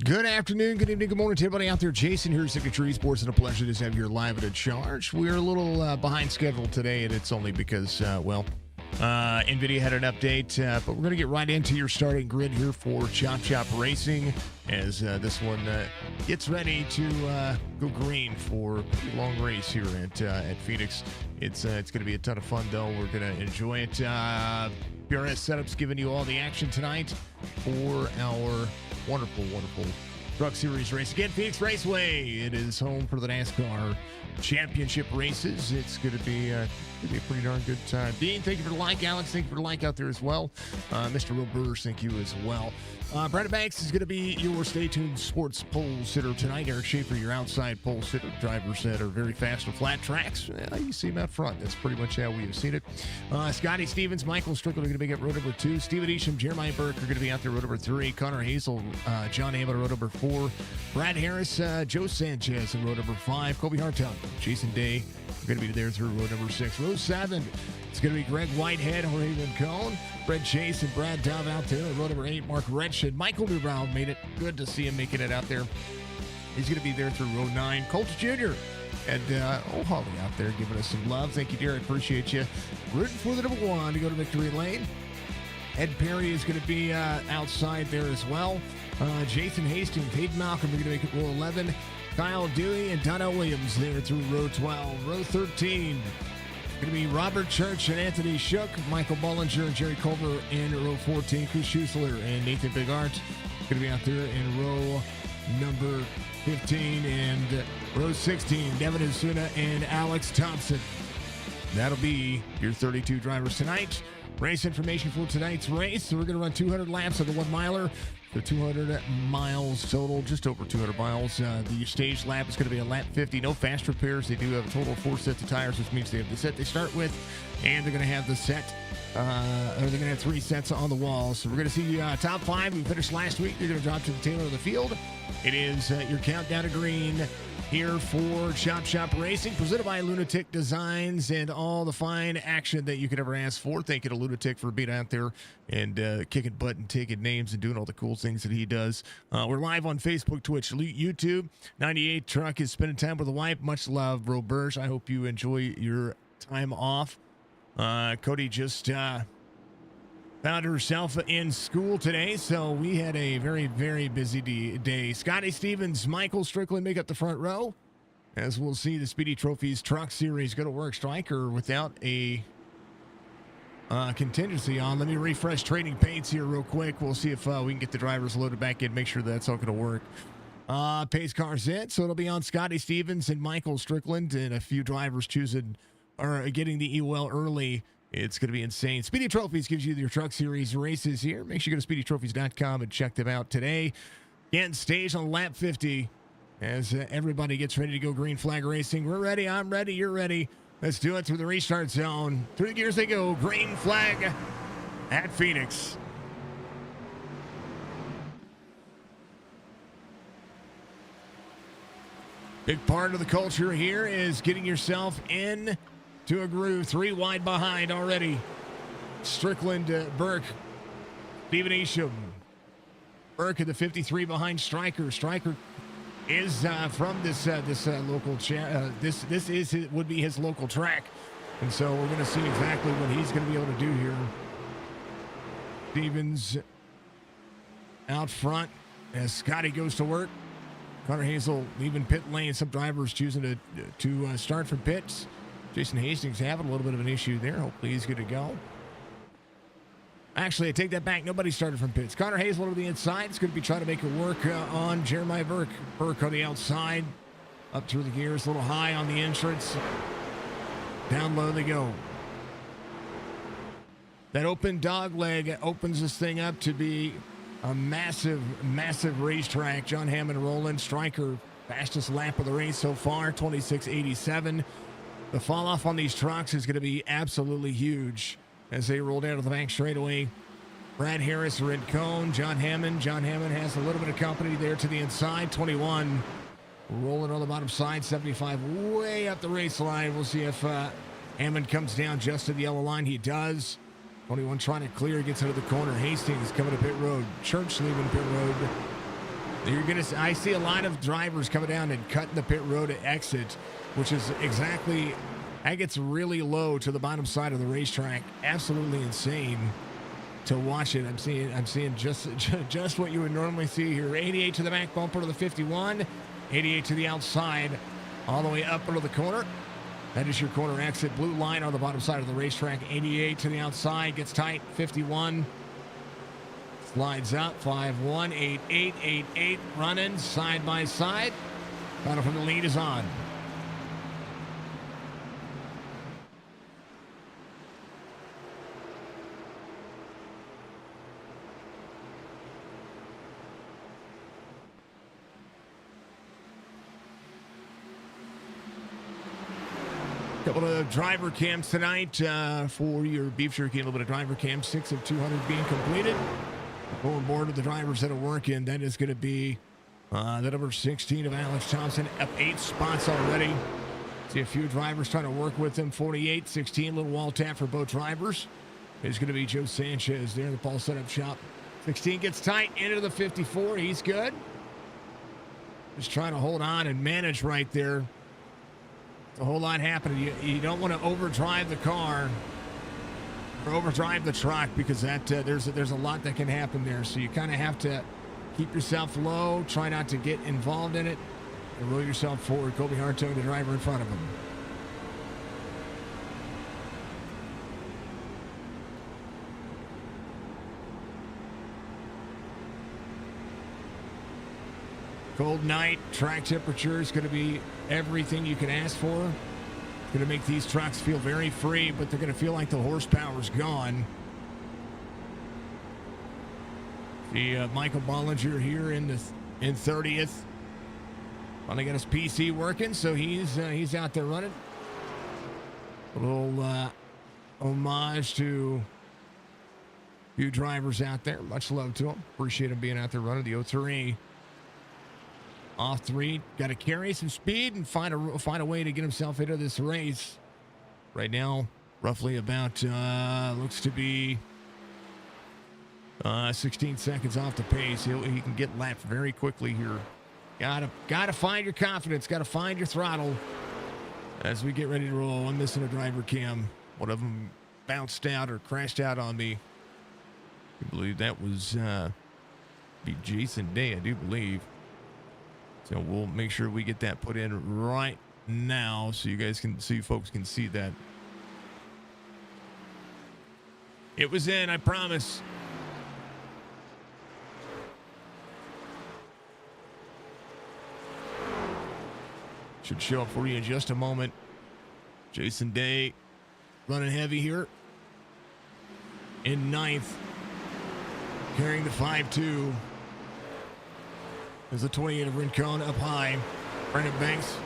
Good afternoon, good evening, good morning to everybody out there. Jason here, Signature Esports, and a pleasure to have you live and in charge. We're a little behind schedule today, and it's only because, NVIDIA had an update, but we're going to get right into your starting grid here for Chop Chop Racing as this one gets ready to go green for a pretty long race here at Phoenix. It's going to be a ton of fun, though. We're going to enjoy it. PRS Setups giving you all the action tonight for our wonderful Truck Series race. Again, Phoenix Raceway. It is home for the NASCAR Championship races. It's going to be a pretty darn good time. Dean, thank you for the like. Alex, thank you for the like out there as well. Mr. Robers, thank you as well. Brandon Banks is going to be your Stay Tuned Sports pole sitter tonight. Eric Schaefer, your outside pole sitter. Drivers that are very fast on flat tracks. You see them out front. That's pretty much how we have seen it. Scotty Stevens, Michael Strickland are going to be at row number 2. Stephen Isham, Jeremiah Burke are going to be out there row number 3. Connor Hazel, John Hammond, row number 4. Brad Harris, Joe Sanchez in row number 5. Kobe Hartung, Jason Day are going to be there through row number 6. Row 7, it's going to be Greg Whitehead, Jorge Rincon, Fred Chase, and Brad Dove out there. Row number 8, Mark Wretched. Michael Newbrow made it. Good to see him making it out there. He's going to be there through row 9. Colts Jr. and Holly out there giving us some love. Thank you, dear. I appreciate you. Rooting for the number 1 to go to victory lane. Ed Perry is going to be outside there as well. Jason Hastings, Hayden Malcolm are going to make it row 11. Kyle Dewey and Donnell Williams there through row 12. Row 13, going to be Robert Church and Anthony Shook, Michael Bollinger and Jerry Culver in row 14. Chris Schuessler and Nathan Bigart going to be out there in row number 15. And row 16, Devin Osuna and Alex Thompson. That'll be your 32 drivers tonight. Race information for tonight's race. So we're going to run 200 laps of the 1 miler. The 200 miles total, just over 200 miles. The stage lap is going to be a lap 50. No fast repairs. They do have a total of 4 sets of tires, which means they have the set they start with, and they're going to have the set, or they're going to have 3 sets on the wall. So we're going to see top 5. We finished last week. They're going to drop to the tail of the field. It is your countdown to green here for Chop Chop Racing, presented by Lunatic Designs and all the fine action that you could ever ask for. Thank you to Lunatic for being out there and kicking butt and taking names and doing all the cool things that he does. We're live on Facebook, Twitch, YouTube. 98 Truck is spending time with the wife. Much love, Bro Burge. I hope you enjoy your time off. Cody just found herself in school today, so we had a very busy day. Scotty Stevens, Michael Strickland make up the front row, as we'll see the Speedy Trophies Truck Series go to work. Striker without a contingency on. Let me refresh trading paints here real quick. We'll see if we can get the drivers loaded back in, make sure that's all going to work. Pace car's in, so it'll be on Scotty Stevens and Michael Strickland, and a few drivers choosing or getting the EOL early. It's going to be insane. Speedy Trophies gives you your Truck Series races here. Make sure you go to speedytrophies.com and check them out today. Getting staged on lap 50 as everybody gets ready to go green flag racing. We're ready. I'm ready. You're ready. Let's do it through the restart zone. Through the gears they go. Green flag at Phoenix. Big part of the culture here is getting yourself in to a groove. 3 wide behind already. Strickland, Burke, Stephen Isham. Burke at the 53 behind Stryker. Stryker is from this local would be his local track, and so we're going to see exactly what he's going to be able to do here. Stevens out front as Scotty goes to work. Connor Hazel leaving pit lane. Some drivers choosing to start from pits. Jason Hastings having a little bit of an issue there. Hopefully he's good to go. Actually, I take that back. Nobody started from pits. Connor Hazel over the inside. It's going to be trying to make it work on Jeremiah Burke. Burke on the outside. Up through the gears. A little high on the entrance. Down low they go. That open dog leg opens this thing up to be a massive racetrack. John Hammond rolling. Stryker, fastest lap of the race so far. 26.87. The fall off on these trucks is going to be absolutely huge as they roll down to the back straightaway. Brad Harris, Red Cone, John Hammond. John Hammond has a little bit of company there to the inside. 21 rolling on the bottom side. 75 way up the race line. We'll see if Hammond comes down just to the yellow line. He does. 21 trying to clear, gets into the corner. Hastings coming to pit road. Church leaving pit road. I see a lot of drivers coming down and cutting the pit road to exit, which is exactly, that gets really low to the bottom side of the racetrack. Absolutely insane to watch it. I'm seeing just what you would normally see here. 88 to the back bumper to the 51, 88 to the outside, all the way up into the corner. That is your corner exit. Blue line on the bottom side of the racetrack. 88 to the outside, gets tight. 51 slides up. 5-1, 8-8, 8-8, running side by side. Battle for the lead is on. Couple of driver cams tonight for your beef jerky. A little bit of driver cam. 6 of 200 being completed. Going board with the drivers that are working. That is going to be the number 16 of Alex Thompson. Up 8 spots already. See a few drivers trying to work with him. 48, 16. Little wall tap for both drivers. It's going to be Joe Sanchez there in the Paul setup shop. 16 gets tight into the 54. He's good. Just trying to hold on and manage right there. A whole lot happening. You don't want to overdrive the car or overdrive the truck because that there's a lot that can happen there. So you kind of have to keep yourself low, try not to get involved in it, and roll yourself forward. Kobe Hartung, the driver in front of him. Cold night, track temperature is going to be everything you can ask for. It's going to make these trucks feel very free, but they're going to feel like the horsepower's gone. See Michael Bollinger here in 30th. Finally got his PC working, so he's out there running. A little homage to a few drivers out there. Much love to them. Appreciate him being out there running the 03. Off 3, got to carry some speed and find a way to get himself into this race. Right now, roughly about looks to be 16 seconds off the pace. He can get lapped very quickly here. Gotta find your confidence. Gotta find your throttle as we get ready to roll. I'm missing a driver cam. One of them bounced out or crashed out on me. I believe that was be Jason Day, I do believe. So we'll make sure we get that put in right now so you folks can see that. It was in, I promise. Should show up for you in just a moment. Jason Day running heavy here in 9th, carrying the 5-2. There's the 28 of Rincon up high. Brandon Banks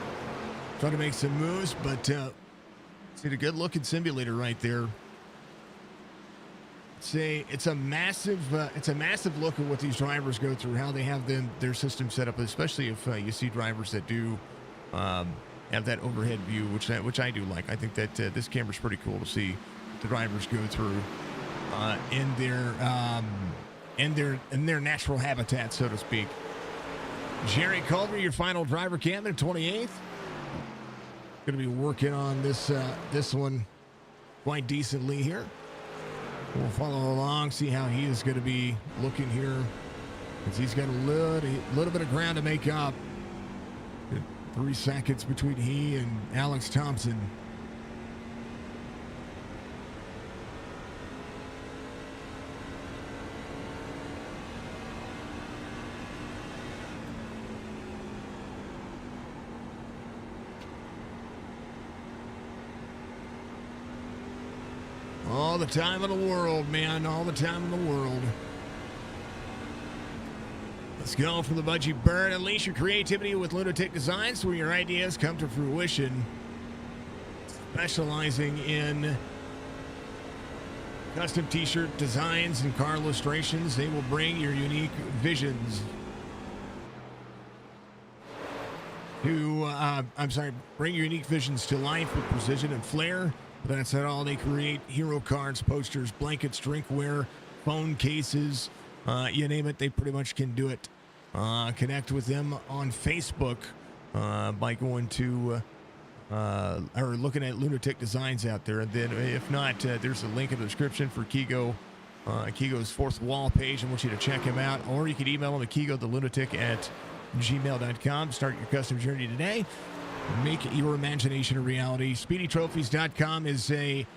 trying to make some moves, but see the good-looking simulator right there. It's a massive look at what these drivers go through, how they have their system set up, especially if you see drivers that do have that overhead view, which I do like. I think that this camera's pretty cool to see the drivers go through in their natural habitat, so to speak. Jerry Culver, your final driver cam in 28th. Going to be working on this one quite decently here. We'll follow along, see how he is going to be looking here, because he's got a little bit of ground to make up. 3 seconds between he and Alex Thompson. All the time in the world, man. All the time in the world. Let's go for the Budgie Bird. Unleash your creativity with Lunatic Designs, where your ideas come to fruition. Specializing in custom t-shirt designs and car illustrations, they will bring your unique visions bring your unique visions to life with precision and flair. But that's not all. They create hero cards, posters, blankets, drinkware, phone cases, you name it, they pretty much can do it. Connect with them on Facebook by going to or looking at Lunatic Designs out there. And then if not, there's a link in the description for Keego's Fourth Wall page. I want you to check him out. Or you can email him at KeegoTheLunatic@gmail.com. Start your custom journey today. Make your imagination a reality. SpeedyTrophies.com is a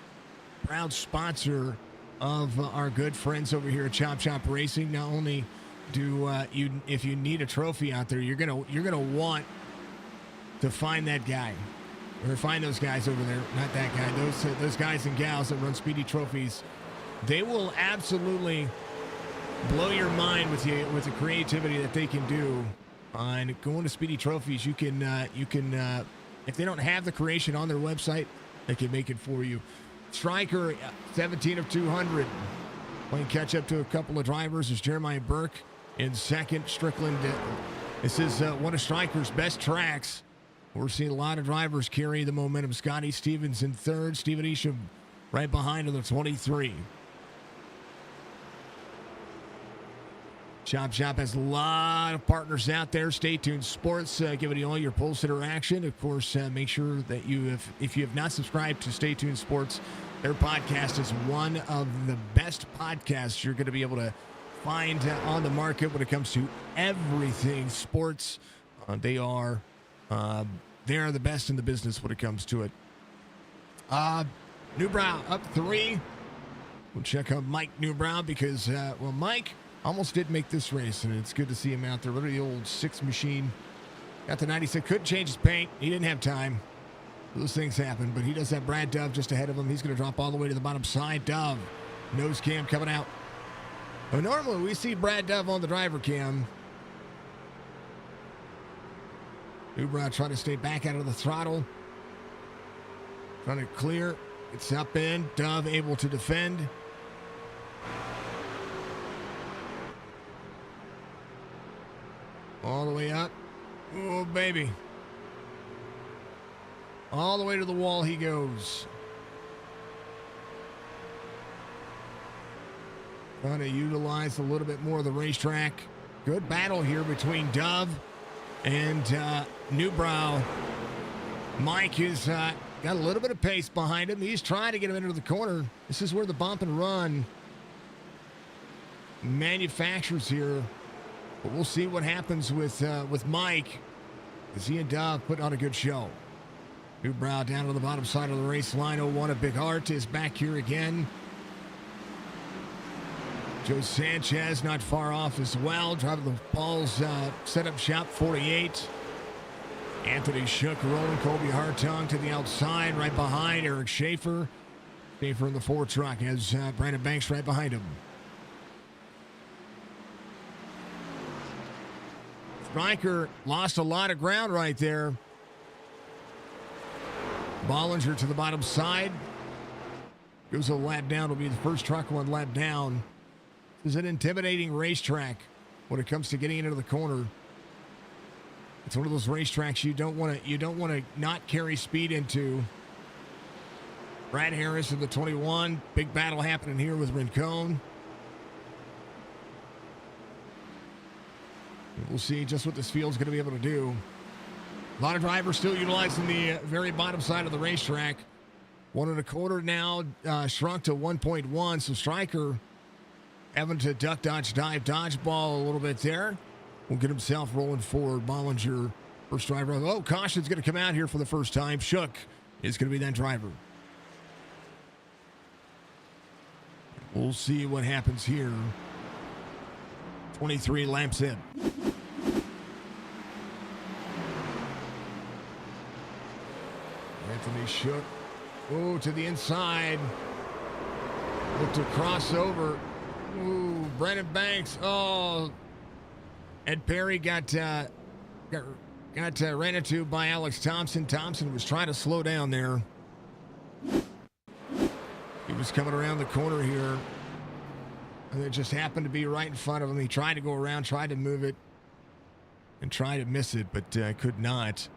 proud sponsor of our good friends over here at Chop Chop Racing. Not only do if you need a trophy out there, you're gonna want to find that guy. Or find those guys over there, not that guy. Those guys and gals that run Speedy Trophies, they will absolutely blow your mind with the creativity that they can do. And going to Speedy Trophies, you can if they don't have the creation on their website, they can make it for you. Striker, 17 of 200, playing catch up to a couple of drivers is Jeremiah Burke in second. Strickland, this is one of Striker's best tracks. We're seeing a lot of drivers carry the momentum. Scotty Stevens in third. Steven Isham right behind on the 23. Chop Shop has a lot of partners out there. Stay tuned Sports, giving you all your Pulse Hitter action. Of course, make sure that if you have not subscribed to Stay Tuned Sports, their podcast is one of the best podcasts you're going to be able to find on the market when it comes to everything sports. They are the best in the business when it comes to it. Newbrow up 3. We'll check out Mike Newbrow because, Mike almost did make this race, and it's good to see him out there. Literally the old 6 machine. Got the 96. Couldn't change his paint. He didn't have time. Those things happen, but he does have Brad Dove just ahead of him. He's going to drop all the way to the bottom side. Dove, nose cam coming out. Well, normally we see Brad Dove on the driver cam. Newbrow trying to stay back out of the throttle. Trying to clear. It's up in. Dove able to defend. All the way up. Oh, baby. All the way to the wall he goes. Trying to utilize a little bit more of the racetrack. Good battle here between Dove and Newbrow. Mike has got a little bit of pace behind him. He's trying to get him into the corner. This is where the bump and run manufactures here. But we'll see what happens with Mike as he and Dove put on a good show. Newbrow down to the bottom side of the race line. 01 of Big Heart is back here again. Joe Sanchez not far off as well. Driving the Paul's setup shop 48. Anthony Shook rolling Colby Hartung to the outside. Right behind Eric Schaefer. Schaefer in the 4 truck has Brandon Banks right behind him. Striker lost a lot of ground right there. Bollinger to the bottom side. Goes a lap down. Will be the first truck 1 lap down. This is an intimidating racetrack when it comes to getting into the corner. It's one of those racetracks you don't want to not carry speed into. Brad Harris in the 21. Big battle happening here with Rincon. We'll see just what this field's going to be able to do. A lot of drivers still utilizing the very bottom side of the racetrack. 1 1/4 now, shrunk to 1.1. So Striker having to duck, dodge, dive, dodgeball a little bit there. Will get himself rolling forward. Bollinger, first driver. Oh, caution's going to come out here for the first time. Shook is going to be that driver. We'll see what happens here. 23 laps in. Anthony Shook. Oh, to the inside. Look to cross over. Ooh, Brandon Banks. Oh, Ed Perry got ran into by Alex Thompson. Thompson was trying to slow down there. He was coming around the corner here. And it just happened to be right in front of him. He tried to go around, tried to move it, and tried to miss it, but could not.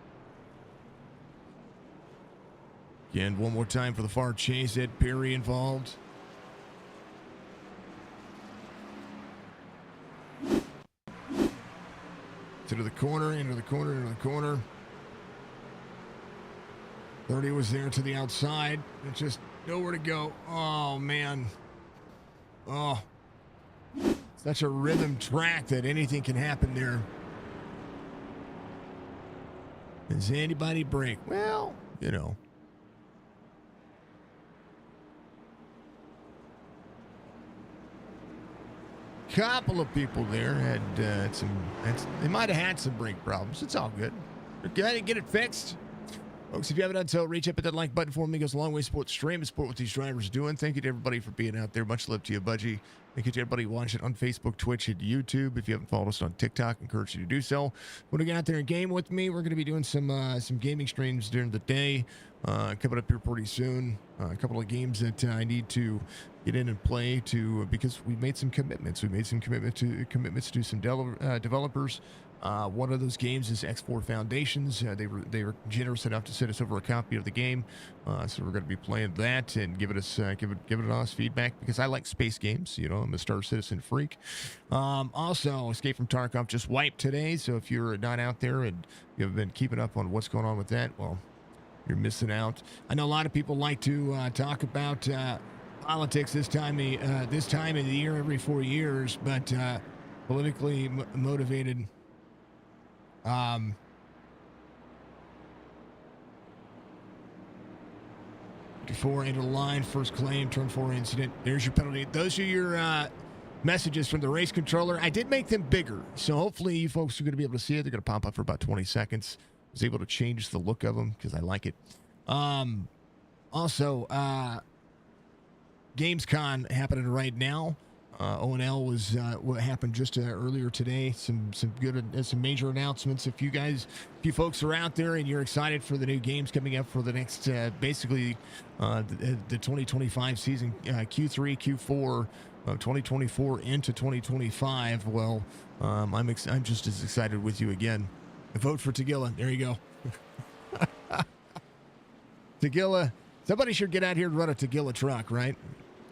Again, one more time for the far chase. Ed Perry involved. into the corner, into the corner, into the corner. 30 was there to the outside. It's just nowhere to go. Oh, man. Oh. Such a rhythm track that anything can happen there. Does anybody break? Well, you know. Couple of people there had they might have had some brake problems. It's all good. We're going to get it fixed. Folks, if you haven't done so, reach up at that like button for me. It goes a long way. Support the stream and support what these drivers are doing. Thank you to everybody for being out there. Much love to you, Budgie. Thank you to everybody watching on Facebook, Twitch, and YouTube. If you haven't followed us on TikTok, I encourage you to do so. Want to get out there and game with me? We're going to be doing some gaming streams during the day. Coming up here pretty soon. A couple of games that I need to get in and play because we made some commitments. We made some commitments to some developers. One of those games is X4 Foundations. They were generous enough to send us over a copy of the game, so we're going to be playing that and give it honest feedback because I like space games. You know, I'm a Star Citizen freak. Also, Escape from Tarkov just wiped today, so if you're not out there and you've been keeping up on what's going on with that, well, you're missing out. I know a lot of people like to talk about politics this time of the year every 4 years, but politically motivated. 54 into the line, first claim, turn 4 incident. There's your penalty. Those are your messages from the race controller. I did make them bigger, so hopefully you folks are going to be able to see it. They're going to pop up for about 20 seconds. I was able to change the look of them because I like it. Also, GamesCon happening right now. O&L was what happened just earlier today. Some good, some major announcements. If you folks are out there and you're excited for the new games coming up for the next, basically, the 2025 season, Q3, Q4 of 2024 into 2025. Well, I'm just as excited with you again. Vote for Tagilla. There you go. Tagilla. Somebody should get out here and run a Tagilla truck, right?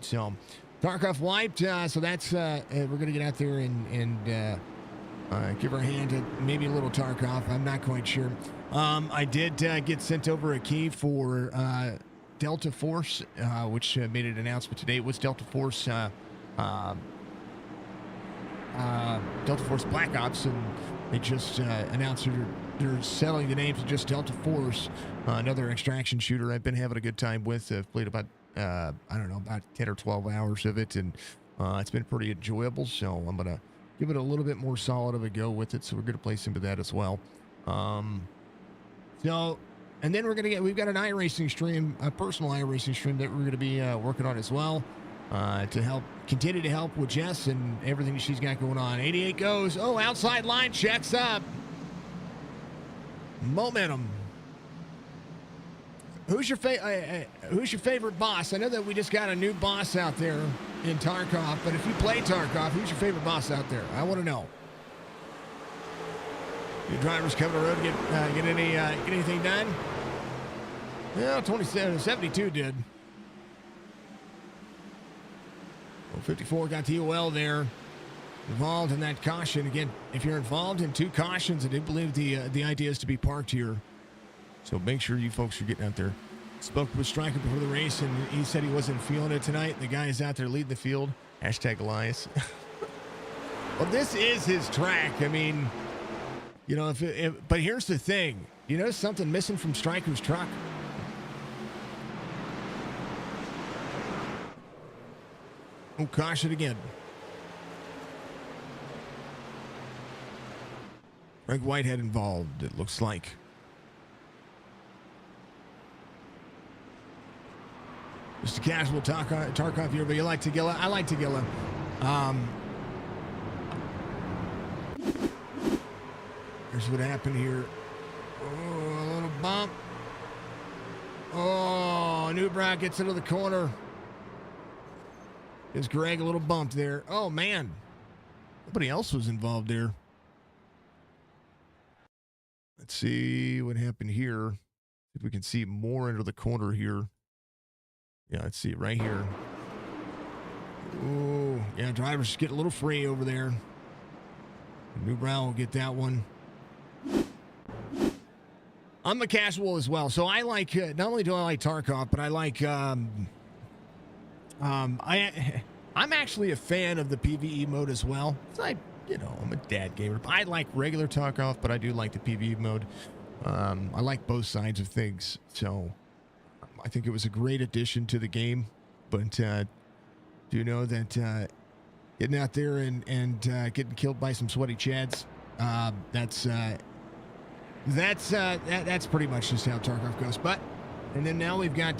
So. Tarkov wiped, so that's we're going to get out there and give our hand to maybe a little Tarkov. I'm not quite sure. I did get sent over a key for Delta Force, which made an announcement today. It was Delta Force Black Ops, and they just announced they're selling the name to just Delta Force, another extraction shooter I've been having a good time with. I've played about I don't know, about 10 or 12 hours of it, and it's been pretty enjoyable, so I'm going to give it a little bit more solid of a go with it, so we're going to play some of that as well. And then we've got an iRacing stream, a personal iRacing stream that we're going to be working on as well, to continue to help with Jess and everything that she's got going on. 88 goes, outside line checks up. Momentum. Who's your favorite boss? I know that we just got a new boss out there in Tarkov, but if you play Tarkov, who's your favorite boss out there? I want to know. Your drivers coming to the road get anything done? Yeah, 72 did. Well, 54 got the OL there. Involved in that caution. Again, if you're involved in two cautions, I do believe the idea is to be parked here. So make sure you folks are getting out there. Spoke with Stryker before the race, and he said he wasn't feeling it tonight. The guy is out there leading the field. Hashtag Elias. Well, this is his track. I mean, you know, but here's the thing. You notice something missing from Stryker's truck? Oh, caution again. Greg Whitehead involved, it looks like. Just a casual Tarkov here, but you like Tagilla? I like Tagilla. Here's what happened here. Oh, a little bump. Oh, Newbrow gets into the corner. Gives Greg a little bump there. Oh, man. Nobody else was involved there. Let's see what happened here. If we can see more into the corner here. Yeah, let's see it right here. Oh, yeah, drivers get a little free over there. Newbrow will get that one. I'm a casual as well. So I like, not only do I like Tarkov, but I like, I'm actually a fan of the PvE mode as well. I'm a dad gamer. I like regular Tarkov, but I do like the PvE mode. I like both sides of things. So I think it was a great addition to the game. But do know that getting out there and getting killed by some sweaty chads, that's pretty much just how Tarkov goes. And then now we've got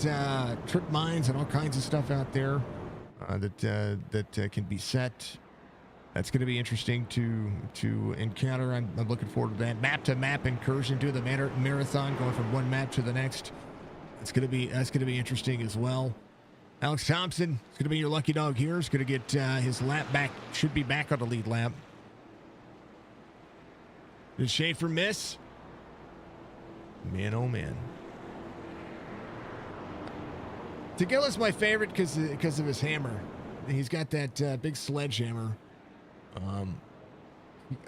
trip mines and all kinds of stuff out there that can be set. That's going to be interesting to encounter. I'm looking forward to that. Map to map incursion, do the marathon, going from one map to the next. That's going to be interesting as well. Alex Thompson is going to be your lucky dog here. He's going to get his lap back. Should be back on the lead lap. Did Schaefer miss? Man, oh man. Tagilla's my favorite because of his hammer. He's got that big sledgehammer.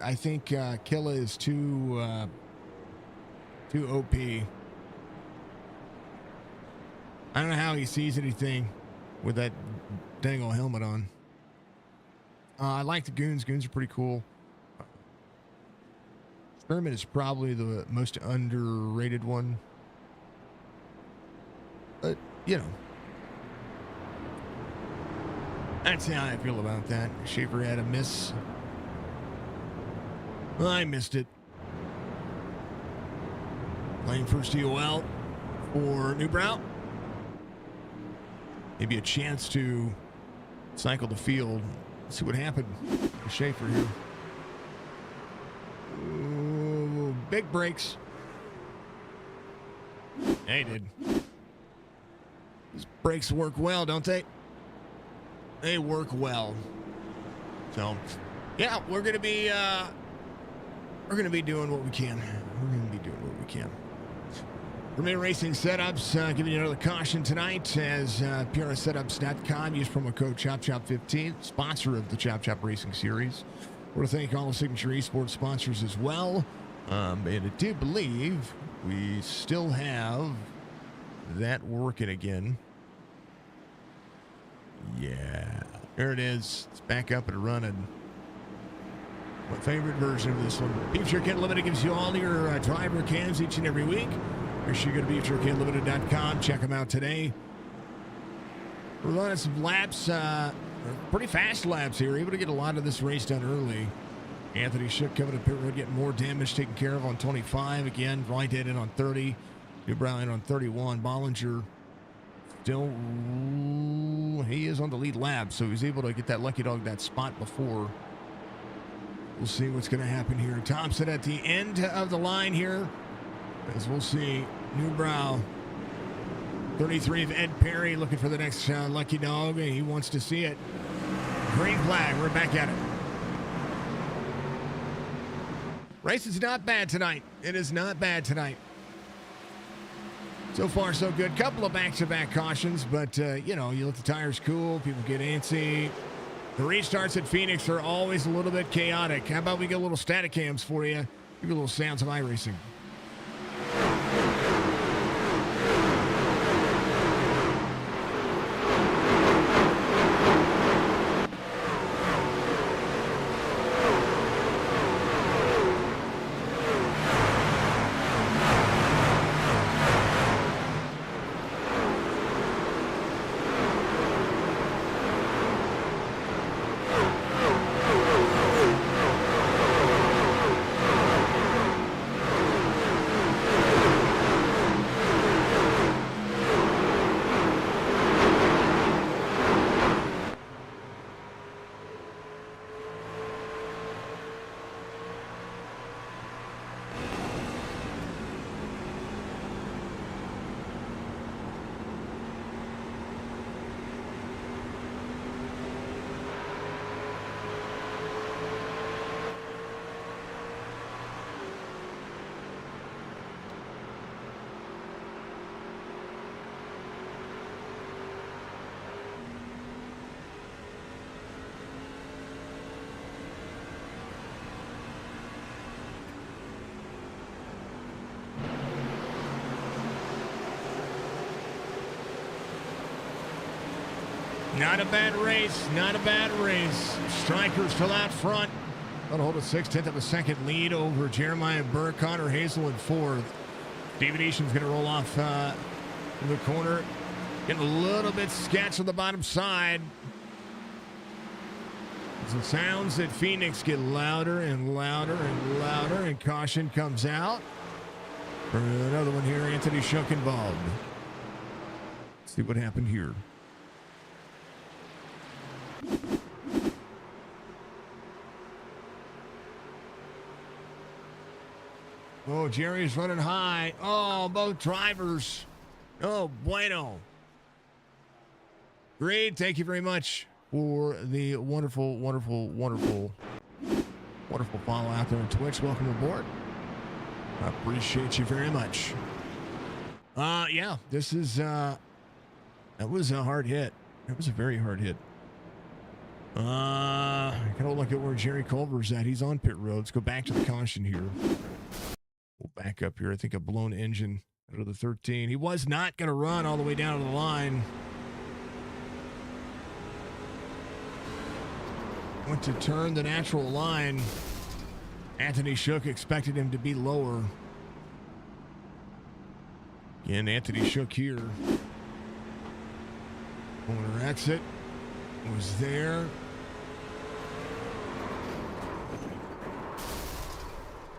I think Killa is too OP. I don't know how he sees anything with that dang old helmet on. I like the goons. Goons are pretty cool. Experiment is probably the most underrated one. But, that's how I feel about that. Schaefer had a miss. I missed it. Playing first EOL for Newbrow. Maybe a chance to cycle the field. Let's see what happened to Schaefer here. Ooh, big brakes. They did. These brakes work well, don't they? They work well. So, yeah, we're gonna be doing what we can. Premier Racing Setups giving you another caution tonight as PRSetups.com. Use promo code ChopChop15, sponsor of the Chop Chop Racing Series. I want to thank all the Signature Esports sponsors as well. And I do believe we still have that working again. Yeah, there it is. It's back up and running. My favorite version of this one. Beef Jerky Unlimited gives you all your driver cams each and every week. Make sure you go to beefjerkyunlimited.com. Check them out today. We're running some laps, pretty fast laps here. Able to get a lot of this race done early. Anthony Shook coming to pit road, getting more damage taken care of on 25. Again, Whitehead in on 30. Newbrow in on 31. Bollinger still, he is on the lead lap, so he's able to get that lucky dog that spot before. We'll see what's going to happen here. Thompson at the end of the line here, as we'll see Newbrow. 33 of Ed Perry looking for the next lucky dog. He wants to see it. Green flag. We're back at it. Race is not bad tonight. It is not bad tonight. So far, so good. Couple of back-to-back cautions, but, you let the tires cool. People get antsy. The restarts at Phoenix are always a little bit chaotic. How about we get a little static cams for you? Give you a little sounds of iRacing. Not a bad race. Not a bad race. Striker still out front. Gonna hold a 6/10 of a second lead over Jeremiah Burke. Connor Hazel in fourth. David Easham's going to roll off in the corner. Getting a little bit sketch on the bottom side. As the sounds at Phoenix get louder and louder and louder, and caution comes out. For another one here, Anthony Shook involved. Let's see what happened here. Oh, Jerry's running high. Oh, both drivers. Oh, bueno. Great. Thank you very much for the wonderful, wonderful, wonderful, wonderful follow out there on Twitch. Welcome aboard. I appreciate you very much. Yeah, this is, that was a hard hit. That was a very hard hit. I kind of look at where Jerry Culver's at. He's on pit road. Let's go back to the caution here. We'll back up here. I think a blown engine out of the 13. He was not going to run all the way down to the line. Went to turn the natural line. Anthony Shook expected him to be lower. Again, Anthony Shook here. Corner exit was there.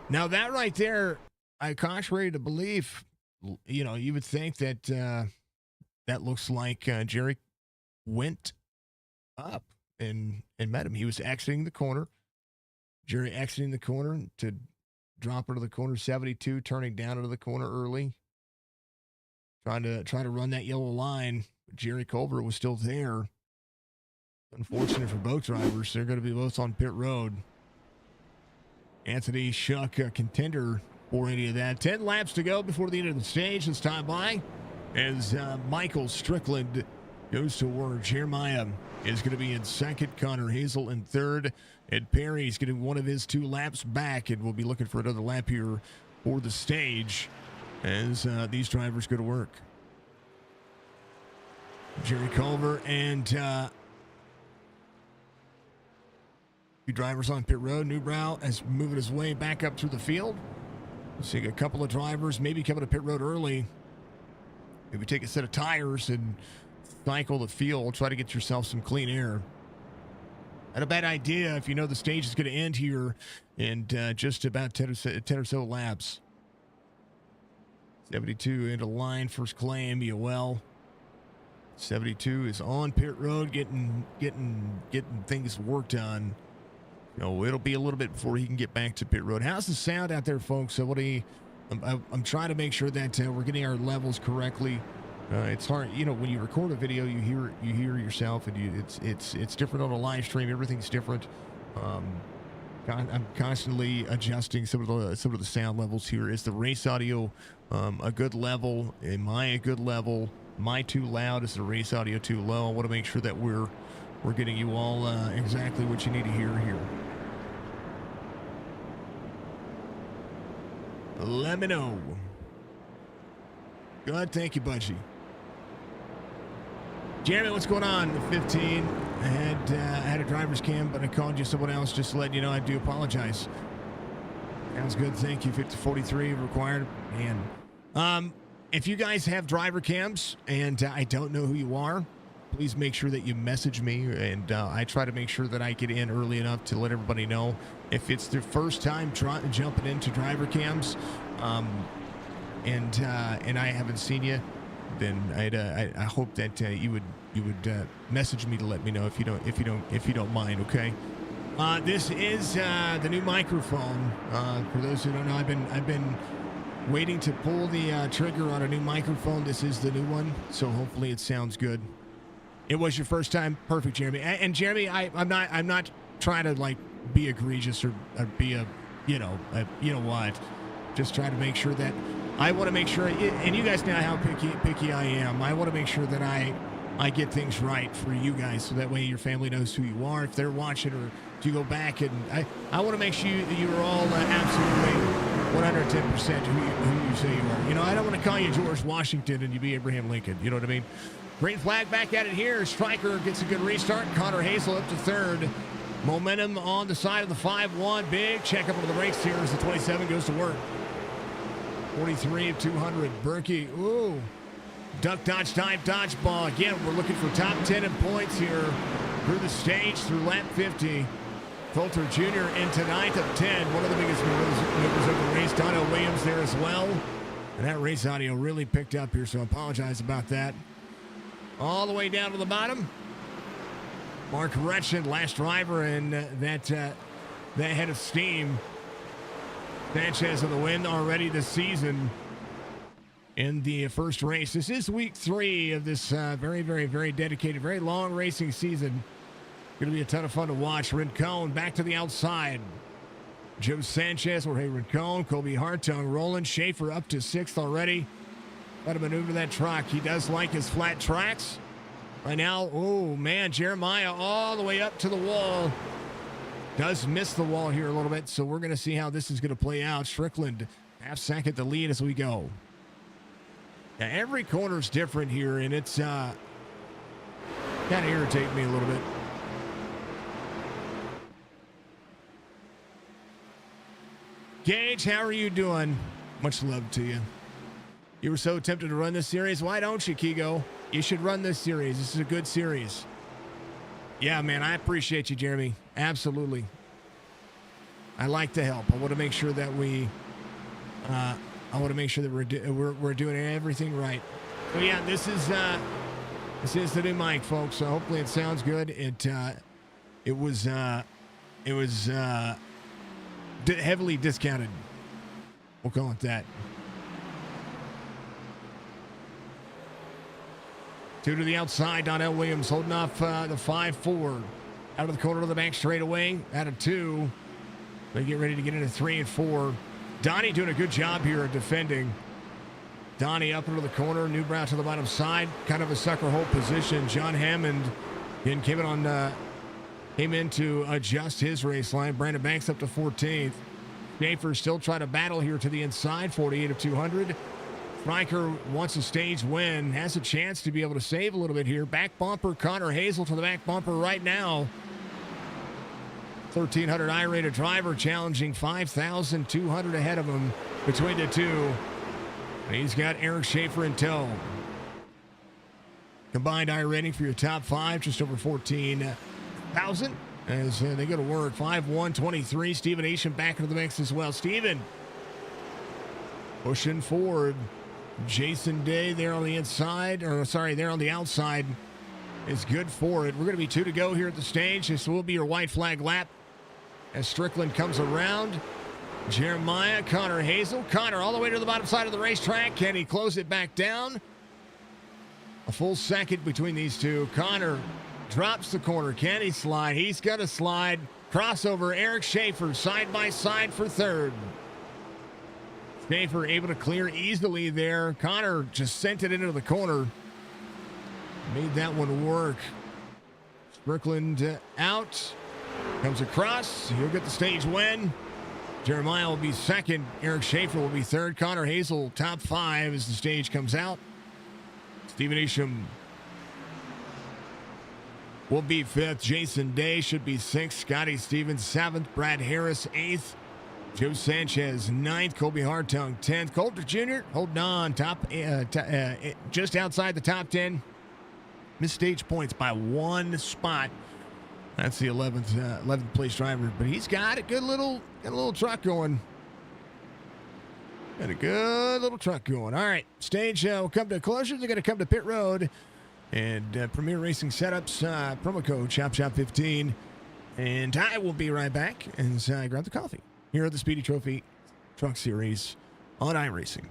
Now that right there, contrary to belief, you know, you would think that that looks like Jerry went up and met him. He was exiting the corner. Jerry exiting the corner to drop into the corner 72, turning down into the corner early. Trying to run that yellow line. But Jerry Culver was still there. Unfortunate for both drivers. They're going to be both on pit road. Anthony Shook, a contender for any of that. 10 laps to go before the end of the stage. This time by as Michael Strickland goes to work. Jeremiah is going to be in second. Connor Hazel in third. Ed Perry's getting one of his 2 laps back, and we'll be looking for another lap here for the stage as these drivers go to work. Jerry Culver and two drivers on pit road. Newbrow is moving his way back up through the field. Seeing a couple of drivers maybe coming to pit road early. Maybe take a set of tires and cycle the field. Try to get yourself some clean air. Not a bad idea if you know the stage is going to end here in just about 10 or so laps. 72 into line, first claim, Yoel. 72 is on pit road, getting things worked on. You know, it'll be a little bit before he can get back to pit road. How's the sound out there, folks? So I'm trying to make sure that we're getting our levels correctly. It's hard, you know, when you record a video, you hear yourself, and it's different on a live stream. Everything's different. I'm constantly adjusting some of the sound levels here. Is the race audio a good level? Am I a good level? Am I too loud? Is the race audio too low? I want to make sure that we're getting you all exactly what you need to hear here. Let me know. Good, thank you, Budgie. Jeremy, what's going on? The 15. I had a driver's cam, but I called you someone else just to let you know I do apologize. Sounds good, thank you. 5043 required. Man. If you guys have driver cams and I don't know who you are, please make sure that you message me, and I try to make sure that I get in early enough to let everybody know. If it's their first time jumping into driver cams, and I haven't seen you, then I hope that you would message me to let me know if you don't mind. Okay. This is the new microphone. For those who don't know, I've been waiting to pull the trigger on a new microphone. This is the new one, so hopefully it sounds good. It was your first time, perfect, Jeremy. And Jeremy, I'm not trying to like be egregious or be a you know what. Just trying to make sure that I want to make sure, and you guys know how picky I am. I want to make sure that I get things right for you guys, so that way your family knows who you are if they're watching, or if you go back, and I want to make sure you are all absolutely 110% who you say you are. You know, I don't want to call you George Washington and you be Abraham Lincoln. You know what I mean? Green flag back at it here. Stryker gets a good restart. Connor Hazel up to third. Momentum on the side of the 5-1. Big check up on the brakes here as the 27 goes to work. 43 of 200. Berkey, ooh. Duck, dodge, dive, dodge ball. Again, we're looking for top 10 in points here through the stage, through lap 50. Coulter Jr. into 9th of 10. One of the biggest movers of the race. Donnell Williams there as well. And that race audio really picked up here, so I apologize about that. All the way down to the bottom. Mark Retchen, last driver, and that head of steam. Sanchez in the win already this season in the first race. This is week 3 of this very, very, very dedicated, very long racing season. Going to be a ton of fun to watch. Rincon back to the outside. Joe Sanchez, Jorge Rincon, Colby Hartung, Roland Schaefer up to 6th already. Got to maneuver that truck. He does like his flat tracks. Right now, oh man, Jeremiah all the way up to the wall. Does miss the wall here a little bit, so we're going to see how this is going to play out. Strickland, half second to lead as we go. Now, every corner's different here, and it's kind of irritating me a little bit. Gage, how are you doing? Much love to you. You were so tempted to run this series. Why don't you, Kigo? You should run this series. This is a good series. Yeah, man, I appreciate you, Jeremy. Absolutely. I like to help. I want to make sure that we're doing everything right. So yeah, this is the new mic, folks. So hopefully it sounds good. It was heavily discounted. We'll call it that. 2 to the outside. Donnell Williams holding off the 5-4. Out of the corner to the back straightaway. Out of 2. They get ready to get into 3 and 4. Donnie doing a good job here at defending. Donnie up into the corner. Newbrow to the bottom side. Kind of a sucker hole position. John Hammond came in to adjust his race line. Brandon Banks up to 14th. Schaefer still trying to battle here to the inside. 48 of 200. Stryker wants a stage win. Has a chance to be able to save a little bit here. Back bumper. Connor Hazel to the back bumper right now. 1,300 I-rated driver challenging 5,200 ahead of him between the two. And he's got Eric Schaefer in tow. Combined I-rating for your top 5, just over 14,000 as they go to work. 5-1-23. Steven Asham back into the mix as well. Steven pushing forward. Jason Day there on the inside, or sorry, there on the outside is good for it. We're going to be 2 to go here at the stage. This will be your white flag lap as Strickland comes around. Jeremiah, Connor Hazel. Connor all the way to the bottom side of the racetrack. Can he close it back down? A full second between these two. Connor drops the corner. Can he slide? He's got to slide. Crossover. Eric Schaefer side by side for third. Schaefer able to clear easily there. Connor just sent it into the corner. Made that one work. Strickland out. Comes across. He'll get the stage win. Jeremiah will be second. Eric Schaefer will be third. Connor Hazel top 5 as the stage comes out. Steven Isham will be 5th. Jason Day should be 6th. Scotty Stevens 7th. Brad Harris 8th. Joe Sanchez 9th. Colby Hartung 10th. Coulter Jr. holding on just outside the top 10. Missed stage points by 1 spot. That's the 11th place driver, but he's got a good little truck going. Got a good little truck going. All right, stage will come to closure. They're going to come to pit road, and Premier Racing Setups promo code CHOP15, and I will be right back and grab the coffee here at the Speedy Trophy Truck Series on iRacing.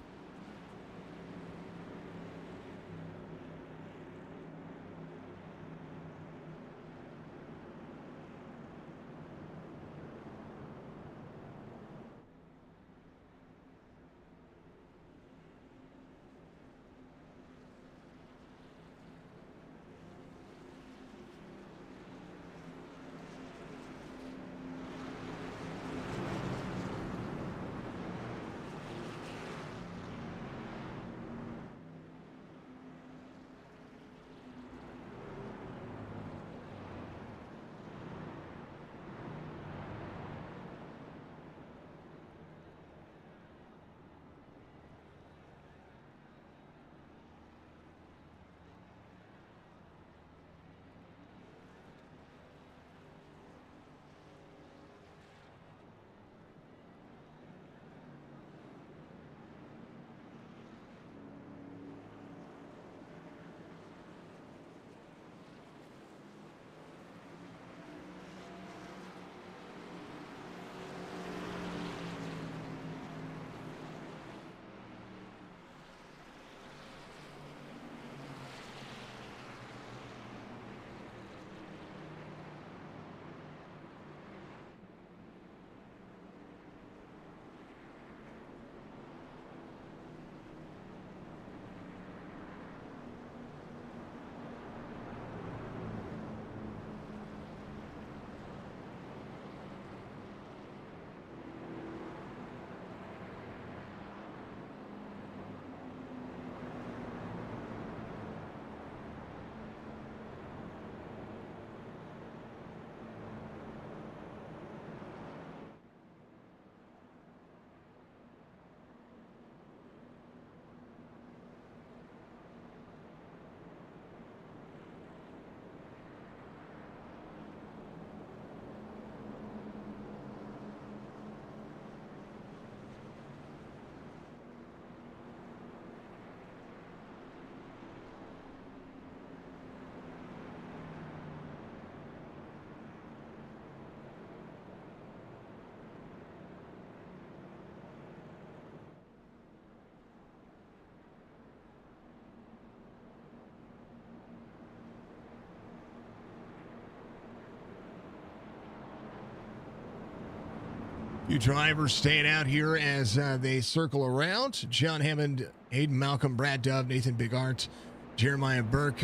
Two drivers staying out here as they circle around. John Hammond, Hayden Malcolm, Brad Dove, Nathan Bigart, Jeremiah Burke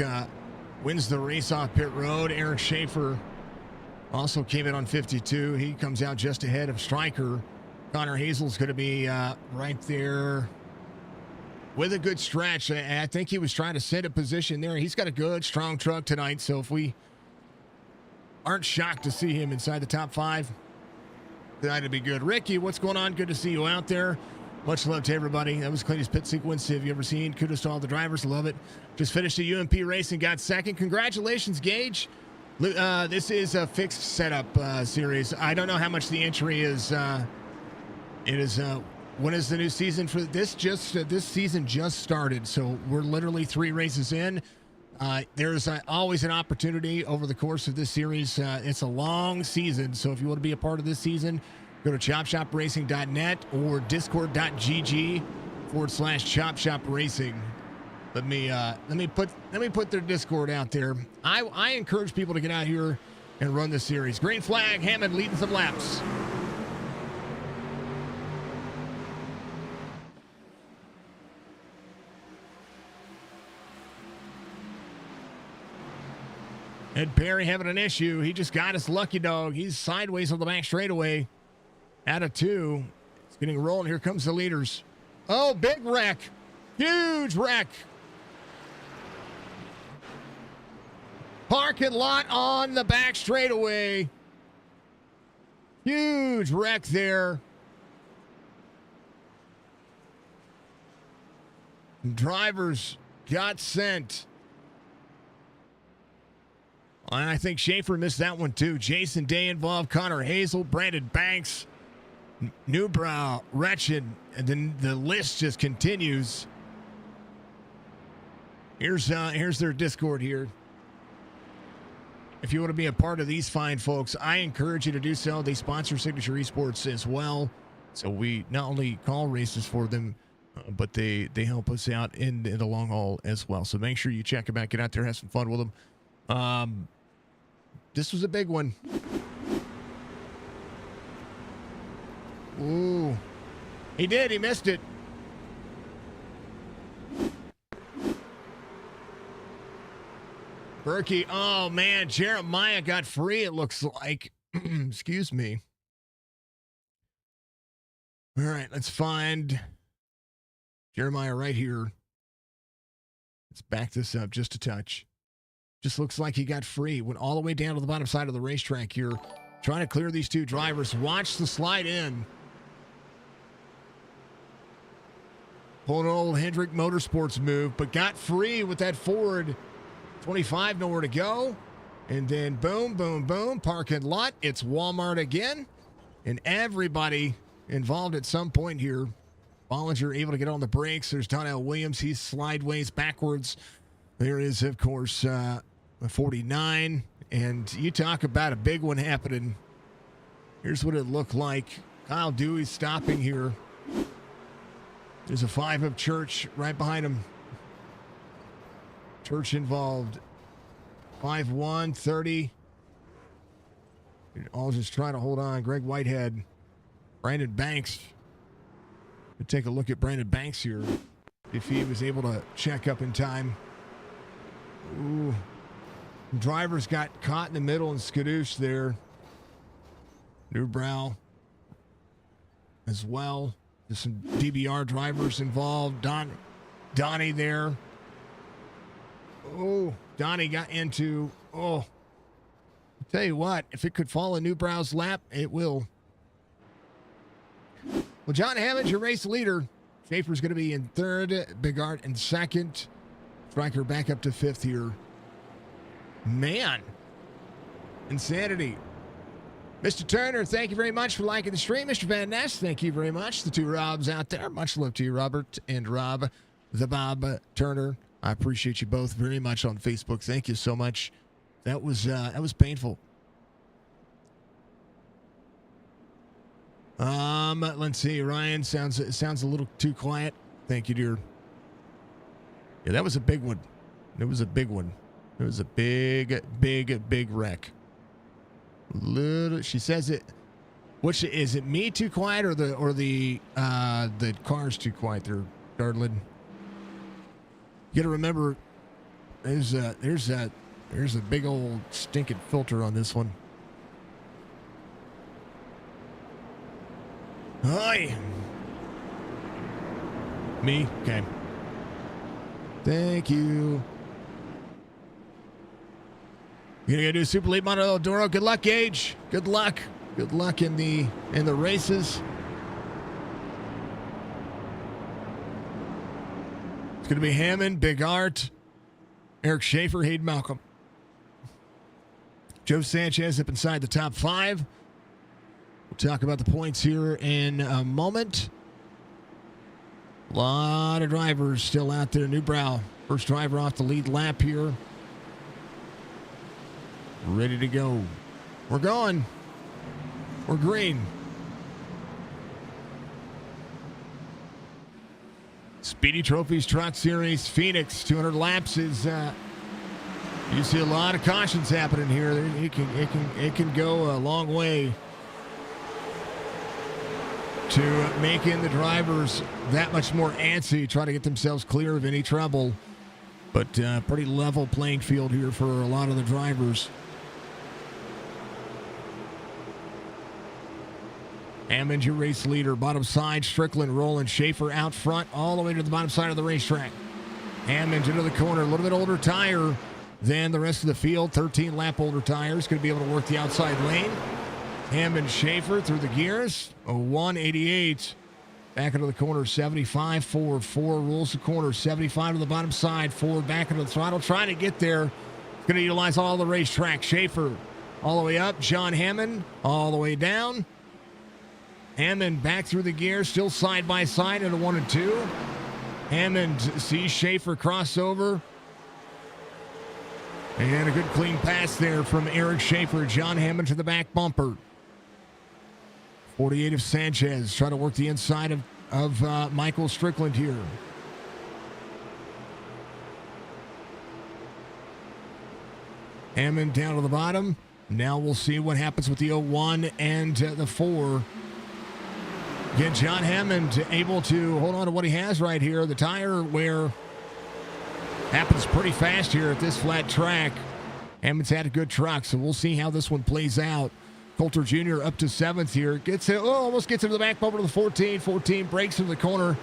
wins the race off pit road. Eric Schaefer also came in on 52. He comes out just ahead of Stryker. Connor Hazel's going to be right there with a good stretch. I think he was trying to set a position there. He's got a good, strong truck tonight, so if we aren't shocked to see him inside the top 5, that'd be good. Ricky, what's going on? Good to see you out there. Much love to everybody. That was Clayton's pit sequence. Have you ever seen? Kudos to all the drivers. Love it. Just finished a UMP race and got second. Congratulations, Gage. This is a fixed setup series. I don't know how much the entry is. It is. When is the new season for this? This season just started, so we're literally 3 races in. There's always an opportunity over the course of this series. It's a long season, so if you want to be a part of this season, go to chopshopracing.net or discord.gg/chopshopracing. Let me put their Discord out there. I encourage people to get out here and run this series. Green flag, Hammond leading some laps. Ed Perry having an issue. He just got his lucky dog. He's sideways on the back straightaway. Out of 2. It's getting rolling. Here comes the leaders. Oh, big wreck. Huge wreck. Parking lot on the back straightaway. Huge wreck there. Drivers got sent. And I think Schaefer missed that one too. Jason Day involved, Connor Hazel, Brandon Banks, Newbrow, Wretched, and then the list just continues. Here's their Discord here. If you want to be a part of these fine folks, I encourage you to do so. They sponsor Signature Esports as well. So we not only call races for them, but they help us out in the long haul as well. So make sure you check them out, get out there, have some fun with them. This was a big one. Ooh. He did. He missed it. Berkey. Oh, man. Jeremiah got free, it looks like. Excuse me. All right. Let's find Jeremiah right here. Let's back this up just a touch. Just looks like he got free. Went all the way down to the bottom side of the racetrack here. Trying to clear these 2 drivers. Watch the slide in. Pulling an old Hendrick Motorsports move, but got free with that Ford 25, nowhere to go. And then boom, boom, boom, parking lot. It's Walmart again. And everybody involved at some point here. Bollinger able to get on the brakes. There's Donnell Williams. He's slideways backwards. There is, of course, 49. And you talk about a big one happening. Here's what it looked like. Kyle Dewey's stopping here. There's a 5 of Church right behind him. Church involved. 5-1, 30. All just trying to hold on. Greg Whitehead. Brandon Banks. We'll take a look at Brandon Banks here. If he was able to check up in time. Ooh. Drivers got caught in the middle and skadoosh there. Newbrow as well. There's some DBR drivers involved. Donnie there. Oh, Donnie got into, I'll tell you what, if it could fall in Newbrow's lap, it will. Well, John Hammond, your race leader. Schaefer's going to be in 3rd, Bigart in 2nd. Stryker back up to 5th here. Man. Insanity. Mr. Turner, thank you very much for liking the stream. Mr. Van Ness, thank you very much. The 2 Robs out there. Much love to you, Robert and Rob, the Bob Turner. I appreciate you both very much on Facebook. Thank you so much. That was painful. Let's see. Ryan sounds a little too quiet. Thank you, dear. Yeah, that was a big one. It was a big one. It was a big wreck. She says it. Which is it? Me too quiet or the car's too quiet there, Darlin? You got to remember, there's a big old stinking filter on this one. Hi. Me? Okay. Thank you. You're gonna do Super Late Model Eldoro. Good luck, Gage. Good luck. Good luck in the races. It's gonna be Hammond, Big Art, Eric Schaefer, Hayden Malcolm. Joe Sanchez up inside the top 5. We'll talk about the points here in a moment. A lot of drivers still out there. Newbrow, first driver off the lead lap here. Ready to go. We're going. We're green. Speedy Trophies Truck Series Phoenix 200 laps is you see a lot of cautions happening here. It can go a long way to making the drivers that much more antsy, trying to get themselves clear of any trouble. But pretty level playing field here for a lot of the drivers. Hammond, your race leader. Bottom side, Strickland, Roland, Schaefer out front, all the way to the bottom side of the racetrack. Hammond into the corner, a little bit older tire than the rest of the field. 13 lap older tires, going to be able to work the outside lane. Hammond, Schaefer through the gears. A 188. Back into the corner, 75, 4 rules the corner, 75 to the bottom side, 4 back into the throttle, trying to get there. Going to utilize all the racetrack. Schaefer all the way up, John Hammond all the way down. Hammond back through the gears, still side by side into 1 and 2. Hammond sees Schaefer cross over. And a good clean pass there from Eric Schaefer. John Hammond to the back bumper. 48 of Sanchez trying to work the inside of Michael Strickland here. Hammond down to the bottom. Now we'll see what happens with the 01 and the 4. Again, John Hammond able to hold on to what he has right here. The tire wear happens pretty fast here at this flat track. Hammond's had a good truck, so we'll see how this one plays out. Coulter Jr. up to 7th here. Almost gets into the back bumper to the 14. 14 breaks into the corner.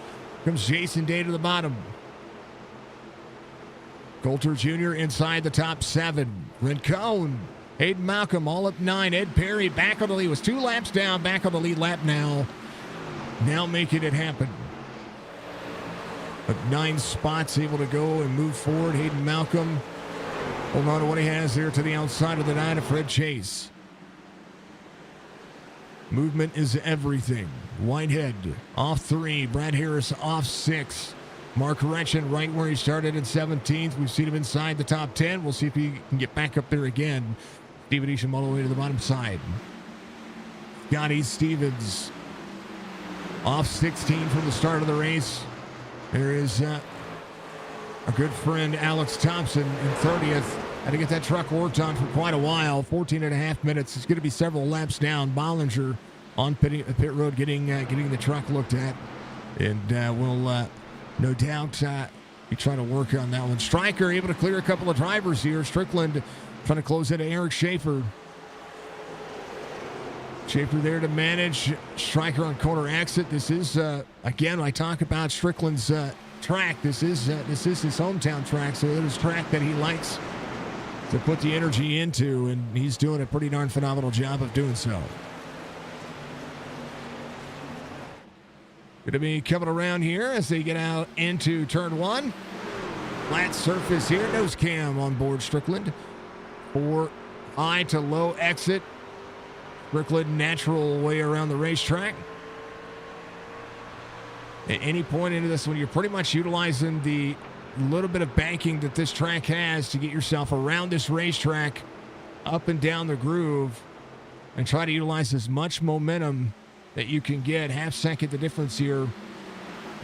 Comes Jason Day to the bottom. Coulter Jr. inside the top 7. Rincon, Hayden Malcolm all up 9. Ed Perry back on the lead. He was 2 laps down, back on the lead lap now. Now making it happen. But 9 spots able to go and move forward. Hayden Malcolm holding on to what he has there to the outside of the 9 of Fred Chase. Movement is everything. Whitehead off 3. Brad Harris off 6. Mark Retchen right where he started in 17th. We've seen him inside the top 10. We'll see if he can get back up there again. Steven Isham all the way to the bottom side. Scotty Stevens off 16 from the start of the race. There is our good friend Alex Thompson in 30th. Had to get that truck worked on for quite a while. 14 and a half minutes. It's going to be several laps down. Bollinger on pit road getting the truck looked at. And we'll no doubt be trying to work on that one. Stryker able to clear a couple of drivers here. Strickland trying to close into Eric Schaefer. Schaefer there to manage. Stryker on corner exit. This is, again, I talk about Strickland's track. This is his hometown track, so it is a track that he likes to put the energy into, and he's doing a pretty darn phenomenal job of doing so. Going to be coming around here as they get out into turn 1. Flat surface here. Nose cam on board Strickland. 4 high to low exit. Strickland natural way around the racetrack. At any point into this one, you're pretty much utilizing the little bit of banking that this track has to get yourself around this racetrack, up and down the groove, and try to utilize as much momentum that you can get. Half second the difference here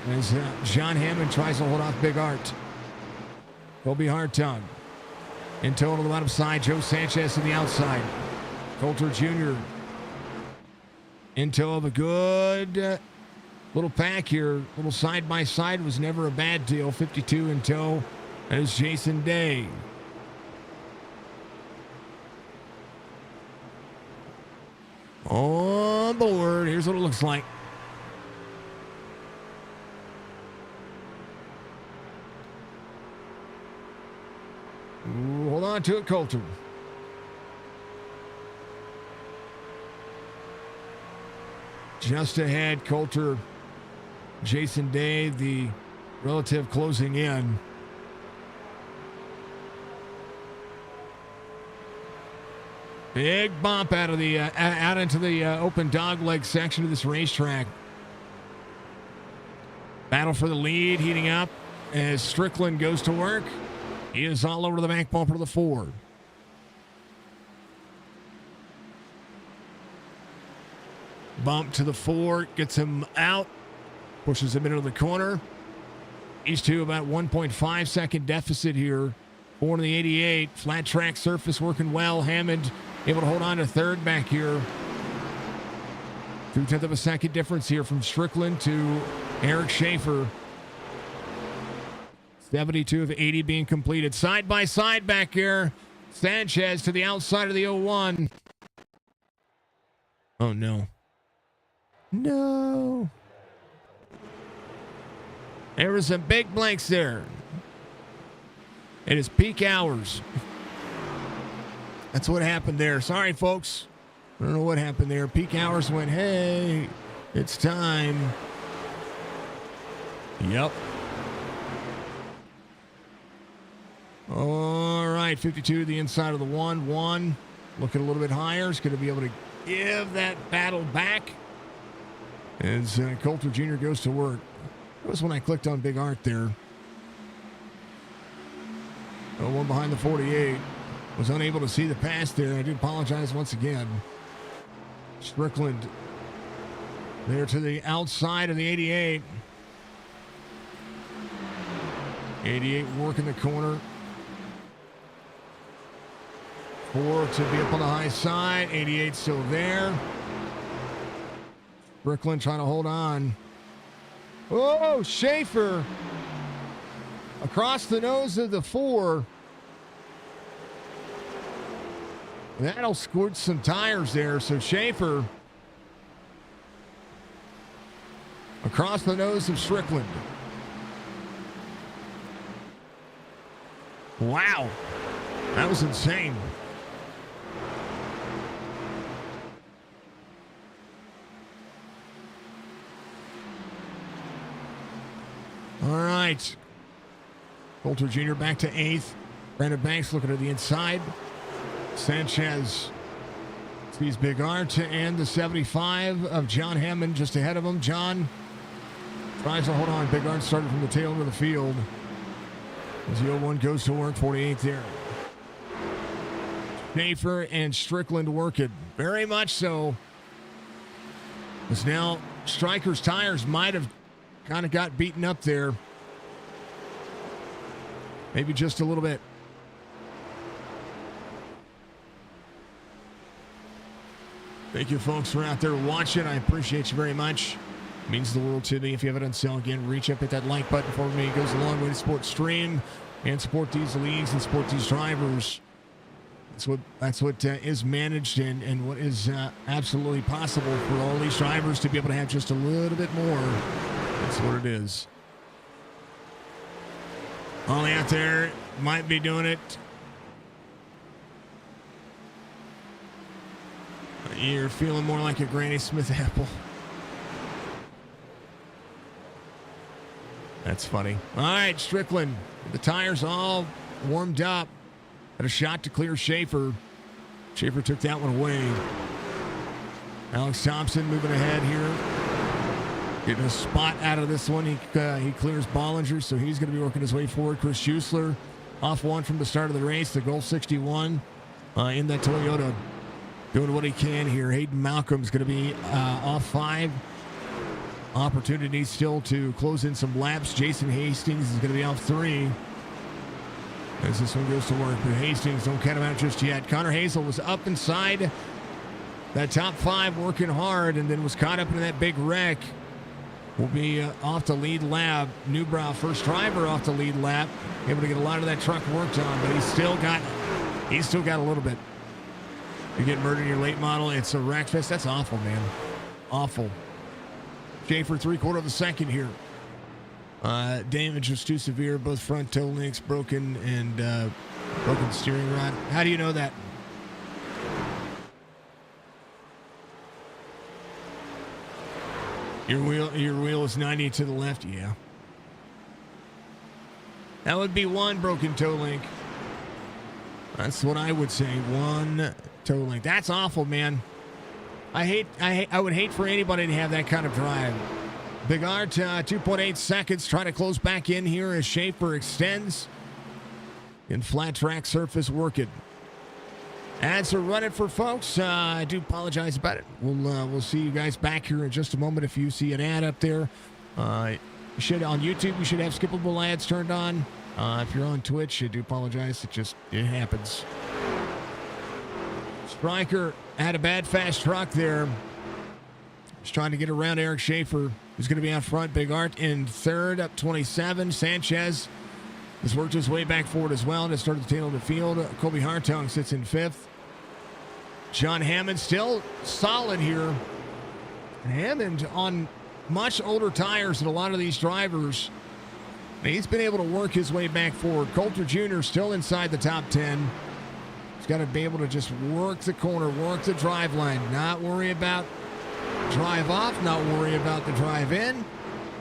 as John Hammond tries to hold off Big Art. Kobe Hartung in total on the bottom side. Joe Sanchez on the outside. Coulter Jr. in tow of a good little pack here. Little side-by-side was never a bad deal. 52 in tow. That is Jason Day. On board. Here's what it looks like. Ooh, hold on to it, Coulter. Just ahead, Coulter, Jason Day, the relative closing in. Big bump out of the out into the open dogleg section of this racetrack. Battle for the lead heating up as Strickland goes to work. He is all over the back bumper of the 4. Bump to the 4, gets him out, pushes him into the corner. These two about 1.5 second deficit here. 4 in the 88. Flat track surface working well. Hammond able to hold on to third back here. 2/10 of a second difference here from Strickland to Eric Schaefer. 72 of 80 being completed. Side by side back here. Sanchez to the outside of the 01. Oh, no. No. There was some big blanks there. It is peak hours. That's what happened there. Sorry, folks. I don't know what happened there. Peak hours went, hey, it's time. Yep. All right, 52 to the inside of the 1. Looking a little bit higher. Is going to be able to give that battle back as Coulter Jr. goes to work. That was when I clicked on Big Art there. One behind the 48. Was unable to see the pass there. I do apologize once again. Strickland there to the outside of the 88. 88 working the corner. 4 to be up on the high side. 88 still there. Strickland trying to hold on. Oh, Schaefer across the nose of the 4. That'll squirt some tires there. So Schaefer across the nose of Strickland. Wow. That was insane. All right. Coulter Jr. back to 8th. Brandon Banks looking at the inside. Sanchez sees Big Art and the 75 of John Hammond just ahead of him. John tries to hold on. Big Art started from the tail end of the field. As the 01 goes to work, 48 there. Schaefer and Strickland working. Very much so. As now Stryker's tires might have kind of got beaten up there. Maybe just a little bit. Thank you, folks, for out there watching. I appreciate you very much. It means the world to me. If you haven't done so, again, reach up, hit that like button for me. It goes a long way to support stream and support these leagues and support these drivers. That's what is managed and what is absolutely possible for all these drivers to be able to have just a little bit more. That's what it is. Ollie out there might be doing it. You're feeling more like a Granny Smith apple. That's funny. All right, Strickland. The tires all warmed up. Had a shot to clear Schaefer. Schaefer took that one away. Alex Thompson moving ahead here. Getting a spot out of this one. He clears Bollinger, so he's going to be working his way forward. Chris Schuessler off 1 from the start of the race. The Gulf 61 in that Toyota. Doing what he can here. Hayden Malcolm's going to be off 5. Opportunity still to close in some laps. Jason Hastings is going to be off 3. As this one goes to work. But Hastings don't count him out just yet. Connor Hazel was up inside that top 5 working hard and then was caught up in that big wreck. Will be off the lead lap. Newbrow, first driver off the lead lap, able to get a lot of that truck worked on, but he's still got a little bit. You get murdered in your late model, it's a wreck fest. That's awful, man. Awful. Schaefer, 3/4 of a second here. Damage was too severe. Both front toe links broken and broken steering rod. How do you know that? Your wheel is 90 to the left. Yeah. That would be one broken toe link. That's what I would say. One toe link. That's awful, man. I would hate for anybody to have that kind of drive. Big Art, 2.8 seconds, trying to close back in here as Schaefer extends. In flat track surface working. Ads are running for folks. I do apologize about it. We'll see you guys back here in just a moment. If you see an ad up there, on YouTube, you should have skippable ads turned on. If you're on Twitch, I do apologize. It happens. Stryker had a bad fast truck there. He's trying to get around Eric Schaefer, who's going to be out front. Big Art in third, up 27. Sanchez has worked his way back forward as well to start the tail of the field. Colby Hartung sits in fifth. John Hammond still solid here. Hammond on much older tires than a lot of these drivers. He's been able to work his way back forward. Coulter Jr. still inside the top 10. He's got to be able to just work the corner, work the drive line, not worry about drive off, not worry about the drive in.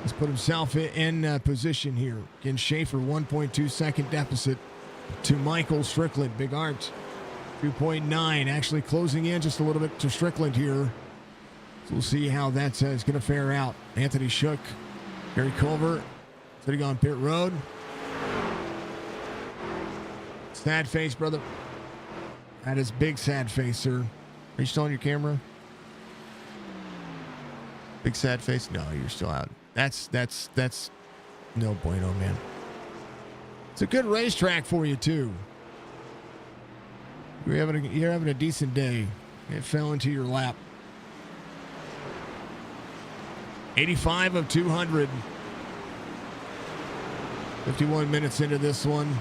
He's put himself in position here. Again, Schaefer, 1.2 second deficit to Michael Strickland. Big Art, 2.9, actually closing in just a little bit to Strickland here. So we'll see how that's going to fare out. Anthony Shook, Gary Culver, sitting on pit road. Sad face, brother. That is big sad face, sir. Are you still on your camera? Big sad face? No, you're still out. That's no bueno, man. It's a good racetrack for you too. You're having a decent day. It fell into your lap. 85 of 200. 51 minutes into this one.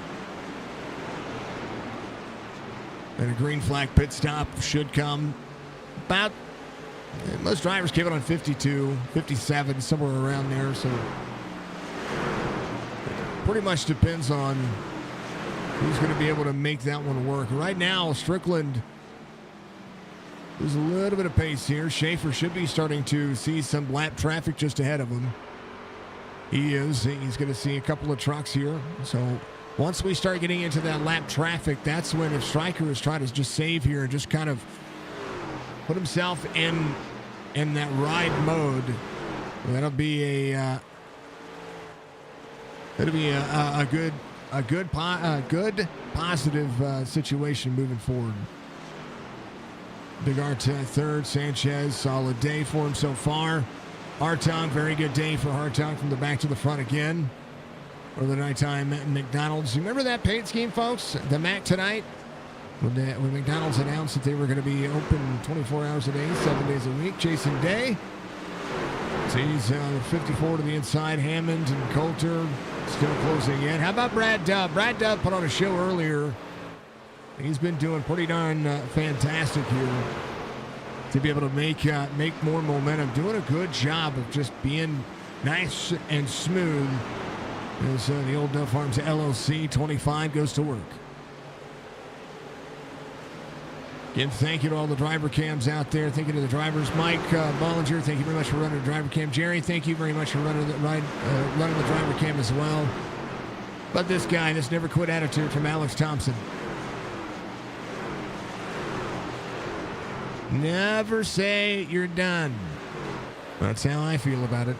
And a green flag pit stop should come about. Most drivers give it on 52, 57, somewhere around there. So pretty much depends on who's going to be able to make that one work. Right now, Strickland, there's a little bit of pace here. Schaefer should be starting to see some lap traffic just ahead of him. He is. He's going to see a couple of trucks here. So once we start getting into that lap traffic, that's when if Stryker is trying to just save here and just kind of put himself in that ride mode, that'll be a good positive situation moving forward. Big Art third. Sanchez, solid day for him so far. Hartung, very good day for Hartung from the back to the front again. For the nighttime McDonald's. You remember that paint scheme, folks? The Mac tonight? When McDonald's announced that they were going to be open 24 hours a day, 7 days a week. Jason Day. He's 54 to the inside. Hammond and Coulter still closing in. How about Brad Dove? Brad Dove put on a show earlier. He's been doing pretty darn fantastic here to be able to make more momentum. Doing a good job of just being nice and smooth as the old Dove Farms LLC 25 goes to work. Again, thank you to all the driver cams out there. Thank you to the drivers. Mike Bollinger, thank you very much for running the driver cam. Jerry, thank you very much for running the driver cam as well. But this guy, this never quit attitude from Alex Thompson. Never say you're done. That's how I feel about it.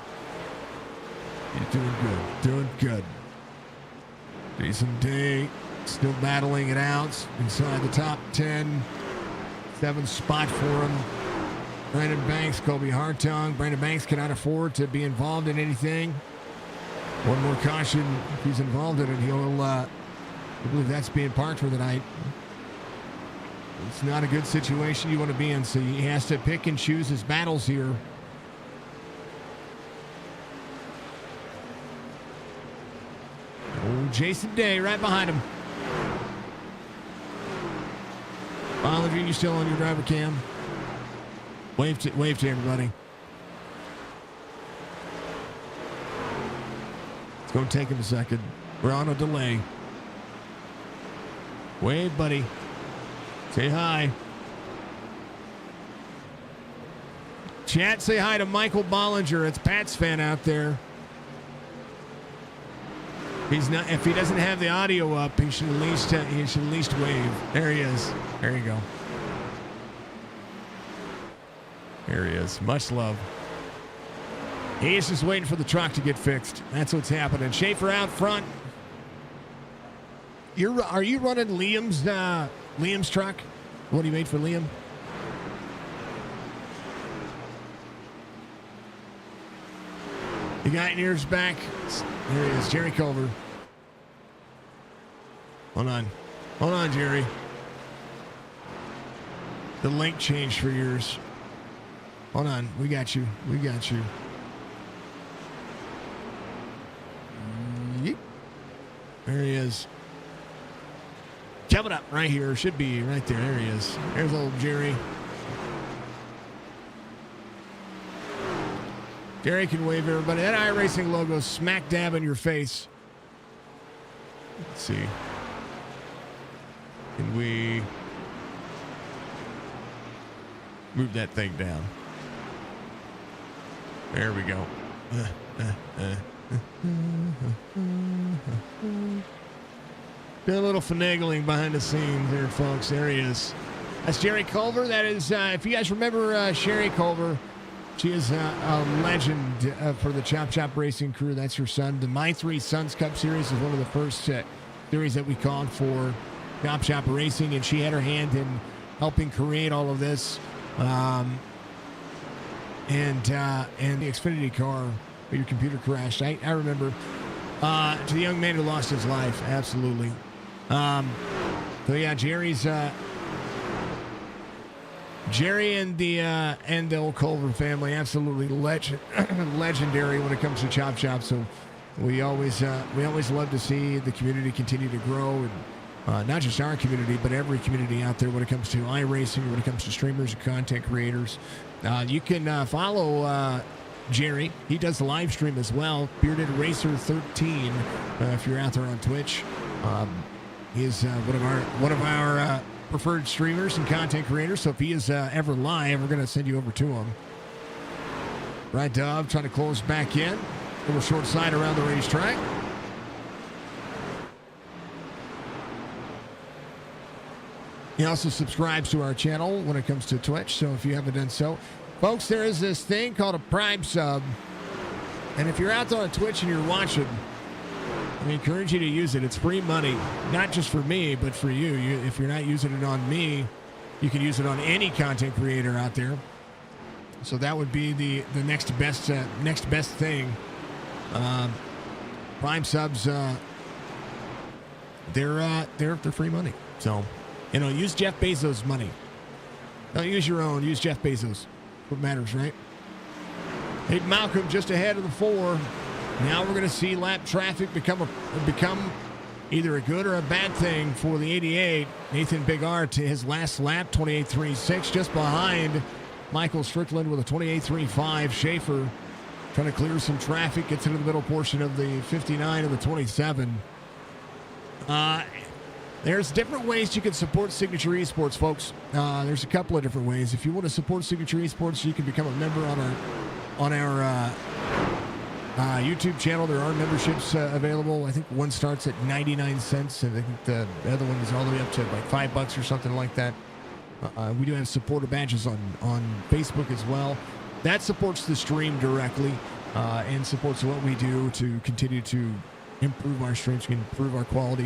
You're doing good. Doing good. Jason Day still battling it out inside the top 10. 7th spot for him. Brandon Banks, Colby Hartung. Brandon Banks cannot afford to be involved in anything. One more caution. If he's involved in it, I believe that's being parked for the night. It's not a good situation you want to be in, so he has to pick and choose his battles here. Oh, Jason Day right behind him. Oliver, you still on your driver cam? Wave to everybody. It's going to take him a second. We're on a delay. Wave, buddy. Say hi. Chat, say hi to Michael Bollinger. It's Pat's fan out there. He's not. If he doesn't have the audio up, he should at least wave. There he is. There you go. There he is. Much love. He's just waiting for the truck to get fixed. That's what's happening. Schaefer out front. Are you running Liam's truck? What do you made for Liam? You got yours back. There he is, Jerry Culver. Hold on, Jerry. The link changed for yours. Hold on, we got you. Yeep. There he is. Coming up right here. Should be right there. There he is. There's old Jerry. Jerry can wave everybody. That iRacing logo smack dab in your face. Let's see. Can we move that thing down? There we go. Did a little finagling behind the scenes there, folks. There he is. That's Jerry Culver. That is, if you guys remember Sherry Culver, she is a legend for the Chop Chop Racing crew. That's her son. The My Three Sons Cup Series is one of the first series that we called for Chop Chop Racing, and she had her hand in helping create all of this. And the Xfinity car, where your computer crashed. I remember. To the young man who lost his life, absolutely. So yeah, Jerry and the old Culver family, absolutely legendary when it comes to Chop Chop. So we always love to see the community continue to grow, and not just our community, but every community out there when it comes to iRacing, when it comes to streamers and content creators. You can follow Jerry. He does the live stream as well. Bearded Racer 13. If you're out there on Twitch, he's one of our preferred streamers and content creators. So if he is ever live, we're going to send you over to him. Right, Dove trying to close back in. A little short side around the racetrack. He also subscribes to our channel when it comes to Twitch. So if you haven't done so, folks, there is this thing called a Prime sub. And if you're out there on Twitch and you're watching, I encourage you to use it. It's free money, not just for me, but for you. If you're not using it on me, you can use it on any content creator out there. So that would be the next best thing. Prime subs, they're free money. So, use Jeff Bezos' money. Don't use your own. Use Jeff Bezos. What matters, right? Hey, Malcolm just ahead of the 4. Now we're going to see lap traffic become either a good or a bad thing for the 88. Nathan Bigart to his last lap, 28.36, just behind Michael Strickland with a 28.35. Schaefer trying to clear some traffic, gets into the middle portion of the 59 and the 27. There's different ways you can support Signature Esports, folks. There's a couple of different ways. If you want to support Signature Esports, you can become a member on our YouTube channel. There are memberships available. I think one starts at 99 cents, and I think the other one is all the way up to like $5 or something like that. We do have supporter badges on Facebook as well. That supports the stream directly and supports what we do to continue to improve our streams, improve our quality,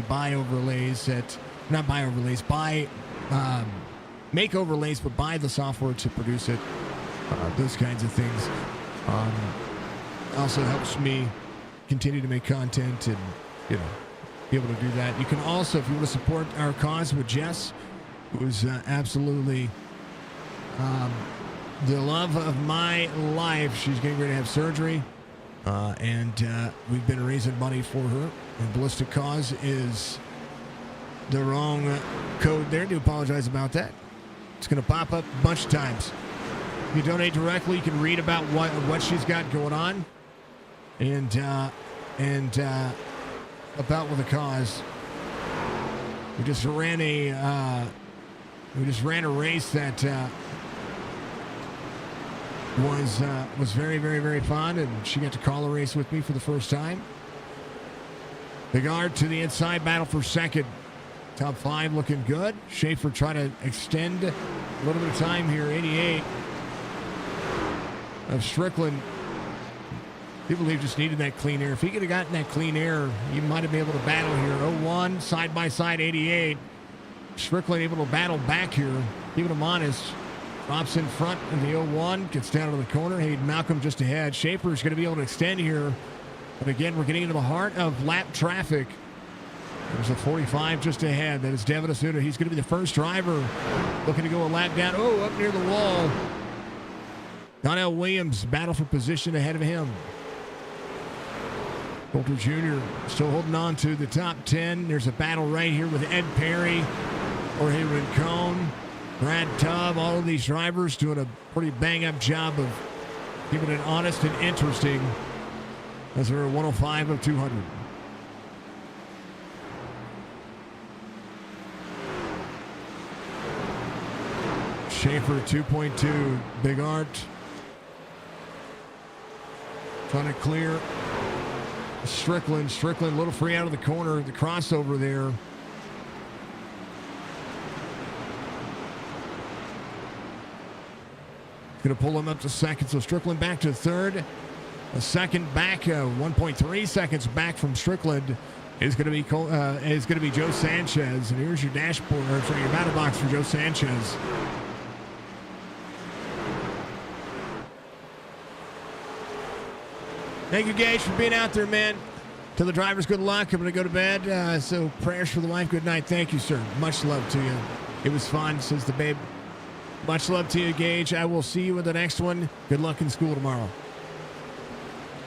make overlays, but buy the software to produce it, those kinds of things. Also helps me continue to make content and, be able to do that. You can also, if you want to support our cause with Jess, who's absolutely the love of my life. She's getting ready to have surgery, and we've been raising money for her. And Ballistic Cause is the wrong code there. I do apologize about that. It's going to pop up a bunch of times. If you donate directly, you can read about what she's got going on, and about with the cause. We just ran a race that was very, very, very fun, and she got to call a race with me for the first time. Big Art to the inside, battle for second. Top 5 looking good. Schaefer trying to extend a little bit of time here. 88 of Strickland. People believe just needed that clean air. If he could have gotten that clean air, you might have been able to battle here. 0-1, side by side, 88. Strickland able to battle back here. Keeping him honest. Drops in front in the 0-1. Gets down to the corner. Hayden Malcolm just ahead. Schaefer is going to be able to extend here. But again, we're getting into the heart of lap traffic. There's a 45 just ahead. That is Devin Asuda. He's going to be the first driver looking to go a lap down. Oh, up near the wall. Donnell Williams battle for position ahead of him. Coulter Jr. still holding on to the top 10. There's a battle right here with Ed Perry, Jorge Rincon, Brad Tubb. All of these drivers doing a pretty bang-up job of keeping it honest and interesting as we're 105 of 200. Schaefer 2.2. Big Art trying to clear Strickland. Strickland a little free out of the corner. The crossover there. Going to pull him up to second. So Strickland back to third. A second back, 1.3 seconds back from Strickland is going to be Joe Sanchez. And here's your dashboard, or sorry, your battle box for Joe Sanchez. Thank you, Gage, for being out there, man. To the drivers, good luck. I'm going to go to bed. So prayers for the wife. Good night. Thank you, sir. Much love to you. It was fun, says the babe. Much love to you, Gage. I will see you in the next one. Good luck in school tomorrow.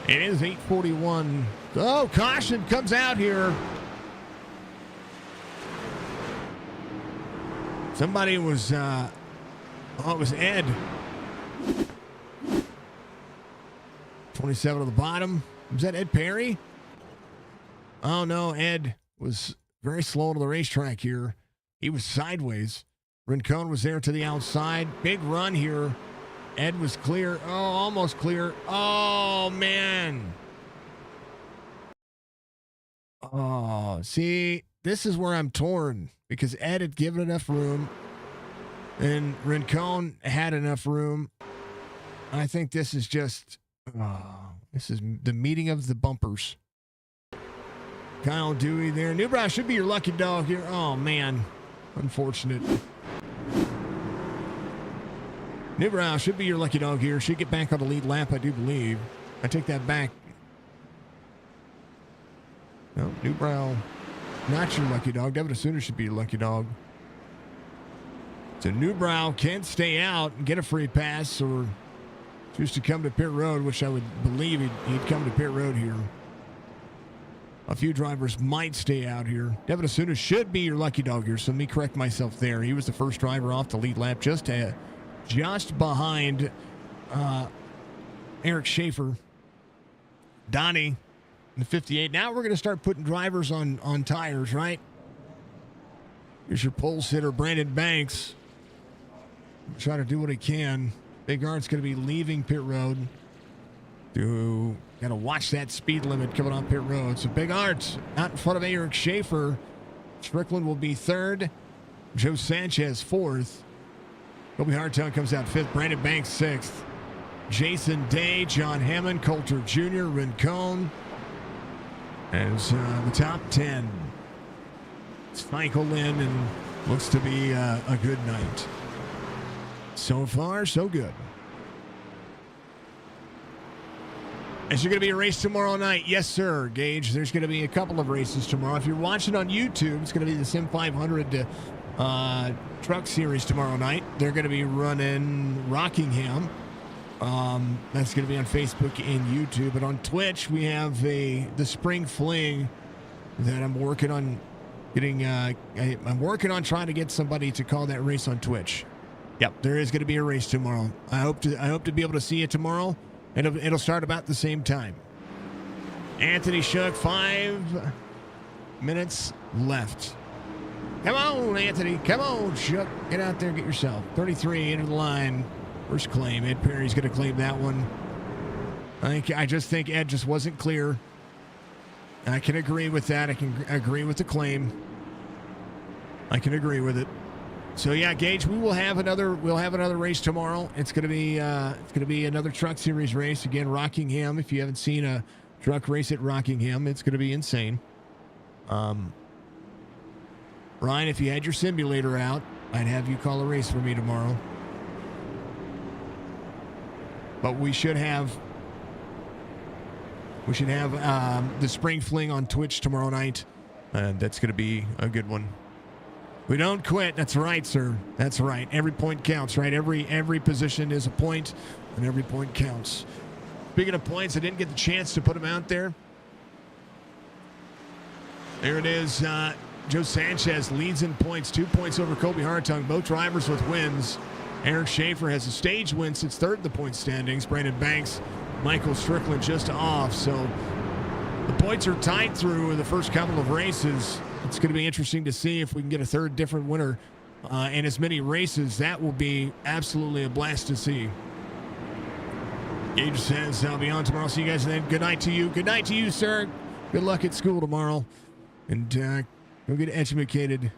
It is 8:41. Oh, caution comes out here. Somebody was, it was Ed. 27 on the bottom. Was that Ed Perry? Oh, no. Ed was very slow to the racetrack here. He was sideways. Rincon was there to the outside. Big run here. Ed was clear. Oh, almost clear. Oh, man. Oh, see, this is where I'm torn because Ed had given enough room and Rincon had enough room. I think this is just, this is the meeting of the bumpers. Kyle Dewey there. Newbrow should be your lucky dog here. Oh, man. Unfortunate. Newbrow should be your lucky dog here. Should get back on the lead lap, I do believe. I take that back. No, Newbrow, not your lucky dog. Devin Asuda should be your lucky dog. So Newbrow can't stay out and get a free pass or choose to come to pit road, which I would believe he'd come to pit road here. A few drivers might stay out here. Devin Asuda should be your lucky dog here, so let me correct myself there. He was the first driver off the lead lap, just behind Eric Schaefer. Donnie in the 58. Now we're going to start putting drivers on tires, right? Here's your pole sitter, Brandon Banks. Try to do what he can. Big Art's going to be leaving pit road. Got to watch that speed limit coming on pit road. So Big Art's out in front of Eric Schaefer. Strickland will be third. Joe Sanchez fourth. Kobe Hartown comes out fifth. Brandon Banks sixth. Jason Day, John Hammond, Coulter Jr., Rincon as the top 10. Cycle in and looks to be a good night. So far, so good. Is there going to be a race tomorrow night? Yes, sir, Gage. There's going to be a couple of races tomorrow. If you're watching on YouTube, it's going to be the Sim 500 Truck Series tomorrow night. They're going to be running Rockingham. That's going to be on Facebook and YouTube. But on Twitch, we have the Spring Fling that I'm working on getting. I'm working on trying to get somebody to call that race on Twitch. Yep, there is going to be a race tomorrow. I hope to be able to see it tomorrow, and it'll start about the same time. Anthony Shook, 5 minutes left. Come on, Anthony. Come on, Shook. Get out there and get yourself. 33 into the line. First claim. Ed Perry's going to claim that one. I just think Ed just wasn't clear. I can agree with that. I can agree with the claim. I can agree with it. So yeah, Gage, we'll have another race tomorrow. It's going to be another Truck Series race again. Rockingham. If you haven't seen a truck race at Rockingham, it's going to be insane. Ryan, if you had your simulator out, I'd have you call a race for me tomorrow. But we should have the Spring Fling on Twitch tomorrow night. That's going to be a good one. We don't quit. That's right, sir. That's right. Every point counts, right? Every position is a point, and every point counts. Speaking of points, I didn't get the chance to put them out there. There it is. Joe Sanchez leads in points, 2 points over Kobe Hartung. Both drivers with wins. Eric Schaefer has a stage win, sits third in the point standings. Brandon Banks, Michael Strickland just off. So the points are tied through the first couple of races. It's going to be interesting to see if we can get a third different winner in as many races. That will be absolutely a blast to see. Gage says, I'll be on tomorrow. See you guys then. Good night to you. Good night to you, sir. Good luck at school tomorrow. And go get educated.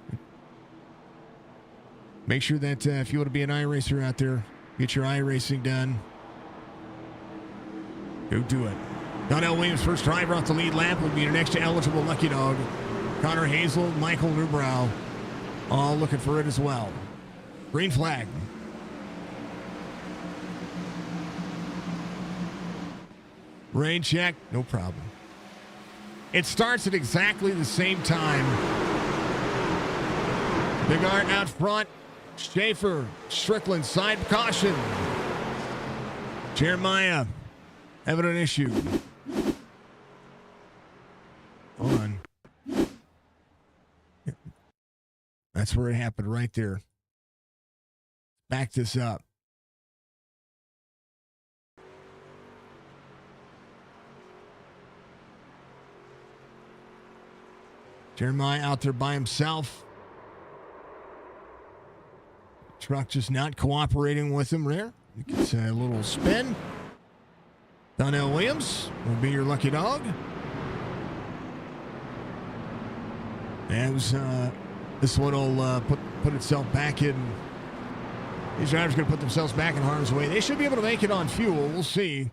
Make sure that if you want to be an iRacer out there, get your iRacing done. Go do it. Donnell Williams, first driver off the lead lap, will be your next eligible lucky dog. Connor Hazel, Michael Newbrow, all looking for it as well. Green flag. Rain check, no problem. It starts at exactly the same time. Big Art out front. Schaefer, Strickland, side caution. Jeremiah having an issue. Hold on. That's where it happened right there. Back this up. Jeremiah out there by himself. Truck just not cooperating with him there. Gets a little spin. Donnell Williams will be your lucky dog. As this one will put itself back in. These drivers are going to put themselves back in harm's way. They should be able to make it on fuel. We'll see. The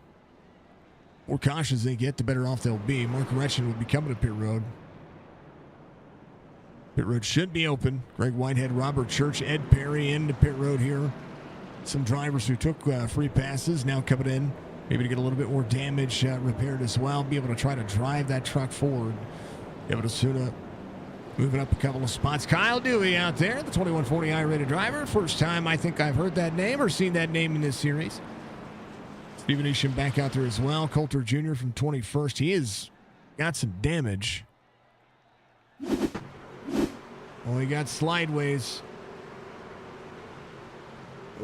more cautious they get, the better off they'll be. Mark Retchen will be coming to pit road. Pit road should be open. Greg Whitehead, Robert Church, Ed Perry into pit road here. Some drivers who took free passes now coming in. Maybe to get a little bit more damage repaired as well. Be able to try to drive that truck forward. Be able to soon moving up a couple of spots. Kyle Dewey out there, the 2140 I-rated driver. First time I think I've heard that name or seen that name in this series. Steven Isham back out there as well. Coulter Jr. from 21st. He has got some damage. Oh, he got slideways.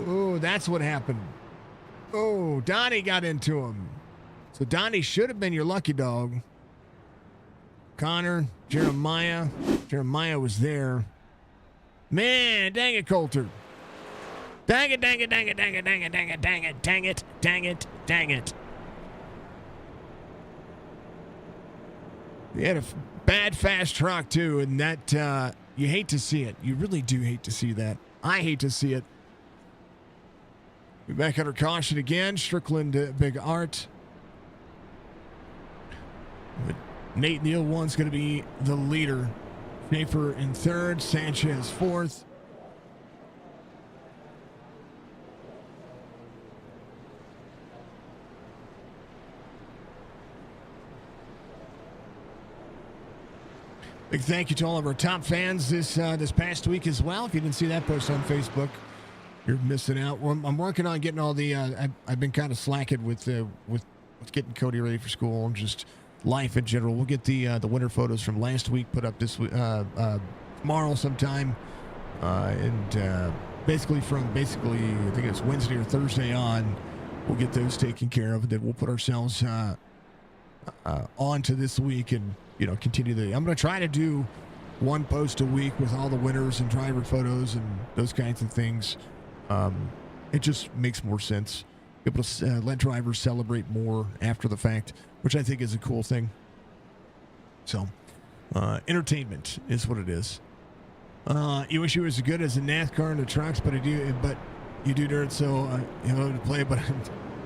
Oh, that's what happened. Oh, Donnie got into him. So Donnie should have been your lucky dog. Connor, Jeremiah. Jeremiah was there. Man, dang it, Coulter. Dang it, dang it, dang it, dang it, dang it, dang it, dang it, dang it, dang it, dang it. He had a bad, fast truck, too, and that, you hate to see it. You really do hate to see that. I hate to see it. We're back under caution again. Strickland, Big Art. But Nate Neal one's going to be the leader. Schaefer in third. Sanchez fourth. Big thank you to all of our top fans this past week as well. If you didn't see that post on Facebook, you're missing out. I'm working on getting all the. I've been kind of slacking with getting Cody ready for school and just life in general. We'll get the winter photos from last week put up this week, tomorrow sometime, and basically I think it's Wednesday or Thursday on, we'll get those taken care of, and then we'll put ourselves on to this week and continue I'm going to try to do one post a week with all the winners and driver photos and those kinds of things. It just makes more sense. Be able to let drivers celebrate more after the fact, which I think is a cool thing. So, entertainment is what it is. You wish you were as good as a NASCAR in the trucks, but you do dirt, so to play. But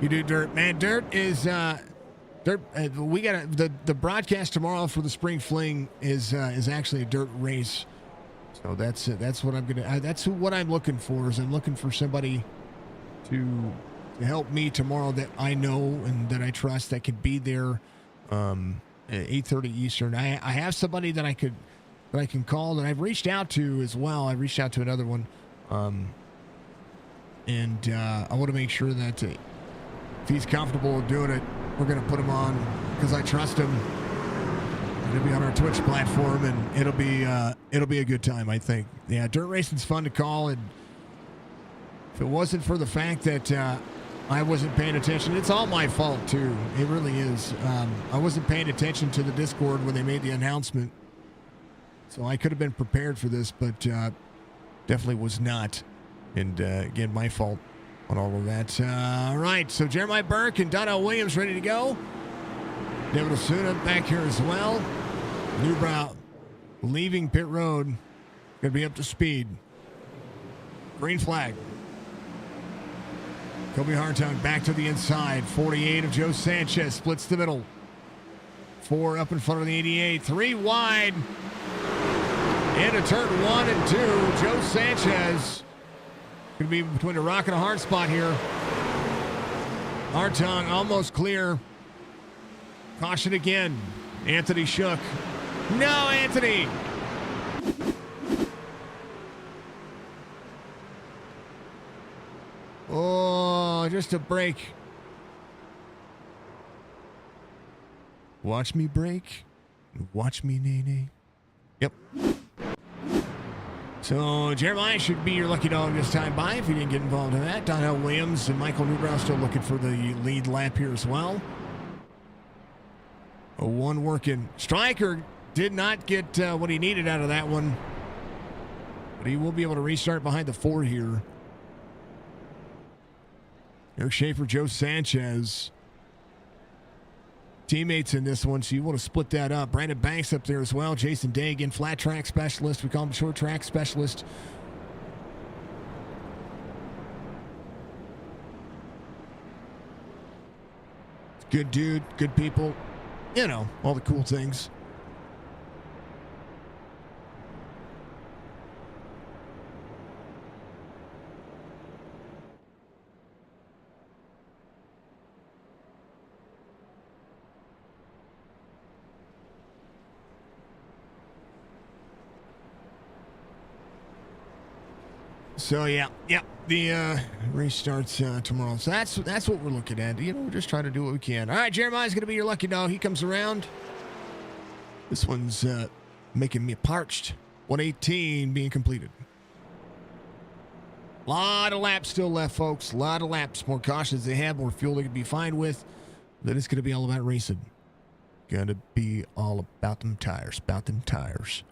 you do dirt, man. Dirt is dirt. We got the broadcast tomorrow for the spring fling is actually a dirt race. So that's what I'm gonna. That's what I'm looking for. Is I'm looking for somebody to help me tomorrow that I know and that I trust that could be there at 8:30 Eastern. I have somebody that I can call that I've reached out to as well. I've reached out to another one, and I want to make sure that if he's comfortable doing it, we're gonna put him on because I trust him. It'll be on our Twitch platform, and it'll be a good time, I think. Yeah, dirt racing's fun to call, and if it wasn't for the fact that I wasn't paying attention, it's all my fault too. It really is. I wasn't paying attention to the Discord when they made the announcement, so I could have been prepared for this, but definitely was not. And again, my fault on all of that. All right, so Jeremiah Burke and Donnell Williams ready to go. David Osuna back here as well. Newbrow leaving pit road. Going to be up to speed. Green flag. Kobe Hartung back to the inside. 48 of Joe Sanchez splits the middle. 4 up in front of the 88. 3 wide. Into turn 1 and 2. Joe Sanchez going to be between a rock and a hard spot here. Hartung almost clear. Caution again. Anthony shook. No, Anthony. Oh, just a break. Watch me break. Watch me nay. Yep. So Jeremiah should be your lucky dog this time by if you didn't get involved in that. Donnell Williams and Michael Newbrow still looking for the lead lap here as well. A 1 working. Stryker did not get what he needed out of that one. But he will be able to restart behind the 4 here. Eric Schaefer, Joe Sanchez. Teammates in this one, so you want to split that up. Brandon Banks up there as well. Jason Day, again, flat track specialist. We call him short track specialist. Good dude, good people. All the cool things. So yeah, the race starts tomorrow. So that's what we're looking at. We're just trying to do what we can. All right, Jeremiah's gonna be your lucky dog. He comes around. This one's making me parched. 118 being completed. Lot of laps still left, folks. A lot of laps. More cautions they have, more fuel they can be fine with. Then it's gonna be all about racing. Gonna be all about them tires. About them tires.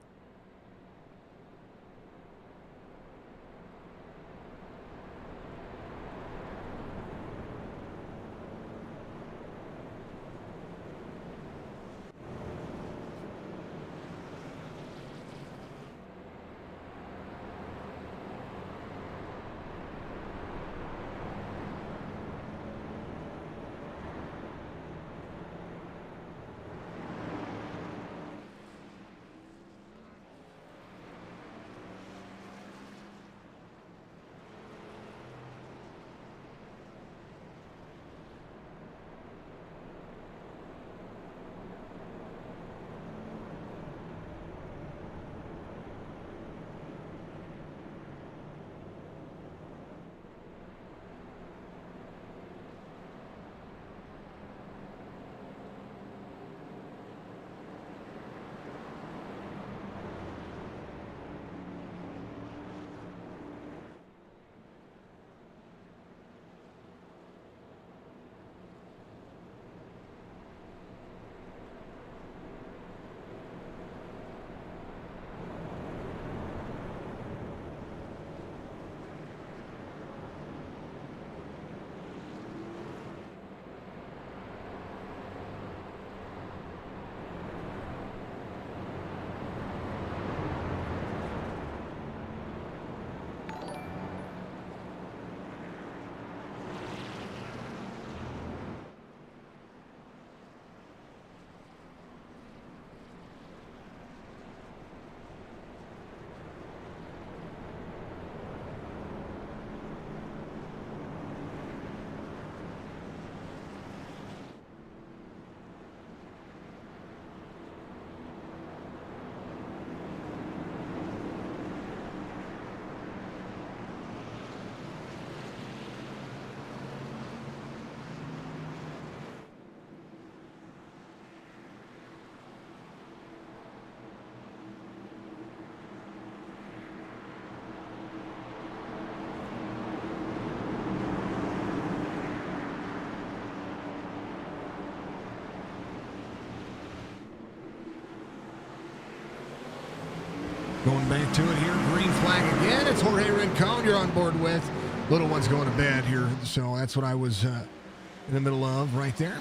Going back to it here. Green flag again. It's Jorge Rincon you're on board with. Little one's going to bed here, so that's what I was in the middle of right there.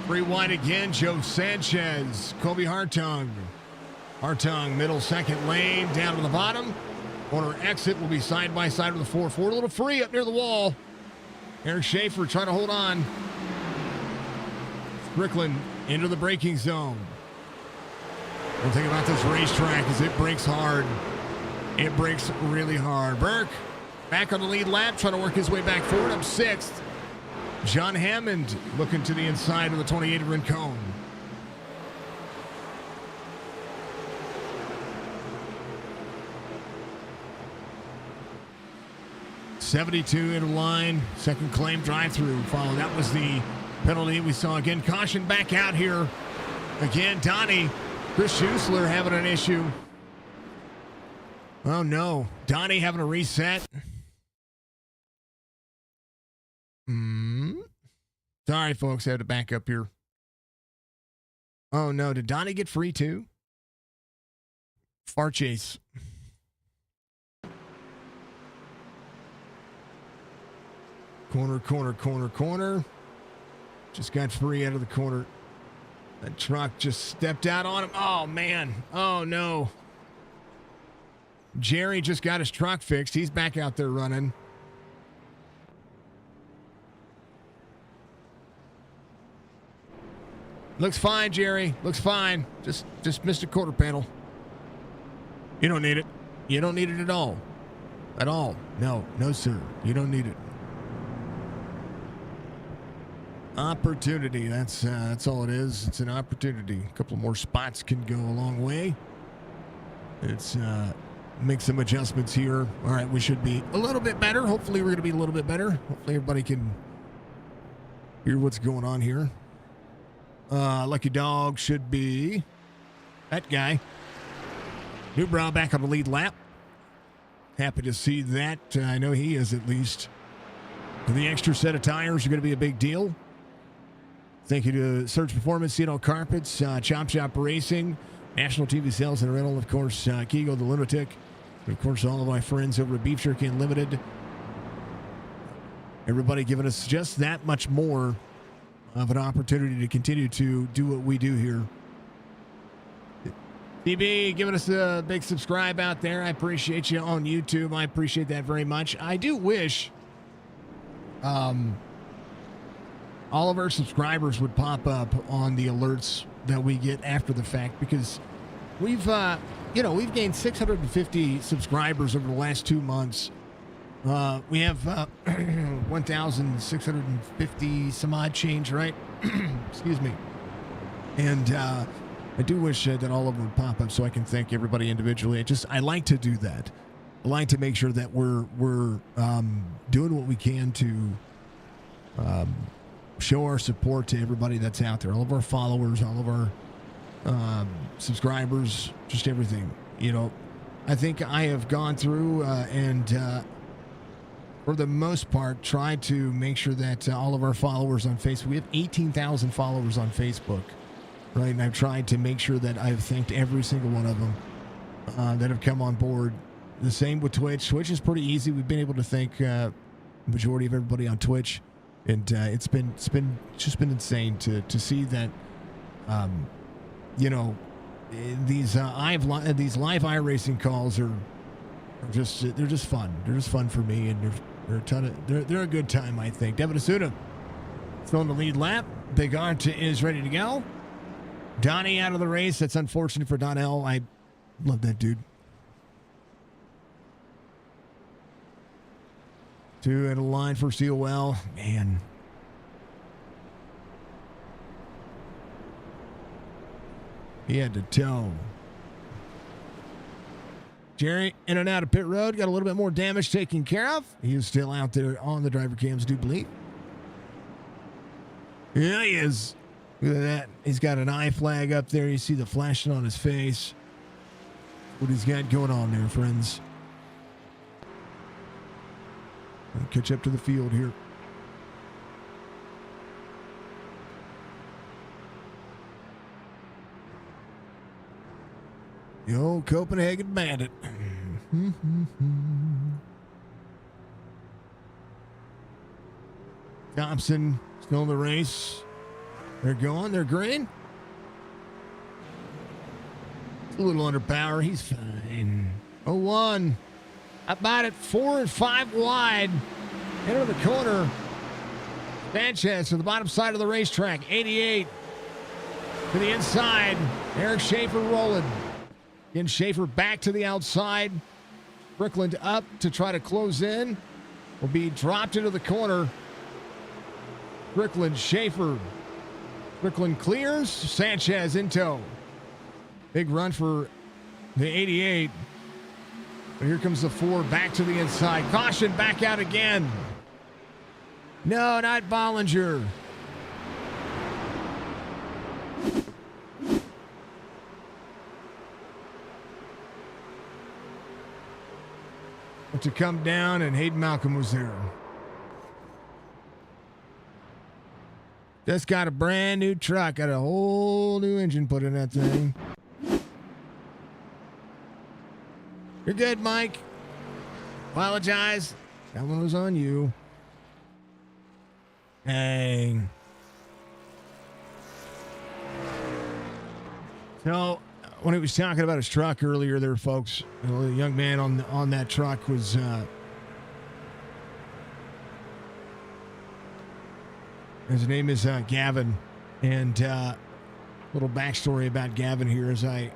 Free wide again. Joe Sanchez. Kobe Hartung. Hartung, middle second lane, down to the bottom. Corner exit will be side by side with the 4-4. A little free up near the wall. Eric Schaefer trying to hold on. Strickland into the braking zone. One thing about this racetrack is it brakes hard. It brakes really hard. Burke back on the lead lap, trying to work his way back forward. Up sixth. John Hammond looking to the inside of the 28 of Rincon. .72 in line. Second claim drive-through follow. That was the penalty we saw again. Caution back out here. Again, Donnie. Chris Schuessler having an issue. Oh, no. Donnie having a reset. Sorry, folks. I had to back up here. Oh, no. Did Donnie get free, too? Far chase. Corner, corner, corner, corner. Just got free out of the corner. That truck just stepped out on him. Oh, man. Oh, no. Jerry just got his truck fixed. He's back out there running. Looks fine, Jerry. Looks fine. Just missed a quarter panel. You don't need it. You don't need it at all. At all. No, sir. You don't need it. Opportunity. That's all it is. It's an opportunity. A couple more spots can go a long way. It's make some adjustments here. All right, we should be a little bit better. Hopefully, we're going to be a little bit better. Hopefully, everybody can hear what's going on here. Lucky Dog should be that guy. Newbrow back on the lead lap. Happy to see that. I know he is at least. The extra set of tires are going to be a big deal. Thank you to Surge Performance, Cedar Carpets, Chop Shop Racing, National TV Sales and Rental, of course, Kigo the Lunatic, and of course, all of my friends over at Beef Jerky Unlimited. Everybody giving us just that much more of an opportunity to continue to do what we do here. DB giving us a big subscribe out there. I appreciate you on YouTube. I appreciate that very much. I do wish all of our subscribers would pop up on the alerts that we get after the fact, because we've gained 650 subscribers over the last 2 months. We have 1,650 some odd change, right? Excuse me. And I do wish that all of them would pop up so I can thank everybody individually. I like to do that. I like to make sure that we're doing what we can to show our support to everybody that's out there, all of our followers, all of our subscribers, just everything. I think I have gone through and for the most part tried to make sure that all of our followers on Facebook, we have 18,000 followers on Facebook, right? And I've tried to make sure that I've thanked every single one of them that have come on board. The same with Twitch. Twitch is pretty easy. We've been able to thank the majority of everybody on Twitch, and it's been insane to see that. These live iRacing calls are just fun. They're just fun for me, and they're a good time, I think. Devin Asuda throwing the lead lap. Big Art is ready to go. Donnie out of the race. That's unfortunate for Donnell. I love that dude. 2 in a line for Steelwell. Man. He had to tow. Jerry in and out of pit road. Got a little bit more damage taken care of. He is still out there on the driver cams, do believe. Yeah, he is. Look at that. He's got an eye flag up there. You see the flashing on his face. What he's got going on there, friends. I'll catch up to the field here. The old Copenhagen Bandit. Thompson still in the race. They're going. They're green. It's a little under power. He's fine. 0-1. About it. 4 and 5 wide. Into the corner. Sanchez to the bottom side of the racetrack. 88 to the inside. Eric Schaefer rolling. Again, Schaefer back to the outside. Strickland up to try to close in. Will be dropped into the corner. Strickland, Schaefer. Strickland clears. Sanchez in tow. Big run for the 88. But here comes the 4 back to the inside. Caution back out again. No, not Bollinger. To come down, and Hayden Malcolm was there. Just got a brand new truck. Got a whole new engine put in that thing. You're good, Mike. Apologize. That one was on you. Dang. So, when he was talking about his truck earlier there, folks, the young man on that truck was his name is Gavin. And little backstory about Gavin here as I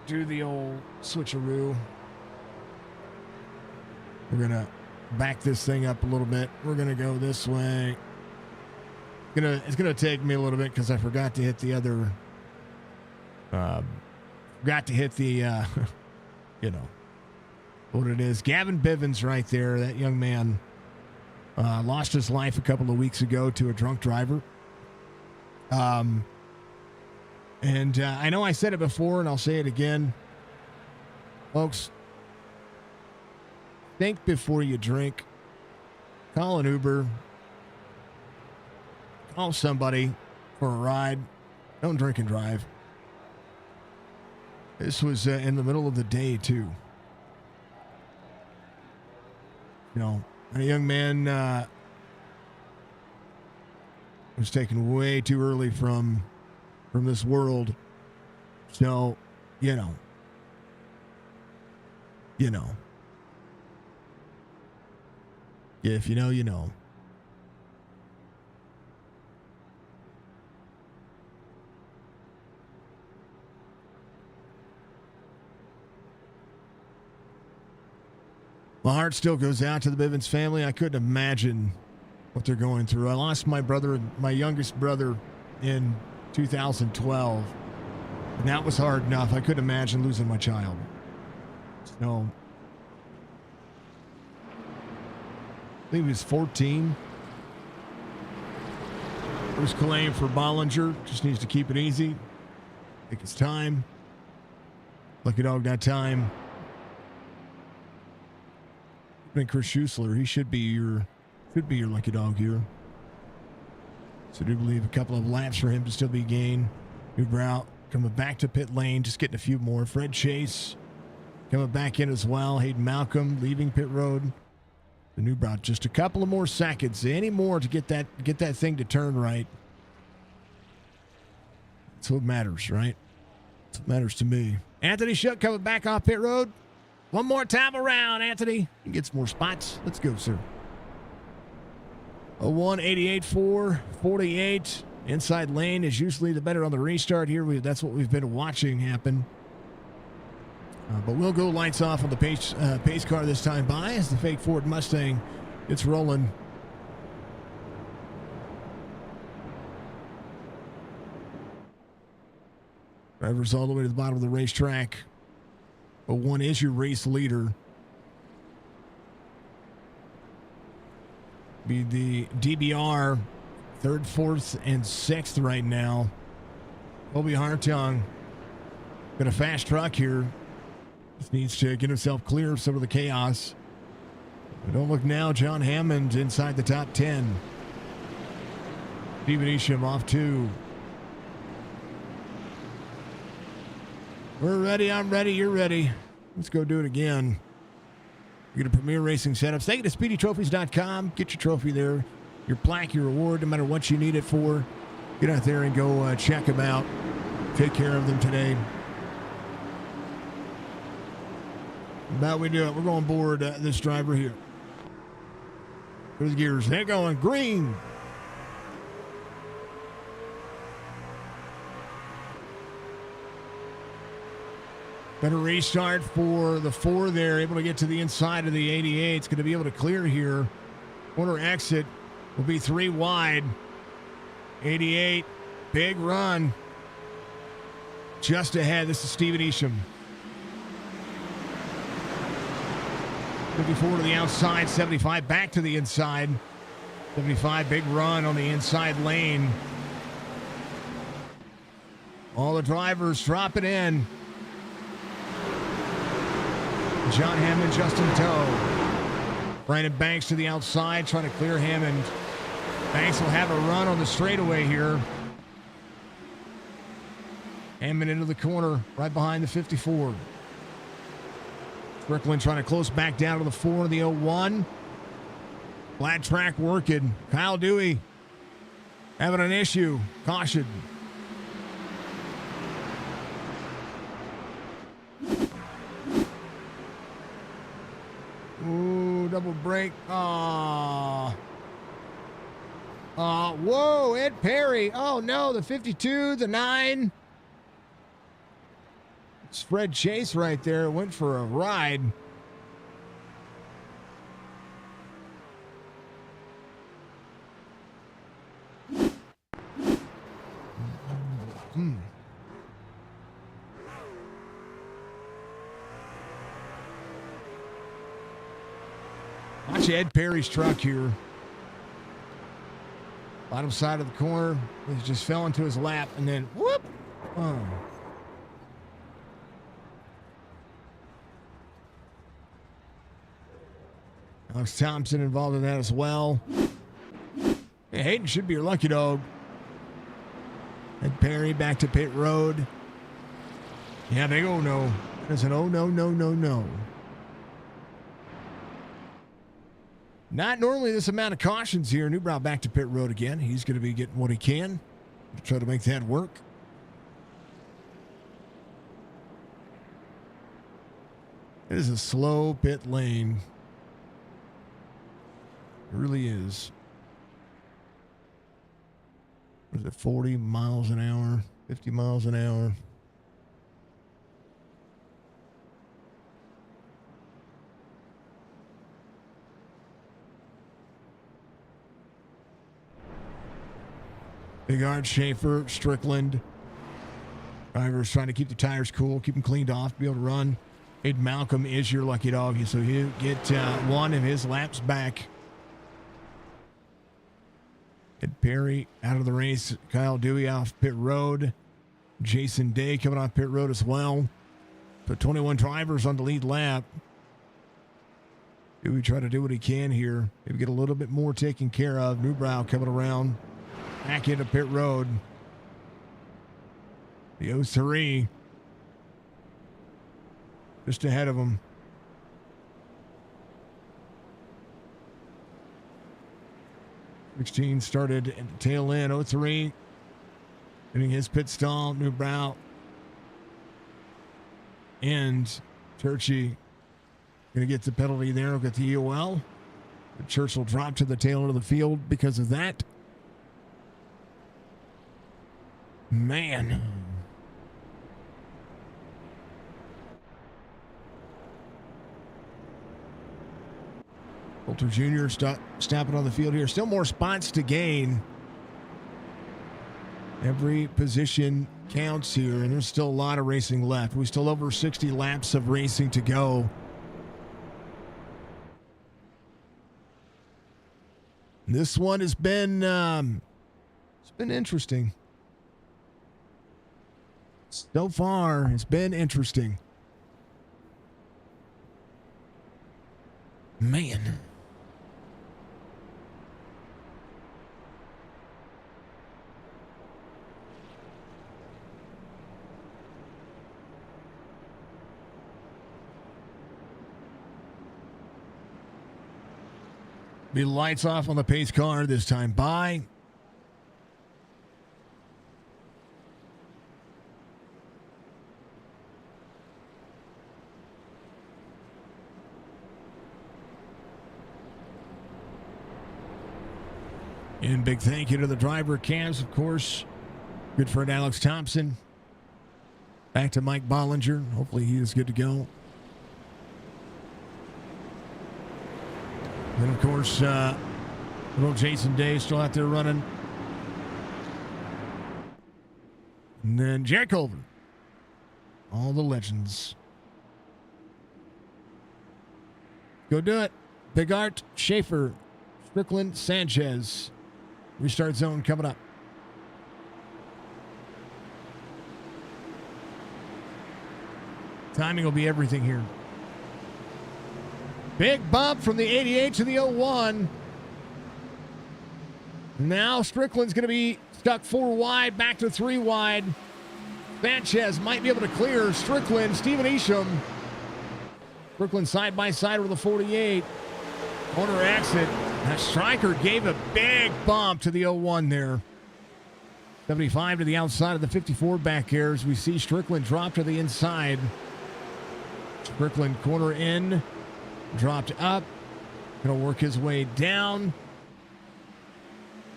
do the old switcheroo. We're going to back this thing up a little bit. We're going to go this way. It's gonna take me a little bit because I forgot to hit the other you know what it is. Gavin Bivens right there. That young man lost his life a couple of weeks ago to a drunk driver. And I know I said it before and I'll say it again. Folks, think before you drink. Call an Uber. Call somebody for a ride. Don't drink and drive. This was in the middle of the day, too. You know, a young man was taken way too early from this world. So, you know. If you know, you know. My heart still goes out to the Bivens family. I couldn't imagine what they're going through. I lost my brother, my youngest brother, in 2012. And that was hard enough. I couldn't imagine losing my child. So, I think he was 14. First claim for Bollinger. Just needs to keep it easy. Take his time. Lucky dog that time. And Chris Schuessler, he should be your lucky dog here. So I do believe a couple of laps for him to still be gained. Newbrow coming back to pit lane, just getting a few more. Fred Chase coming back in as well. Hayden Malcolm leaving pit road. The Newbrow just a couple of more seconds, any more to get that thing to turn right. That's what matters, right? That's what matters to me. Anthony Shook coming back off pit road. One more time around, Anthony. He gets more spots. Let's go, sir. 01, 88, 4, 48. Inside lane is usually the better on the restart here. That's what we've been watching happen. But we'll go lights off on the pace car this time by as the fake Ford Mustang gets rolling. Drivers all the way to the bottom of the racetrack. But one is your race leader. Be the DBR, 3rd, 4th, and 6th right now. Colby Hartung got a fast truck here. Just needs to get himself clear of some of the chaos. But don't look now. John Hammond inside the top 10. Steven Isham off 2. We're ready. I'm ready. You're ready. Let's go do it again. You get a Premier Racing Setups. Take it to SpeedyTrophies.com. Get your trophy there. Your plaque, your reward, no matter what you need it for. Get out there and go check them out. Take care of them today. About we do it. We're going board this driver here. There's the gears. They're going green. Better restart for the 4 there. Able to get to the inside of the 88. It's going to be able to clear here. Corner exit will be 3 wide. 88. Big run. Just ahead. This is Steven Isham. 54 to the outside. 75 back to the inside. 75. Big run on the inside lane. All the drivers dropping in. John Hammond, Justin Toe. Brandon Banks to the outside, trying to clear Hammond. Banks will have a run on the straightaway here. Hammond into the corner, right behind the 54. Strickland trying to close back down to the 4 of the 01. Flat track working. Kyle Dewey having an issue. Caution. Ooh, double break. Whoa, Ed Perry. Oh, no, the 52, the 9. It's Fred Chase right there. Went for a ride. Watch Ed Perry's truck here. Bottom side of the corner. He just fell into his lap and then whoop. Oh. Alex Thompson involved in that as well. Hey, Hayden should be your lucky dog. Ed Perry back to pit road. Yeah, big oh no. There's an oh no, no, no, no. Not normally this amount of cautions here. Newbrow back to pit road again. He's going to be getting what he can to try to make that work. It is a slow pit lane. It really is. What is it, 40 miles an hour, 50 miles an hour? Big Art, Schaefer, Strickland. Drivers trying to keep the tires cool, keep them cleaned off, to be able to run. Aiden Malcolm is your lucky dog, so he'll get one of his laps back. Ed Perry out of the race. Kyle Dewey off pit road. Jason Day coming off pit road as well. Put 21 drivers on the lead lap. Dewey try to do what he can here. Maybe get a little bit more taken care of. Newbrow coming around. Back into pit road. The 03 just ahead of him. 16 started at the tail end. 03 getting his pit stall. Newbrow and Churchy going to get the penalty there. We'll get the EOL. But Church will drop to the tail end of the field because of that. Man. Coulter Jr. stopping on the field here. Still more spots to gain. Every position counts here, and there's still a lot of racing left. We still over 60 laps of racing to go. This one has been it's been interesting. So far, it's been interesting. Man. The lights off on the pace car this time by. And big thank you to the driver cams, of course. Good friend Alex Thompson. Back to Mike Bollinger. Hopefully he is good to go. And of course, little Jason Day still out there running. And then Jack Colvin. All the legends. Go do it. Big Art, Schaefer, Strickland, Sanchez. Restart zone coming up. Timing will be everything here. Big bump from the 88 to the 01. Now Strickland's going to be stuck 4 wide, back to 3 wide. Sanchez might be able to clear Strickland, Stephen Isham. Strickland side by side with the 48. Corner exit. That striker gave a big bump to the 01 there. 75 to the outside of the 54 back air as we see Strickland drop to the inside. Strickland corner in, dropped up, going to work his way down.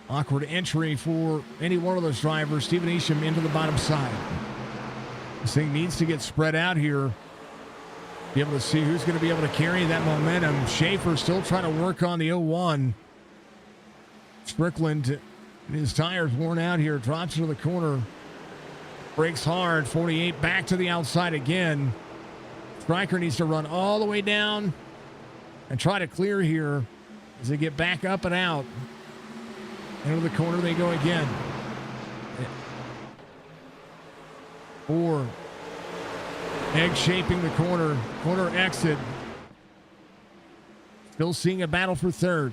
Awkward entry for any one of those drivers. Stephen Isham into the bottom side. This thing needs to get spread out here. Be able to see who's going to be able to carry that momentum. Schaefer still trying to work on the 01. Strickland, his tires worn out here, drops into the corner. Brakes hard, 48 back to the outside again. Striker needs to run all the way down and try to clear here as they get back up and out. Into the corner they go again. 4. Egg shaping the corner exit. Still seeing a battle for third.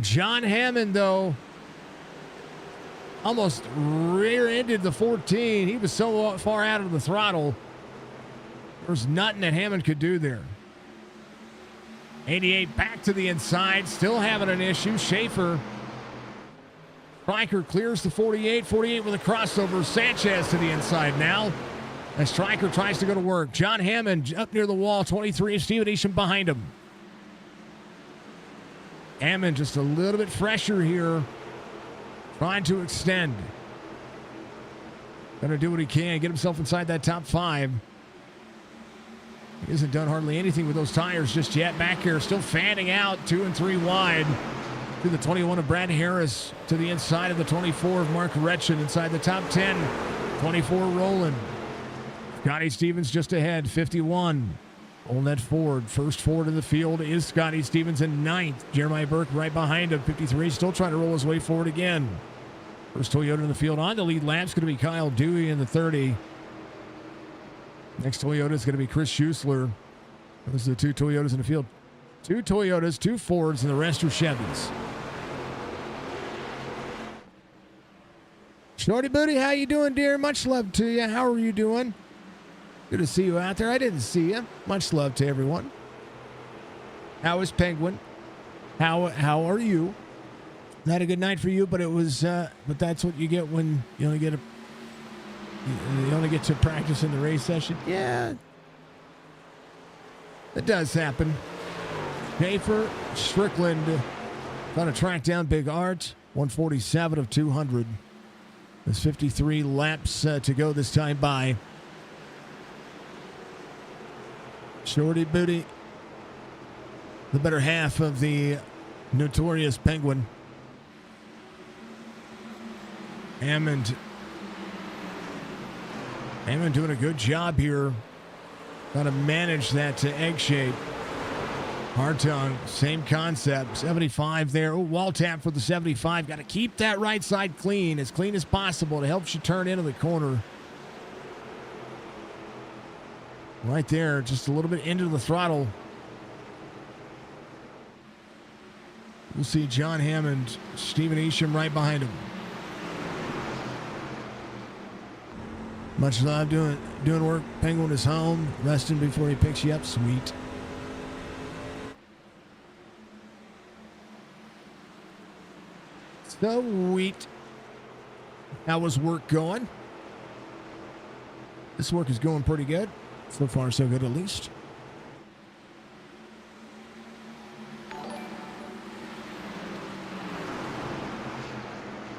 John Hammond, though, almost rear-ended the 14. He was so far out of the throttle. There's nothing that Hammond could do there. 88 back to the inside, still having an issue. Schaefer. Stryker clears the 48. 48 with a crossover. Sanchez to the inside now. As Stryker tries to go to work. John Hammond up near the wall. 23. Stephen Isham behind him. Hammond just a little bit fresher here. Trying to extend. Going to do what he can. Get himself inside that top 5. He hasn't done hardly anything with those tires just yet. Back here still fanning out. 2 and 3 wide. To the 21 of Brad Harris. To the inside of the 24 of Mark Retchen. Inside the top 10. 24 Roland. Scotty Stevens just ahead, 51. Olnet Ford, first Ford in the field is Scotty Stevens in 9th. Jeremiah Burke right behind him, 53, still trying to roll his way forward again. First Toyota in the field on the lead lap is going to be Kyle Dewey in the 30. Next Toyota is going to be Chris Schuessler. Those are the 2 Toyotas in the field. 2 Toyotas, 2 Fords, and the rest are Chevys. Shorty Booty, how you doing, dear? Much love to you. How are you doing? Good to see you out there. I didn't see you. Much love to everyone. How is Penguin? How are you? Not a good night for you, but it was. But that's what you get when you only get to practice in the race session. Yeah, it does happen. Schaefer, Strickland, trying to track down Big Art. 147 of 200. There's 53 laps to go this time by. Shorty Booty, the better half of the notorious Penguin. Hammond doing a good job here. Got to manage that to egg shape. Hartung, same concept. 75 there. Oh, wall tap for the 75. Got to keep that right side clean as possible. It helps you turn into the corner. Right there, just a little bit into the throttle. We'll see John Hammond, Stephen Isham right behind him. Much love doing work. Penguin is home, resting before he picks you up. Sweet. Sweet. How was work going? This work is going pretty good. So far, so good, at least.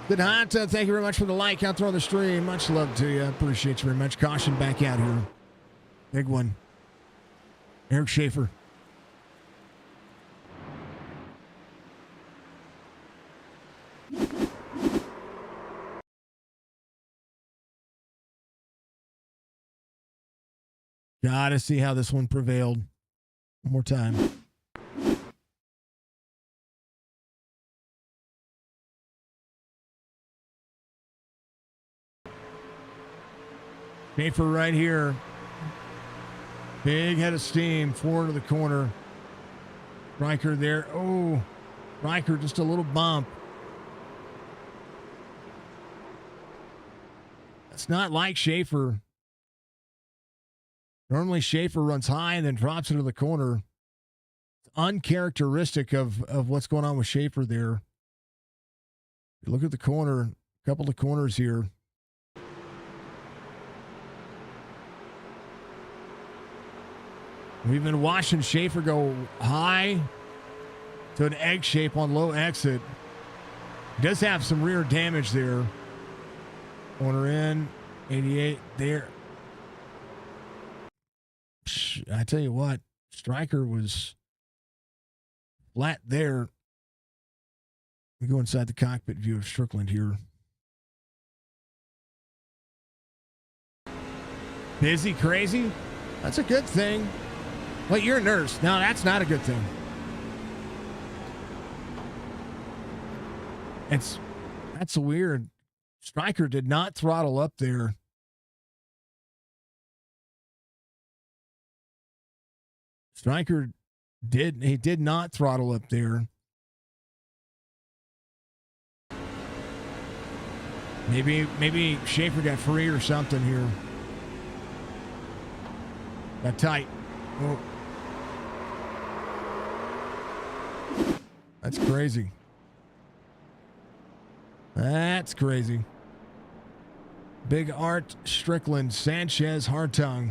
Good hunt. Thank you very much for the like out there on the stream. Much love to you. Appreciate you very much. Caution back out here. Big one. Eric Schaefer. Gotta see how this one prevailed. One more time. Schaefer right here. Big head of steam. Four into the corner. Riker there. Oh, Riker just a little bump. It's not like Schaefer. Normally Schaefer runs high and then drops into the corner. It's uncharacteristic of what's going on with Schaefer there. You look at the corner, a couple of corners here. We've been watching Schaefer go high to an egg shape on low exit. He does have some rear damage there. Corner in, 88 there. I tell you what, Stryker was flat there. We go inside the cockpit view of Strickland here. Busy, crazy? That's a good thing. Wait, you're a nurse. No, that's not a good thing. That's weird. Stryker did not throttle up there. Stryker did not throttle up there. Maybe Schaefer got free or something here. Got tight. Oh. That's crazy. That's crazy. Big Art, Strickland, Sanchez, Hartung.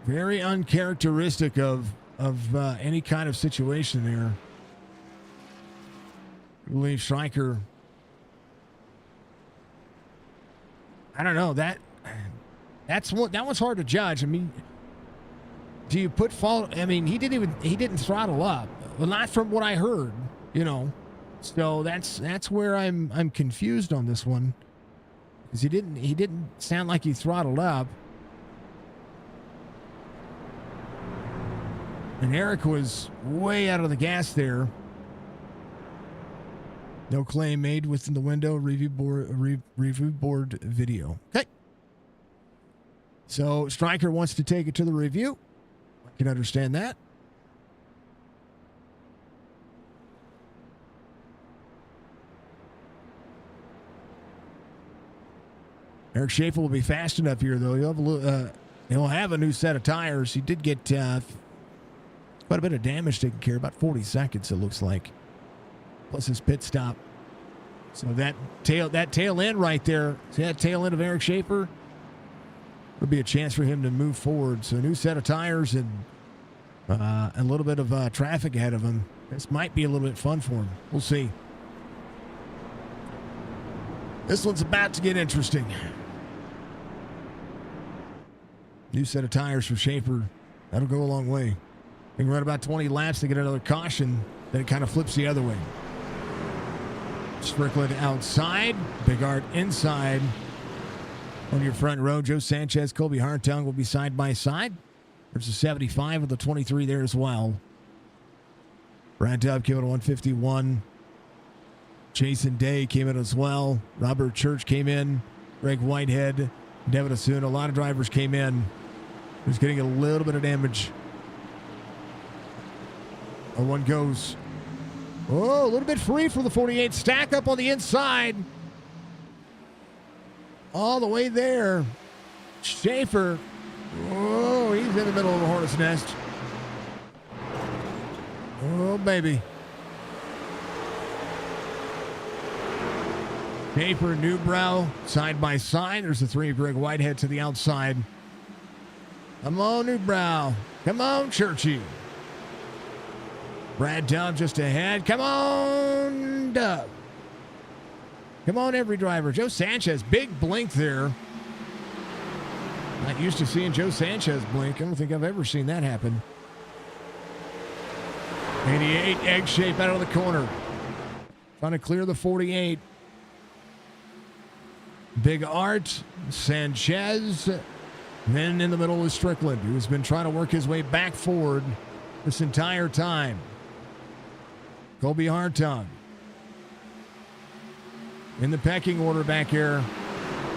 Very uncharacteristic of any kind of situation there. I believe Stryker. I don't know that one's hard to judge. I mean, do you put fault? I mean, he didn't throttle up. Well, not from what I heard, you know. So that's where I'm confused on this one, because he didn't sound like he throttled up. And Eric was way out of the gas there. No claim made within the window. Review board video. Okay. So Stryker wants to take it to the review. I can understand that. Eric Schaefer will be fast enough here, though. He'll have a new set of tires. He did get quite a bit of damage taken care of, about 40 seconds, it looks like, plus his pit stop. So that tail end right there, see that tail end of Eric Schaefer? Would be a chance for him to move forward. So a new set of tires and a little bit of traffic ahead of him. This might be a little bit fun for him. We'll see. This one's about to get interesting. New set of tires for Schaefer. That'll go a long way. They can run about 20 laps to get another caution. Then it kind of flips the other way. Strickland outside. Big Art inside. On your front row, Joe Sanchez, Colby Hartung will be side by side. There's a 75 with the 23 there as well. Brad Dove came in at 151. Jason Day came in as well. Robert Church came in. Greg Whitehead, Devin Asuna. A lot of drivers came in. Who's getting a little bit of damage. One goes. Oh, a little bit free for the 48. Stack up on the inside. All the way there. Schaefer. Oh, he's in the middle of a hornet's nest. Oh, baby. Schaefer, Newbrow, side by side. There's the three of Greg Whitehead to the outside. Come on, Newbrow. Come on, Churchy. Brad Dove just ahead. Come on, Dove. Come on, every driver. Joe Sanchez, big blink there. Not used to seeing Joe Sanchez blink. I don't think I've ever seen that happen. 88, egg shape out of the corner. Trying to clear the 48. Big Art, Sanchez. Then in the middle is Strickland, who's been trying to work his way back forward this entire time. Colby Hartung. In the pecking order back here.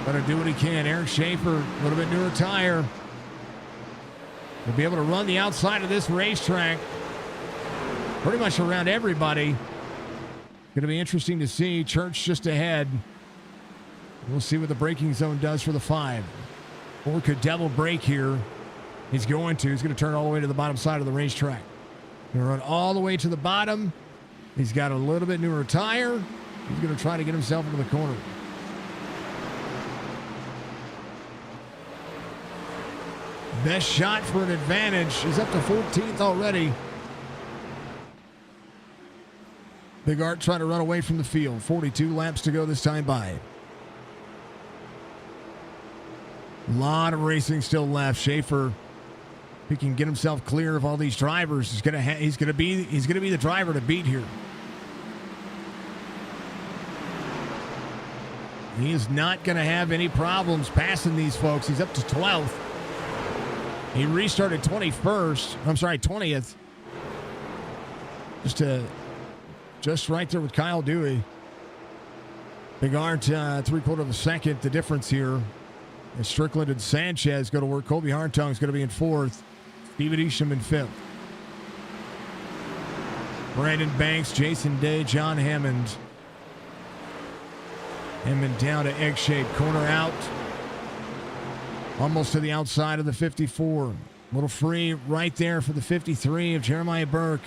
Got to do what he can. Eric Schaefer, a little bit newer tire. He'll be able to run the outside of this racetrack pretty much around everybody. Going to be interesting to see. Church just ahead. We'll see what the braking zone does for the 5. Or could double brake here. He's going to. He's going to turn all the way to the bottom side of the racetrack. Going to run all the way to the bottom. He's got a little bit newer tire. He's going to try to get himself into the corner. Best shot for an advantage is up to 14th already. Big Art trying to run away from the field. 42 laps to go this time by. A lot of racing still left. Schaefer, he can get himself clear of all these drivers. He's gonna be the driver to beat here. He is not gonna have any problems passing these folks. He's up to 12th. He restarted 20th. Just right there with Kyle Dewey. Big Art, 3/4 of a second, the difference here. And Strickland and Sanchez go to work. Colby Hartung is going to be in 4th. Steven Isham in 5th. Brandon Banks, Jason Day, John Hammond. Hammond down to egg shape. Corner out. Almost to the outside of the 54. Little free right there for the 53 of Jeremiah Burke.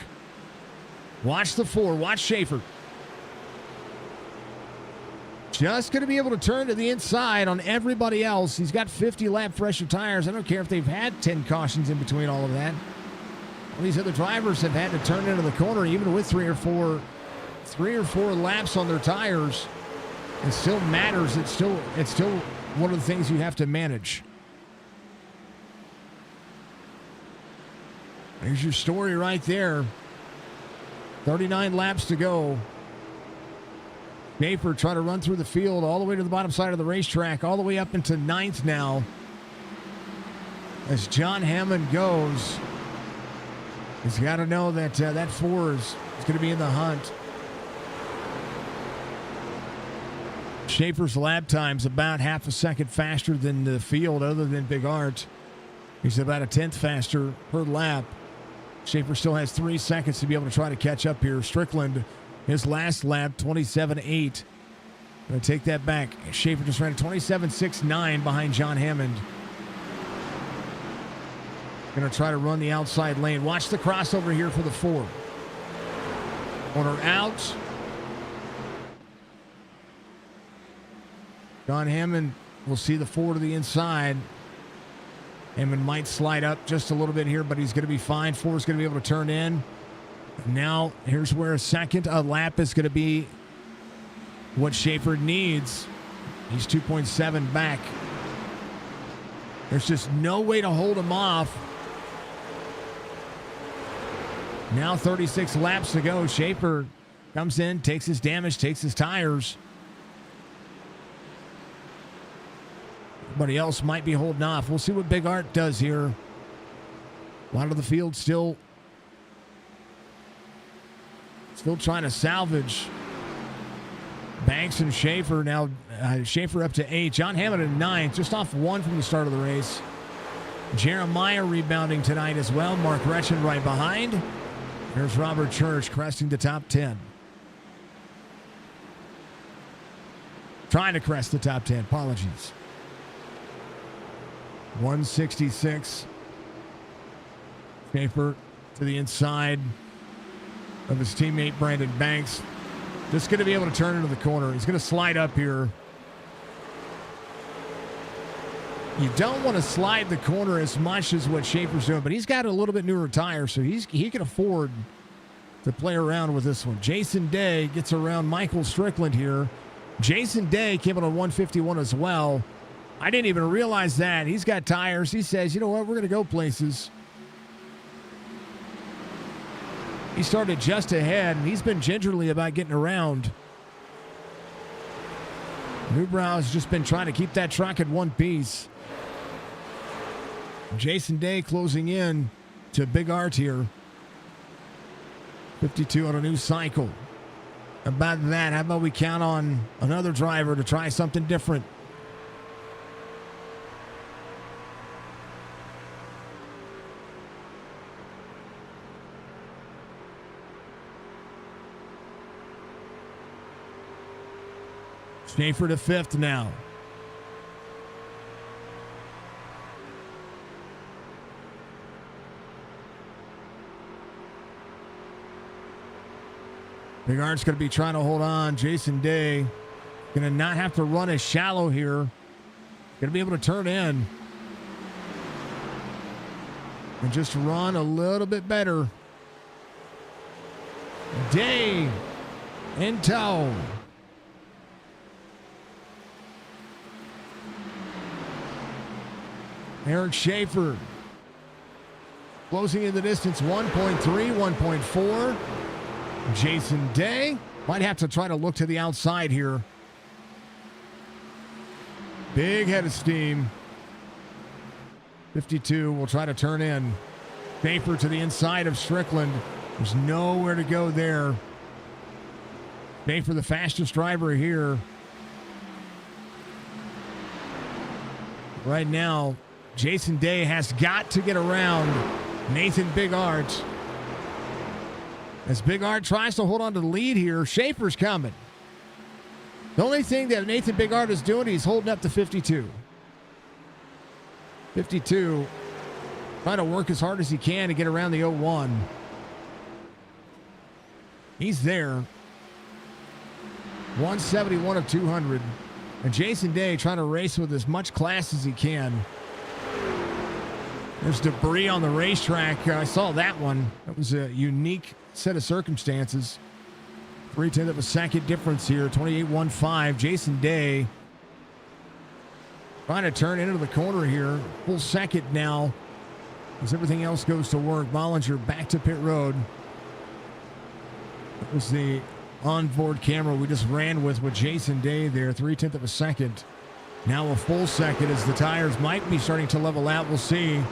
Watch the 4. Watch Schaefer. Just going to be able to turn to the inside on everybody else. He's got 50 lap fresher tires. I don't care if they've had 10 cautions in between all of that. All these other drivers have had to turn into the corner even with 3 or 4 laps on their tires. It still matters. It's still one of the things you have to manage. There's your story right there. 39 laps to go. Schaefer trying to run through the field all the way to the bottom side of the racetrack, all the way up into 9th now. As John Hammond goes, he's got to know that that 4 is going to be in the hunt. Schaefer's lap time's about half a second faster than the field, other than Big Art. He's about a 10th faster per lap. Schaefer still has 3 seconds to be able to try to catch up here. Strickland, his last lap, 27.8. Going to take that back. Schaefer just ran a 27.69 behind John Hammond. Going to try to run the outside lane. Watch the crossover here for the 4. Corner out. John Hammond will see the 4 to the inside. Hammond might slide up just a little bit here, but he's going to be fine. 4 is going to be able to turn in. Now, here's where a lap is going to be what Schaefer needs. He's 2.7 back. There's just no way to hold him off. Now 36 laps to go. Schaefer comes in, takes his damage, takes his tires. Everybody else might be holding off. We'll see what Big Art does here. A lot of the field still trying to salvage. Banks and Schaefer now. Schaefer up to 8. John Hammond at 9, just off 1 from the start of the race. Jeremiah rebounding tonight as well. Mark Retchen right behind. Here's Robert Church cresting the top 10. Trying to crest the top 10. Apologies. 166. Schaefer to the inside. of his teammate Brandon Banks. Just going to be able to turn into the corner. He's going to slide up here. You don't want to slide the corner as much as what Schaefer's doing, but he's got a little bit newer tire, so he can afford to play around with this one. Jason Day gets around Michael Strickland here. Jason Day came in on 151 as well. I didn't even realize that. He's got tires. He says, you know what, we're going to go places. He started just ahead, and he's been gingerly about getting around. Newbrow's just been trying to keep that truck at one piece. Jason Day closing in to Big Art here. 52 on a new cycle. About that, how about we count on another driver to try something different? Schaefer to fifth now. Big Art's going to be trying to hold on. Jason Day going to not have to run as shallow here. Going to be able to turn in and just run a little bit better. Day in tow. Eric Schaefer closing in the distance, 1.3, 1.4. Jason Day might have to try to look to the outside here. Big head of steam. 52 will try to turn in. Schaefer to the inside of Strickland. There's nowhere to go there. Schaefer, the fastest driver here. Right now, Jason Day has got to get around Nathan Big Art. As Big Art tries to hold on to the lead here, Schaefer's coming. The only thing that Nathan Big Art is doing, he's holding up to 52. 52 trying to work as hard as he can to get around the 01. He's there. 171 of 200. And Jason Day trying to race with as much class as he can. There's debris on the racetrack. I saw that one. That was a unique set of circumstances. 3/10 of a second difference here. 28.15. Jason Day trying to turn into the corner here. Full second now as everything else goes to work. Bollinger back to pit road. That was the onboard camera we just ran with Jason Day there. 3/10 of a second. Now a full second as the tires might be starting to level out. We'll see.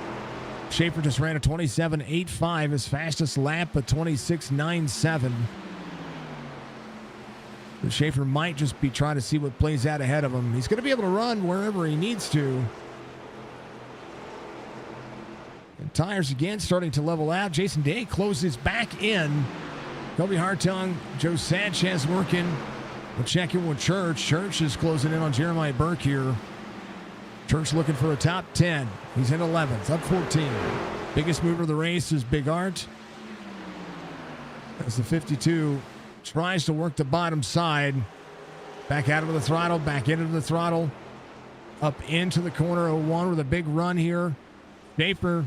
Schaefer just ran a 27.85, his fastest lap, a 26.97. So Schaefer might just be trying to see what plays out ahead of him. He's going to be able to run wherever he needs to. And tires again starting to level out. Jason Day closes back in. Kobe Hartung, Joe Sanchez working. We'll check in with Church. Church is closing in on Jeremiah Burke here. Church looking for a top 10. He's in 11th, up 14. Biggest mover of the race is Big Art. As the 52 tries to work the bottom side. Back out of the throttle, back into the throttle. Up into the corner, 01 with a big run here. Schaefer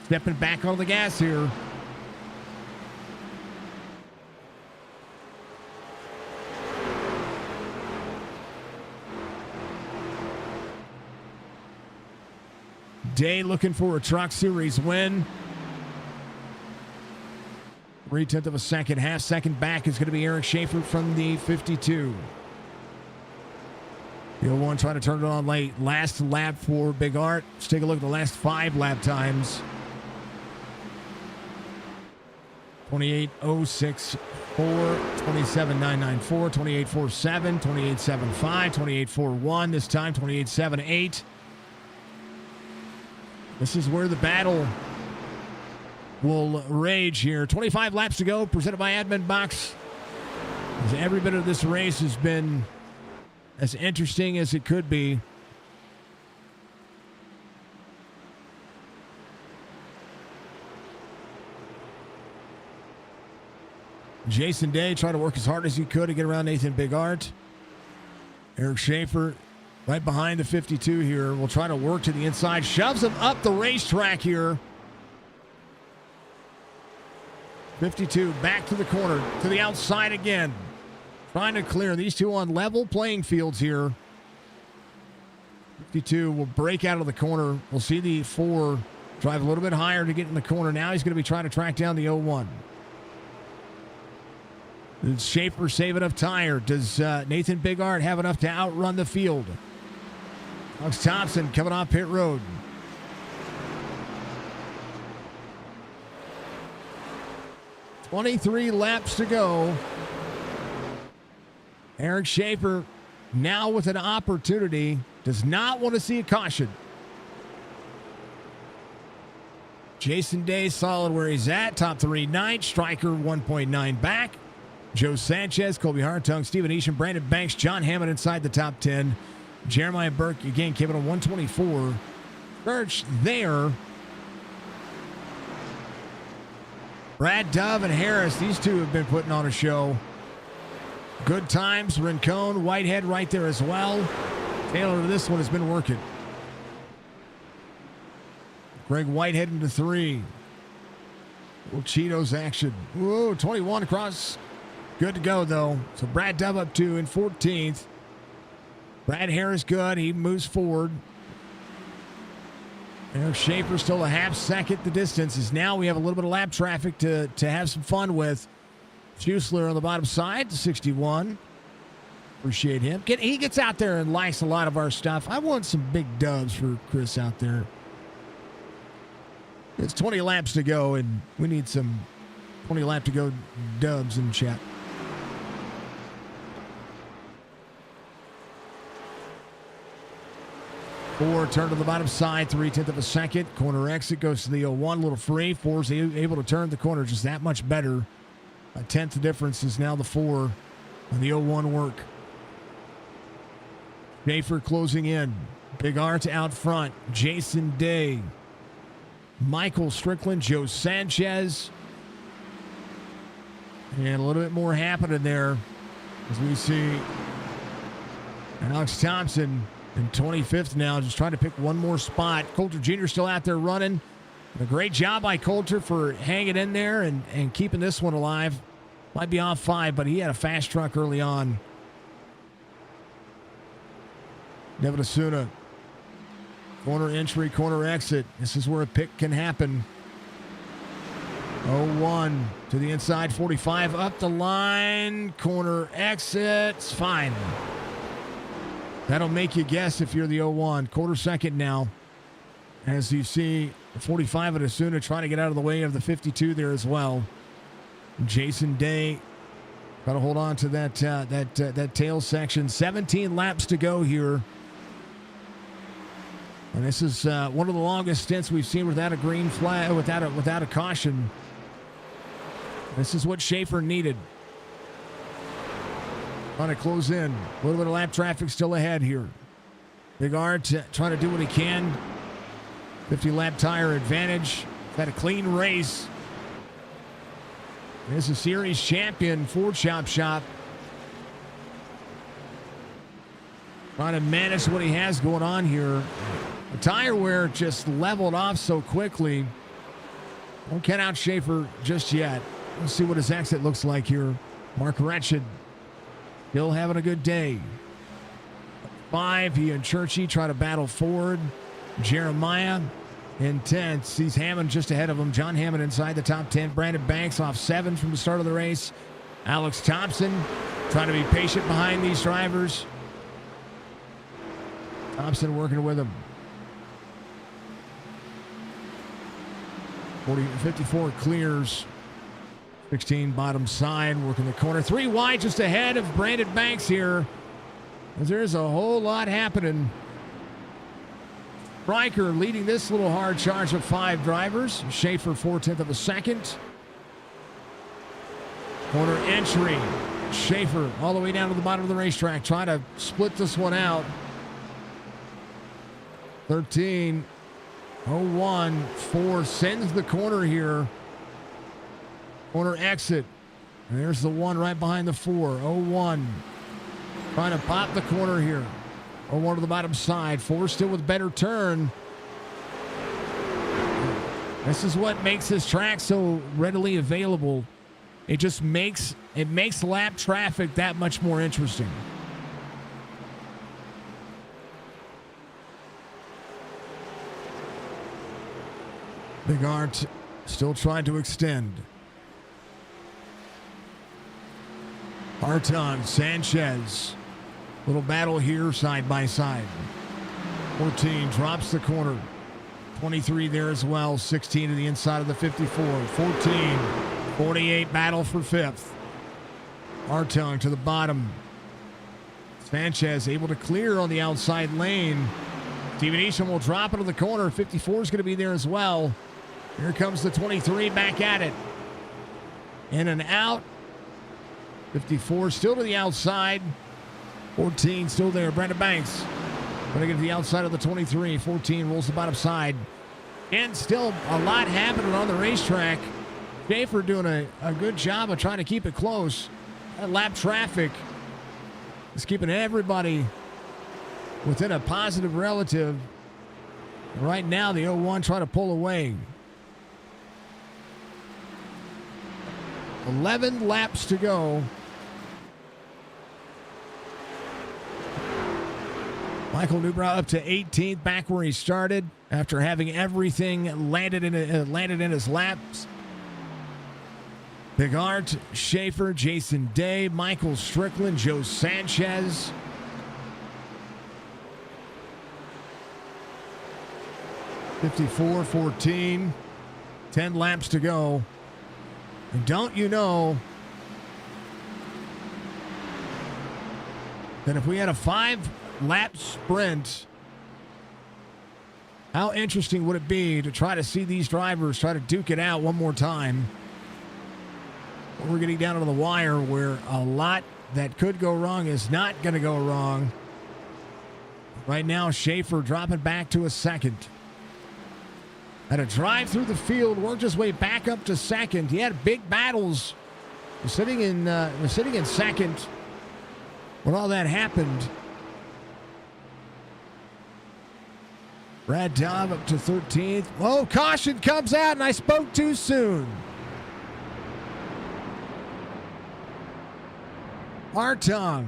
stepping back on the gas here. Day looking for a Truck Series win. 3/10 of a second. Half second back is going to be Eric Schaefer from the 52. The 01 trying to turn it on late. Last lap for Big Art. Let's take a look at the last 5 lap times. 28.06.4, 27.994, 28.47, 28.75, 28.41. This time 28.78. This is where the battle will rage here. 25 laps to go, presented by Admin Box. As every bit of this race has been as interesting as it could be. Jason Day tried to work as hard as he could to get around Nathan Bigart. Eric Schaefer right behind the 52 here. Will try to work to the inside. Shoves him up the racetrack here. 52 back to the corner. To the outside again. Trying to clear. These two on level playing fields here. 52 will break out of the corner. We'll see the 4 drive a little bit higher to get in the corner. Now he's going to be trying to track down the 0-1. Does Schaefer save enough tire? Does Nathan Bigart have enough to outrun the field? Alex Thompson coming off pit road. "23 laps to go." Eric Schaefer now with an opportunity. Does not want to see a caution. Jason Day solid where he's at. Top 3 9. Striker 1.9 back. Joe Sanchez, Colby Hartung, Stephen Easton, Brandon Banks, John Hammond inside the top 10. Jeremiah Burke again came in on 124. Church there. Brad Dove and Harris, these two have been putting on a show. Good times. Rincon, Whitehead right there as well. Taylor to this one has been working. Greg Whitehead into 3. Little Cheetos action. Whoa, 21 across. Good to go, though. So Brad Dove up 2 in 14th. Brad Harris good. He moves forward. Eric Schaefer still a half second the distance. As now we have a little bit of lap traffic to have some fun with. Fusler on the bottom side, 61. Appreciate him. He gets out there and likes a lot of our stuff. I want some big dubs for Chris out there. It's 20 laps to go, and we need some 20 lap to go dubs in chat. Four, turn to the bottom side, 3/10 of a second. Corner exit goes to the 0-1, little free. 4's able to turn the corner just that much better. A 10th difference is now the 4 on the 0-1 work. Schaefer closing in. Big Art out front. Jason Day. Michael Strickland, Joe Sanchez. And a little bit more happening there as we see Alex Thompson in 25th now, just trying to pick one more spot. Coulter Jr. still out there running. A great job by Coulter for hanging in there and keeping this one alive. Might be off 5, but he had a fast truck early on. Devin Asuna. Corner entry, corner exit. This is where a pick can happen. 0-1 to the inside, 45 up the line. Corner exits, fine. That'll make you guess if you're the 0-1. Quarter second now. As you see, 45 at Asuna trying to get out of the way of the 52 there as well. Jason Day got to hold on to that tail section. 17 laps to go here. And this is one of the longest stints we've seen without a green flag, without a caution. This is what Schaefer needed. Trying to close in. A little bit of lap traffic still ahead here. Big Art trying to do what he can. 50 lap tire advantage. Had a clean race. This is series champion Ford Chop Shop. Trying to manage what he has going on here. The tire wear just leveled off so quickly. Don't count out Schaefer just yet. Let's see what his exit looks like here. Mark Retched still having a good day. 5, he and Churchy try to battle forward. Jeremiah intense. Sees Hammond just ahead of him. John Hammond inside the top 10. Brandon Banks off 7 from the start of the race. Alex Thompson trying to be patient behind these drivers. Thompson working with him. 54 clears. 16 bottom side, working the corner. 3 wide just ahead of Brandon Banks here. As there's a whole lot happening. Riker leading this little hard charge of 5 drivers. Schaefer 4/10 of a second. Corner entry. Schaefer all the way down to the bottom of the racetrack, trying to split this one out. 13. 0-1. 4 sends the corner here. Corner exit. And there's the 1 right behind the 4. 0-1. Trying to pop the corner here. 0-1 to the bottom side. 4 still with better turn. This is what makes this track so readily available. It just makes lap traffic that much more interesting. Big Art still trying to extend. Hartung, Sanchez. Little battle here side by side. 14 drops the corner. 23 there as well. 16 to the inside of the 54. 14. 48 battle for 5th. Hartung to the bottom. Sanchez able to clear on the outside lane. Steven Isham will drop into the corner. 54 is going to be there as well. Here comes the 23 back at it. In and out. 54 still to the outside. 14 still there. Brandon Banks going to get to the outside of the 23. 14 rolls the bottom side. And still a lot happening on the racetrack. Schaefer doing a good job of trying to keep it close. That lap traffic is keeping everybody within a positive relative. Right now, the 0-1 trying to pull away. 11 laps to go. Michael Newbrow up to 18th, back where he started after having everything landed in his laps. Big Art, Schaefer, Jason Day, Michael Strickland, Joe Sanchez. (54-14), 10 laps to go. And don't you know that if we had a 5-lap sprint, how interesting would it be to try to see these drivers try to duke it out one more time? We're getting down to the wire where a lot that could go wrong is not going to go wrong. Right now, Schaefer dropping back to a second. Had a drive through the field, worked his way back up to second. He had big battles. Was sitting in second when all that happened. Brad Dove up to 13th. Oh, caution comes out, and I spoke too soon. Hartung.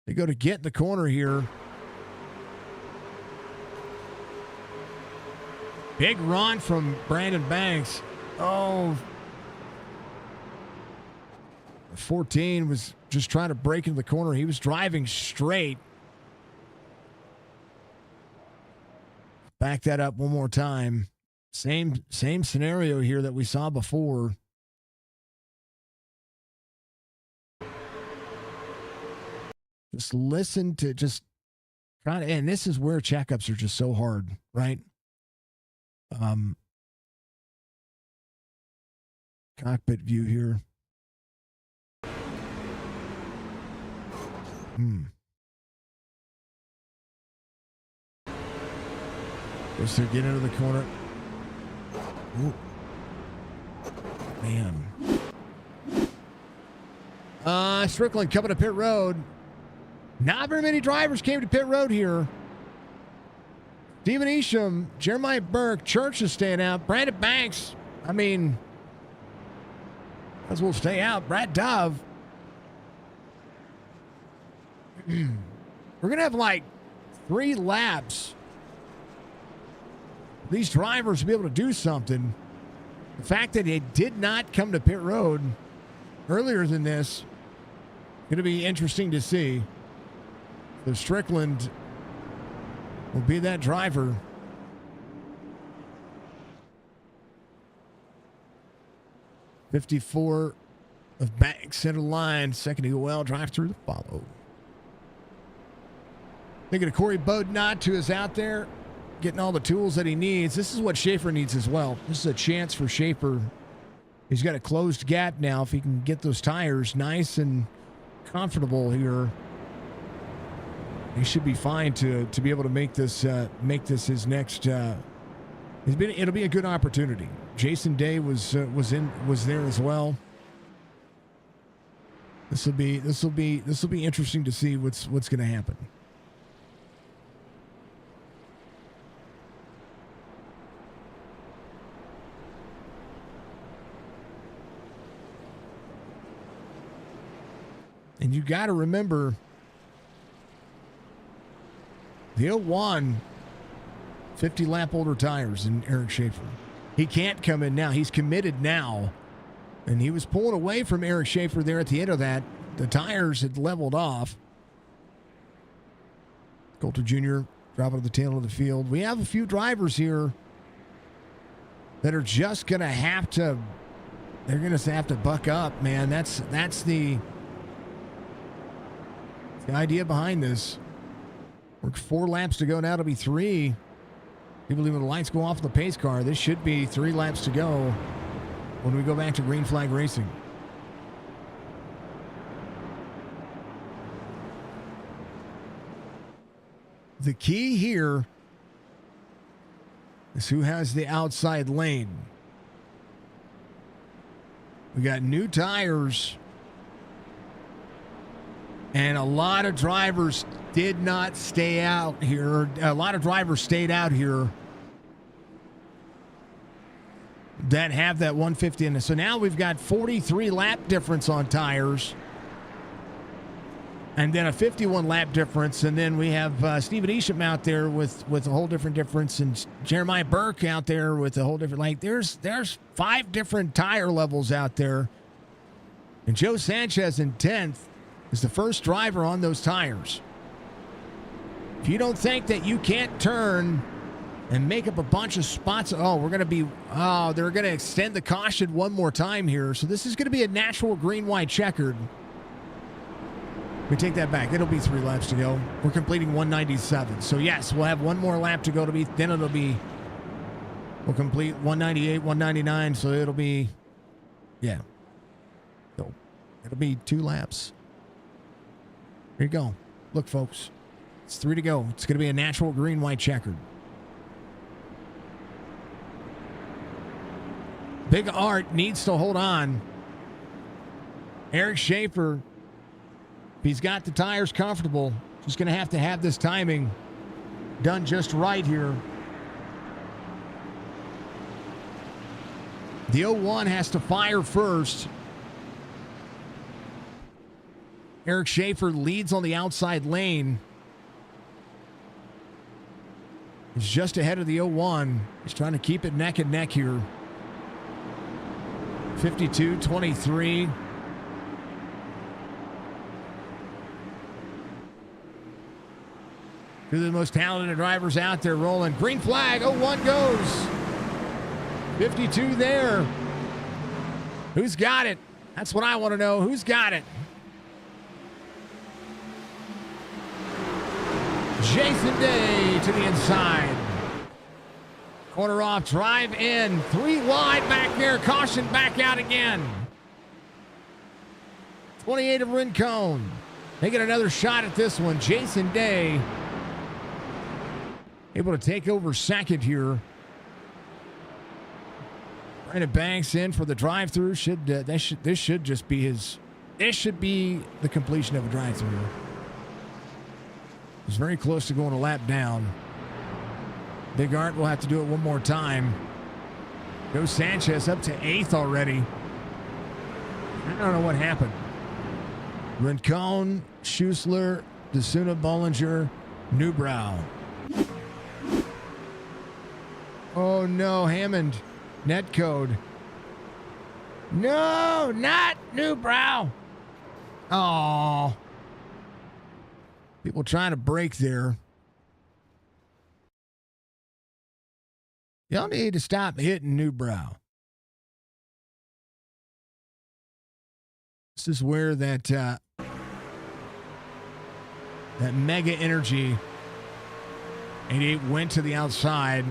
They go to get the corner here. Big run from Brandon Banks. Oh. 14 was just trying to break into the corner. He was driving straight. Back that up one more time. Same scenario here that we saw before. Just listen to try to, and this is where checkups are just so hard, right? Cockpit view here. Just to get into the corner. Ooh. Man. Strickland coming to pit road. Not very many drivers came to pit road here. Steven Isham, Jeremiah Burke, Church is staying out. Brandon Banks, I mean, as well stay out. Brad Dove. We're going to have like 3 laps. These drivers to be able to do something. The fact that they did not come to pit road earlier than this, going to be interesting to see. So Strickland will be that driver. (54) of Banks center line. Second to go well. Drive through the follow. Thinking of Corey Bodnott, who is out there getting all the tools that he needs. This is what Schaefer needs as well. This is a chance for Schaefer. He's got a closed gap now. If he can get those tires nice and comfortable here. He should be fine to be able to make this his next. It'll be a good opportunity. Jason Day was there as well. This will be interesting to see what's going to happen. And you got to remember, the 01, 50 lap older tires in Eric Schaefer. He can't come in now. He's committed now. And he was pulling away from Eric Schaefer there at the end of that. The tires had leveled off. Coulter Jr. dropping to the tail of the field. We have a few drivers here that are just going to have to, they're going to have to buck up, man. That's the idea behind this. We're 4 laps to go now. It'll be 3. You believe when the lights go off the pace car, this should be 3 laps to go when we go back to green flag racing. The key here is who has the outside lane. We got new tires, and a lot of drivers did not stay out here. A lot of drivers stayed out here that have that 150 in it. So now we've got 43 lap difference on tires, and then a 51 lap difference. And then we have Stephen Isham out there with a whole different difference, and Jeremiah Burke out there with a whole different, like there's 5 different tire levels out there. And Joe Sanchez in 10th is the first driver on those tires. If you don't think that you can't turn and make up a bunch of spots, they're going to extend the caution one more time here. So this is going to be a natural green-white checkered. We take that back. It'll be 3 laps to go. We're completing 197. So yes, we'll have one more lap to go. We'll complete 198, 199. So it'll be, yeah. So it'll be 2 laps. Here you go. Look, folks. It's 3 to go. It's going to be a natural green-white checkered. Big Art needs to hold on. Eric Schaefer, if he's got the tires comfortable, he's going to have this timing done just right here. The 01 has to fire first. Eric Schaefer leads on the outside lane. He's just ahead of the 01. He's trying to keep it neck and neck here. 52-23. Two of the most talented drivers out there rolling. Green flag, 01 goes. 52 there. Who's got it? That's what I want to know. Who's got it? Jason Day to the inside. Corner off, drive in. 3 wide back there. Caution back out again. 28 of Rincon. They get another shot at this one. Jason Day able to take over second here. Brandon Banks in for the drive-through. This should just be his. This should be the completion of a drive-through. He's very close to going a lap down. Big Art will have to do it one more time. Joe Sanchez up to 8th already. I don't know what happened. Rincon, Schuessler, DeSuna, Bollinger, Newbrow. Oh no, Hammond. Net code. No, not Newbrow. Oh. People trying to break there. Y'all need to stop hitting Newbrow. This is where that mega energy 88 went to the outside.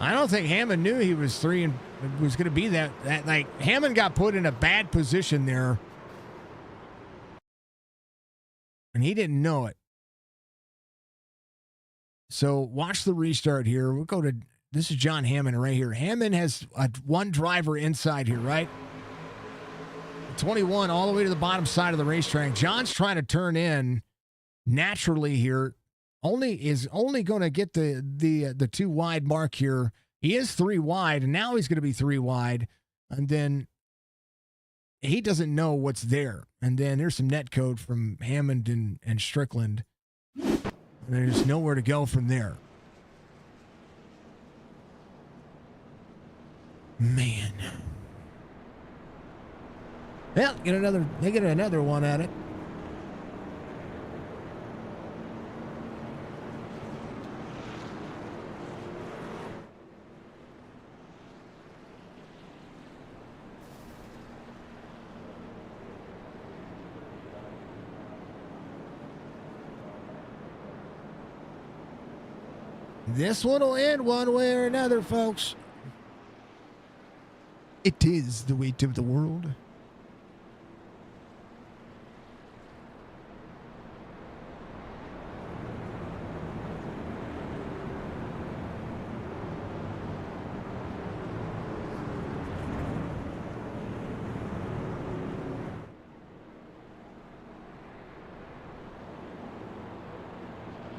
I don't think Hammond knew he was 3 and was going to be that like Hammond got put in a bad position there. and he didn't know it. So watch the restart here. We'll go to, this is John Hammond right here. Hammond has one driver inside here, right? 21 all the way to the bottom side of the racetrack. John's trying to turn in naturally here. Is only going to get the 2 wide mark here. He is 3 wide, and now he's going to be 3 wide. And then he doesn't know what's there. And then there's some net code from Hammond and Strickland. And there's nowhere to go from there. Man. Well, they get another one at it. This one will end one way or another, folks. It is the weight of the world.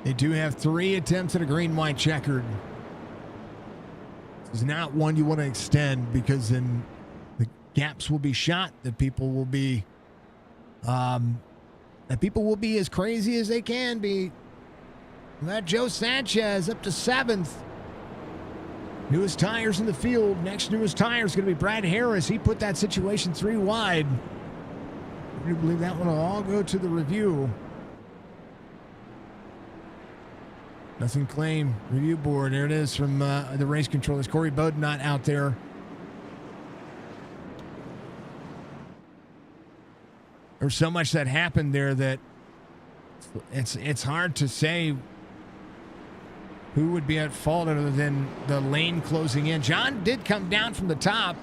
They do have 3 attempts at a green-white checkered. This is not one you want to extend because then the gaps will be shot. That people will be as crazy as they can be. That Joe Sanchez up to 7th. Newest tires in the field. Next newest tire is going to be Brad Harris. He put that situation 3 wide. I do believe that one will all go to the review. Nothing claim review board. There it is from the race controllers. Corey Bowden not out there. There's so much that happened there that it's hard to say who would be at fault other than the lane closing in. John did come down from the top,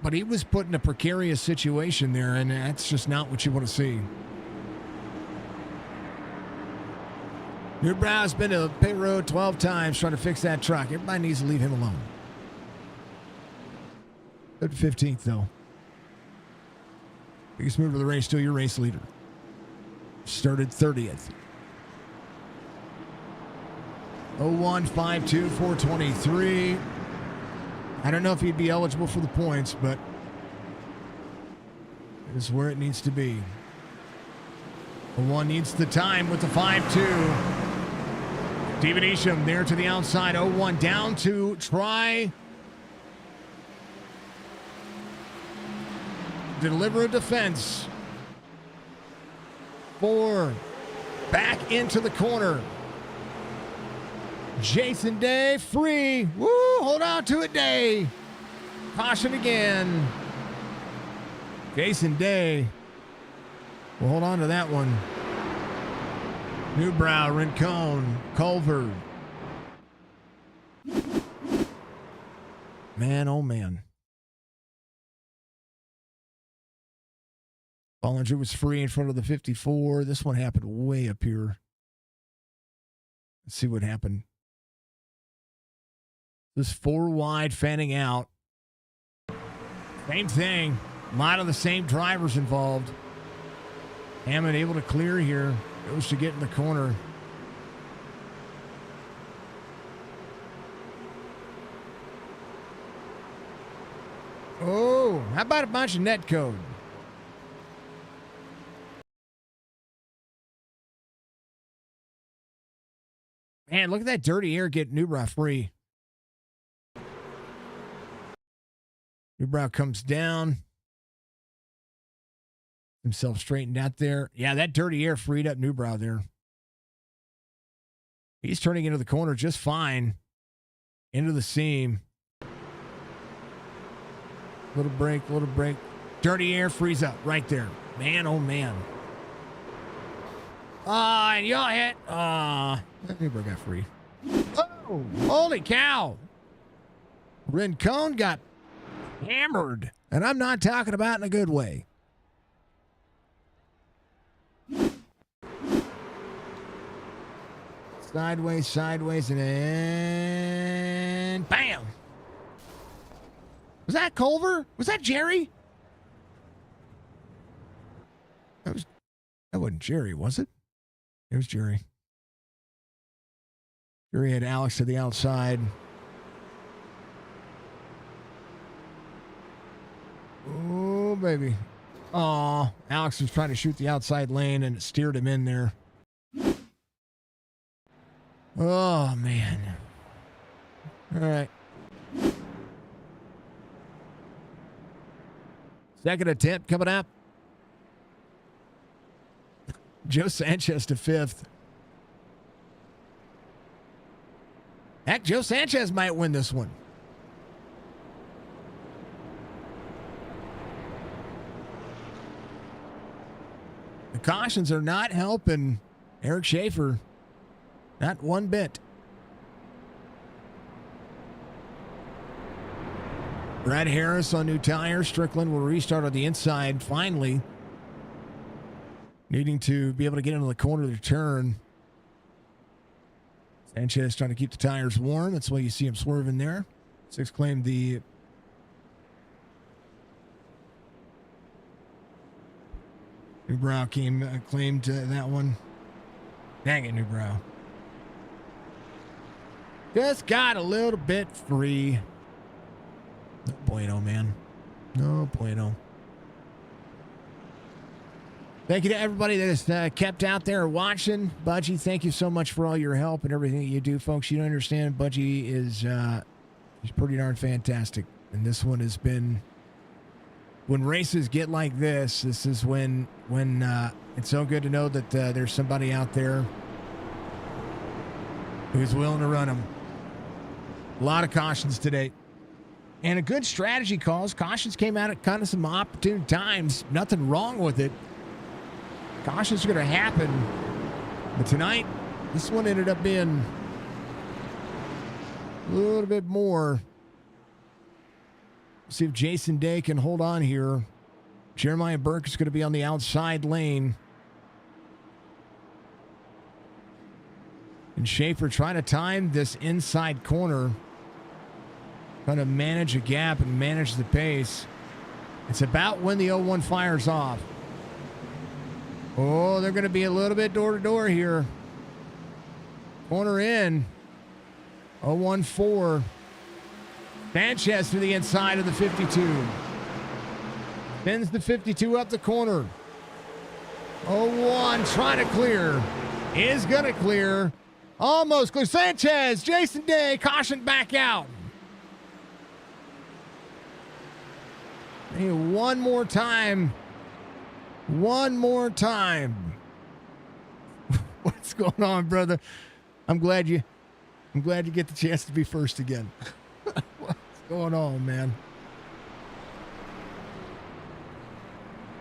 but he was put in a precarious situation there, and that's just not what you want to see. Newbrow's been to pit road 12 times trying to fix that truck. Everybody needs to leave him alone. Good 15th, though. Biggest move of the race, still your race leader. Started 30th. 0152 423. I don't know if he'd be eligible for the points, but this is where it needs to be. 01 needs the time with the 5-2. David Isham there to the outside. 01 down to try to deliver a defense. 4 back into the corner. Jason Day free. Woo! Hold on to it, Day. Caution again. Jason Day. We'll hold on to that one. Newbrow, Rincon, Culver. Man, oh man. Bollinger was free in front of the 54. This one happened way up here. Let's see what happened. This 4 wide fanning out. Same thing. A lot of the same drivers involved. Hammond able to clear here. Goes to get in the corner. Oh, how about a bunch of net code? Man, look at that dirty air get Newbrow free. Newbrow comes down. Himself straightened out there. Yeah, that dirty air freed up Newbrow there. He's turning into the corner just fine. Into the seam. Little break. Dirty air frees up right there. Man, oh man. And y'all hit. Newbrow got free. Oh, holy cow. Rincon got hammered. And I'm not talking about in a good way. Sideways, and then bam. Was that Culver? Was that Jerry? That wasn't Jerry, was it? It was Jerry. Jerry had Alex to the outside. Oh, baby. Aw, Alex was trying to shoot the outside lane and it steered him in there. Oh, man. All right. Second attempt coming up. Joe Sanchez to fifth. Heck, Joe Sanchez might win this one. The cautions are not helping Eric Schaefer. Not one bit. Brad Harris on new tires. Strickland will restart on the inside finally. Needing to be able to get into the corner of the turn. Sanchez trying to keep the tires warm. That's why you see him swerving there. Six claimed the Newbrow claimed that one. Dang it, Newbrow. Just got a little bit free. No bueno, man. No bueno. Thank you to everybody that has kept out there watching. Budgie, thank you so much for all your help and everything that you do, folks. You don't understand. Budgie is he's pretty darn fantastic. And this one has been, when races get like this is when it's so good to know that there's somebody out there who's willing to run them. A lot of cautions today. And a good strategy calls. Cautions came out at kind of some opportune times. Nothing wrong with it. Cautions are going to happen. But tonight, this one ended up being a little bit more. See if Jason Day can hold on here. Jeremiah Burke is going to be on the outside lane. And Schaefer trying to time this inside corner. Trying to manage a gap and manage the pace. It's about when the 0-1 fires off. Oh, they're going to be a little bit door-to-door here. Corner in. 0-1-4. Sanchez to the inside of the 52. Spins the 52 up the corner. 0-1 trying to clear. Is going to clear. Almost clear. Sanchez, Jason Day, caution back out. Hey, one more time. One more time. What's going on, brother? I'm glad you get the chance to be first again. What's going on, man?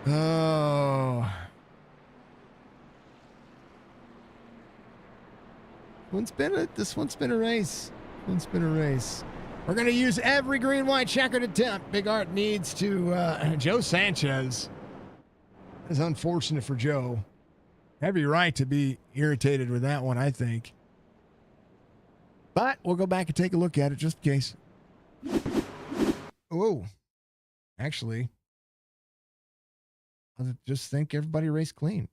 Oh. This one's been a race. We're going to use every green, white, checkered attempt Big Art needs to Joe Sanchez. It's unfortunate for Joe. Every right to be irritated with that one, I think. But we'll go back and take a look at it just in case. Oh. Actually, I just think everybody raced clean.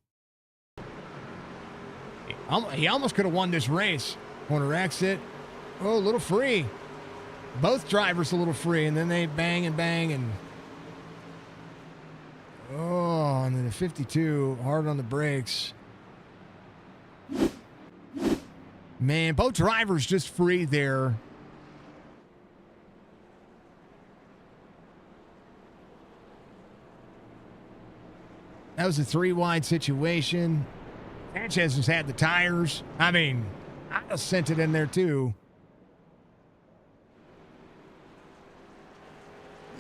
He almost could have won this race. Corner exit. Oh, a little free. Both drivers a little free, and then they bang and bang and oh, and then the 52 hard on the brakes. Man, both drivers just free there. That was a 3-wide situation. Sanchez has had the tires. I mean, I just sent it in there too.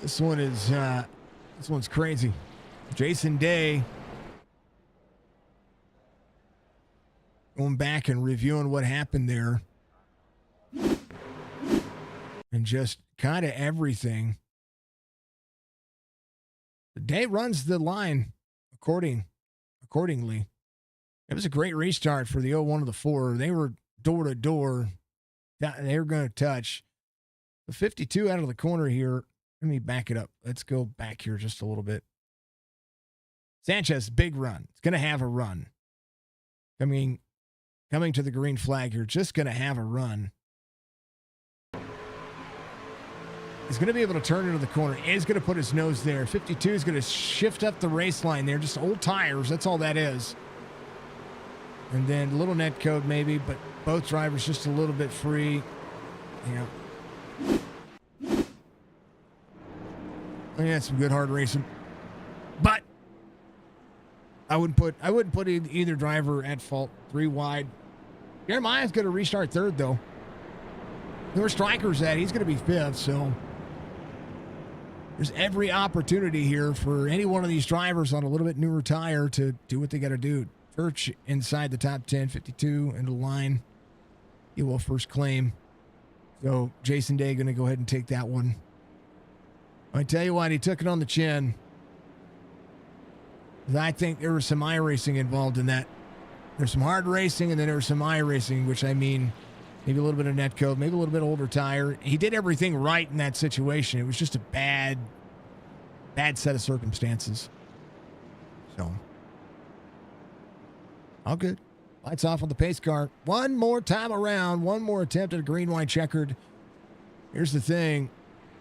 This one's crazy. Jason Day going back and reviewing what happened there. And just kind of everything. Day runs the line accordingly. It was a great restart for the 0-1 of the 4. door to door. They're going to touch. The 52 out of the corner here. Let me back it up. Let's go back here just a little bit. Sanchez, big run. It's going to have a run. Coming to the green flag here. Just going to have a run. He's going to be able to turn into the corner. He's going to put his nose there. 52 is going to shift up the race line there. Just old tires. That's all that is. And then a little net code maybe, but both drivers just a little bit free. Yeah. Yeah, some good hard racing. But I wouldn't put either driver at fault. 3 wide. Jeremiah's going to restart third though. Where Striker's at, he's going to be fifth, so there's every opportunity here for any one of these drivers on a little bit newer tire to do what they got to do. Church inside the top 10, 52 into the line. He will first claim. So Jason Day going to go ahead and take that one. I tell you what, he took it on the chin. I think there was some iRacing involved in that. There's some hard racing, and then there was some iRacing, which I mean, maybe a little bit of netcode, maybe a little bit older tire. He did everything right in that situation. It was just a bad set of circumstances. So, all good. Lights off on the pace car. One more time around. One more attempt at a green, white, checkered. Here's the thing.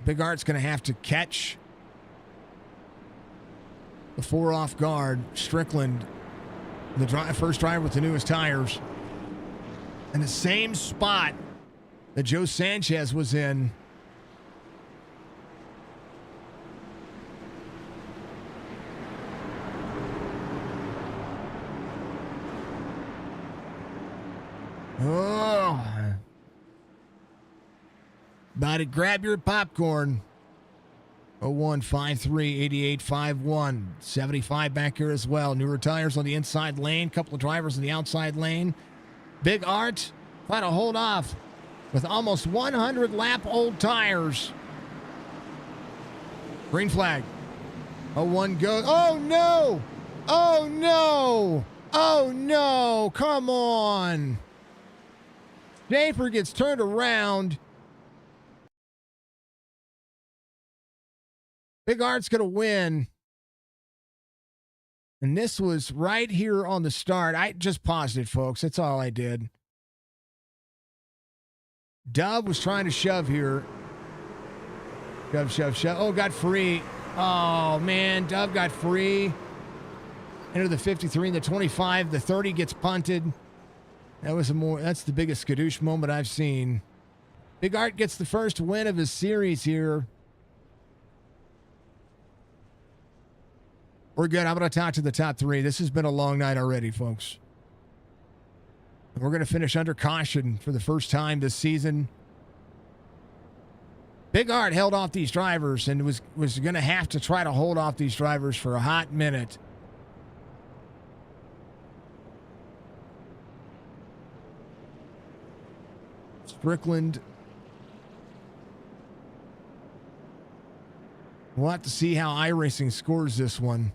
Big Art's going to have to catch the 4 off guard. Strickland, the first driver with the newest tires. In the same spot that Joe Sanchez was in. Oh. About it. Grab your popcorn. 0153-8851. 75 back here as well. Newer tires on the inside lane. Couple of drivers on the outside lane. Big Art trying to hold off with almost 100 lap old tires. Green flag. 01 goes. Oh no! Oh no! Oh no! Come on! Schaefer gets turned around. Big Art's going to win. And this was right here on the start. I just paused it, folks. That's all I did. Dove was trying to shove here. Shove. Oh, got free. Oh, man. Dove got free. Into the 53 and the 25. The 30 gets punted. That's the biggest skadoosh moment I've seen. Big Art gets the first win of his series here. We're good. I'm going to talk to the top 3. This has been a long night already, folks. And we're going to finish under caution for the first time this season. Big Art held off these drivers and was going to have to try to hold off these drivers for a hot minute. Strickland. We'll have to see how iRacing scores this one.